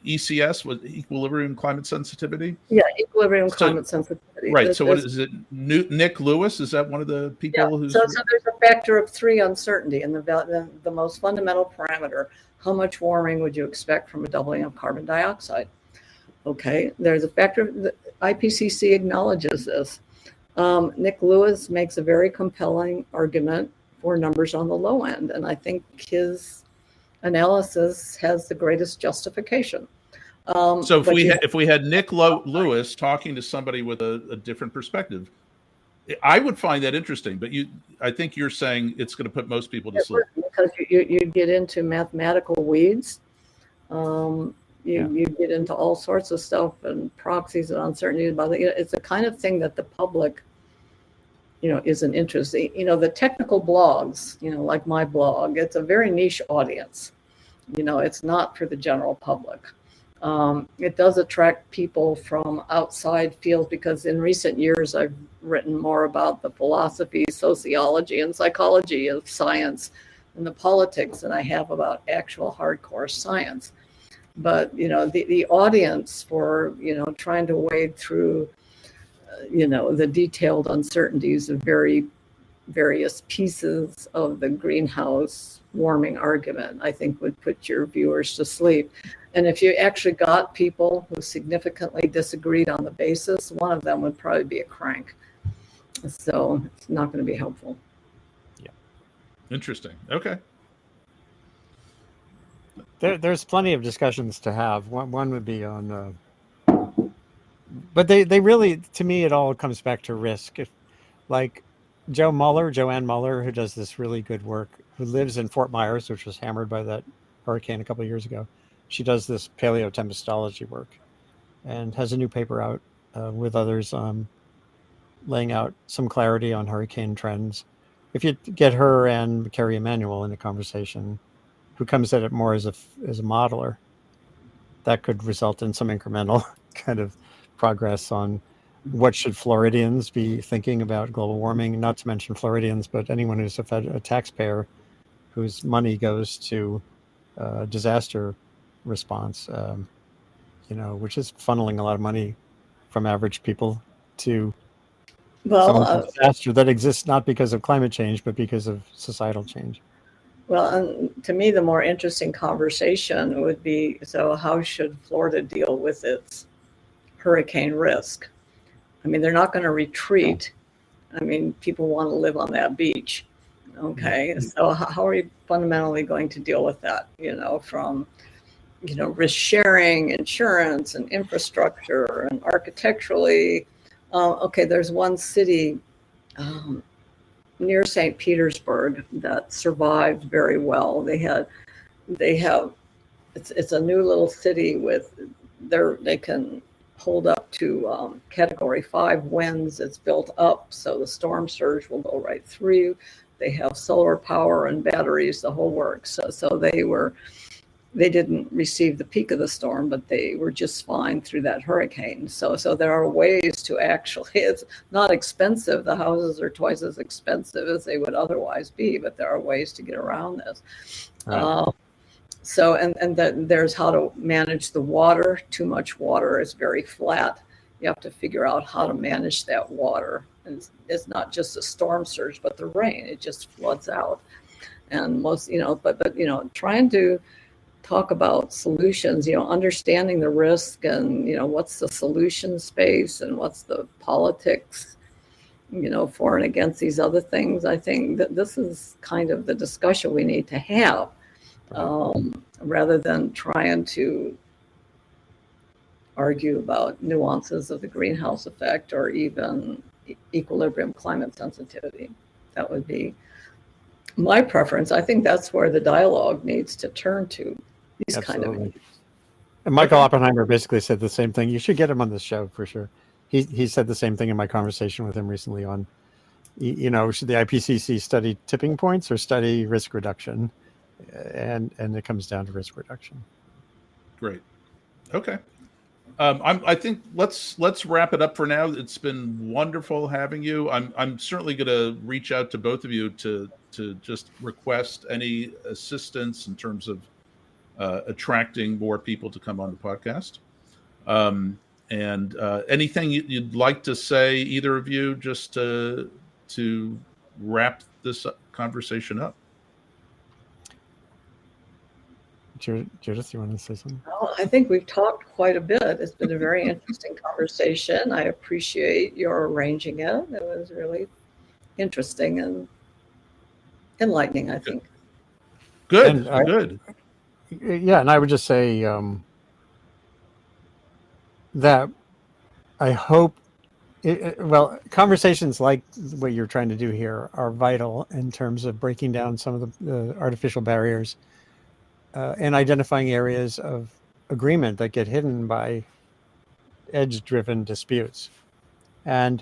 ECS, with equilibrium climate sensitivity. Yeah, equilibrium climate sensitivity. Right. So what is it? Nick Lewis, is that one of the people who's? So there's a factor of 3 uncertainty, and the most fundamental parameter: how much warming would you expect from a doubling of carbon dioxide? Okay, there's a factor. The IPCC acknowledges this. Nick Lewis makes a very compelling argument for numbers on the low end, and I think his analysis has the greatest justification. So if we had Nick Lewis talking to somebody with a different perspective, I would find that interesting. But I think you're saying it's going to put most people to sleep, because you get into mathematical weeds. You get into all sorts of stuff and proxies and uncertainties about it. It's the kind of thing that the public, isn't interested. The technical blogs, like my blog, it's a very niche audience. It's not for the general public. It does attract people from outside fields, because in recent years I've written more about the philosophy, sociology, and psychology of science and the politics than I have about actual hardcore science. But the audience for trying to wade through the detailed uncertainties of various pieces of the greenhouse warming argument, I think would put your viewers to sleep. And if you actually got people who significantly disagreed on the basis, one of them would probably be a crank. So it's not going to be helpful. Yeah. Interesting. Okay. There's plenty of discussions to have. One would be on, but they really, to me, it all comes back to risk. If, like Joanne Muller, who does this really good work, who lives in Fort Myers, which was hammered by that hurricane a couple of years ago. She does this paleotempestology work and has a new paper out with others laying out some clarity on hurricane trends. If you get her and Carrie Emanuel in a conversation, who comes at it more as a modeler, that could result in some incremental kind of progress on what should Floridians be thinking about global warming, not to mention Floridians, but anyone who's a taxpayer whose money goes to disaster response, which is funneling a lot of money from average people to disaster that exists not because of climate change, but because of societal change. Well, and to me, the more interesting conversation would be, so how should Florida deal with its hurricane risk? I mean, they're not going to retreat. I mean, people want to live on that beach. Okay, so how are you fundamentally going to deal with that? From risk sharing, insurance, and infrastructure, and architecturally. Okay, there's one city near St. Petersburg that survived very well. It's a new little city they can hold up to category 5 winds. It's built up so the storm surge will go right through. They have solar power and batteries, the whole works. So they didn't receive the peak of the storm, but they were just fine through that hurricane. So there are ways to actually, it's not expensive. The houses are twice as expensive as they would otherwise be, but there are ways to get around this. Right. And then there's how to manage the water. Too much water is very flat. You have to figure out how to manage that water. And it's not just a storm surge, but the rain, it just floods out. And most, trying to talk about solutions, understanding the risk and, what's the solution space and what's the politics, for and against these other things. I think that this is kind of the discussion we need to have, rather than trying to argue about nuances of the greenhouse effect or even equilibrium climate sensitivity. That would be my preference. I think that's where the dialogue needs to turn to. These Absolutely. kind of. And Michael Oppenheimer basically said the same thing. You should get him on this show for sure. He said the same thing in my conversation with him recently on, should the IPCC study tipping points or study risk reduction? And it comes down to risk reduction. Great. Okay. I think let's wrap it up for now. It's been wonderful having you. I'm certainly going to reach out to both of you to just request any assistance in terms of attracting more people to come on the podcast. And anything you'd like to say, either of you, just to wrap this conversation up. Judith, you want to say something? Well, I think we've talked quite a bit. It's been a very interesting conversation. I appreciate your arranging it. It was really interesting and enlightening, I think. Good. Good. Yeah, and I would just say that I hope, well, conversations like what you're trying to do here are vital in terms of breaking down some of the artificial barriers and identifying areas of agreement that get hidden by edge-driven disputes. And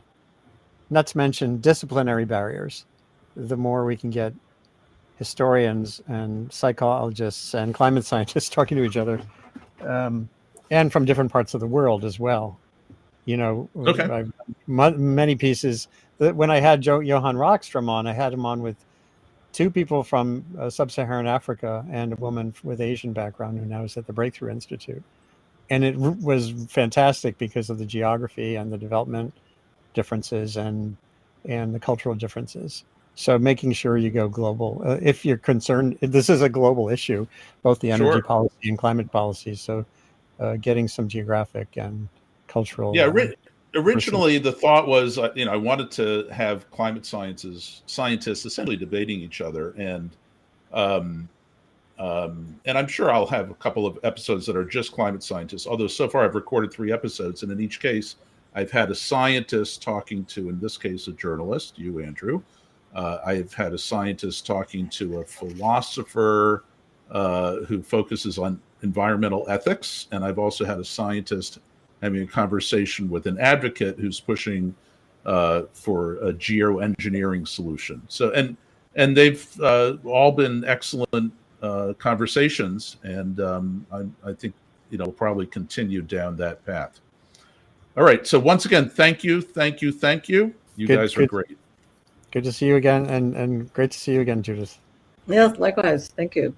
not to mention disciplinary barriers. The more we can get historians and psychologists and climate scientists talking to each other, and from different parts of the world as well. You know, Okay. Many pieces. When I had Johan Rockstrom on, I had him on with two people from sub-Saharan Africa and a woman with Asian background who now is at the Breakthrough Institute. And it was fantastic because of the geography and the development differences and the cultural differences. So making sure you go global. If you're concerned, this is a global issue, both the energy policy and climate policy. So getting some geographic and cultural. Yeah, originally the thought was, I wanted to have climate scientists essentially debating each other, and I'm sure I'll have a couple of episodes that are just climate scientists. Although so far I've recorded 3 episodes, and in each case I've had a scientist talking to, in this case, a journalist, you, Andrew. I've had a scientist talking to a philosopher who focuses on environmental ethics, and I've also had a scientist having a conversation with an advocate who's pushing for a geoengineering solution. So, and they've all been excellent conversations, and I think we'll probably continue down that path. All right. So once again, thank you. You guys are great. Good to see you again, and great to see you again, Judith. Yes, likewise. Thank you.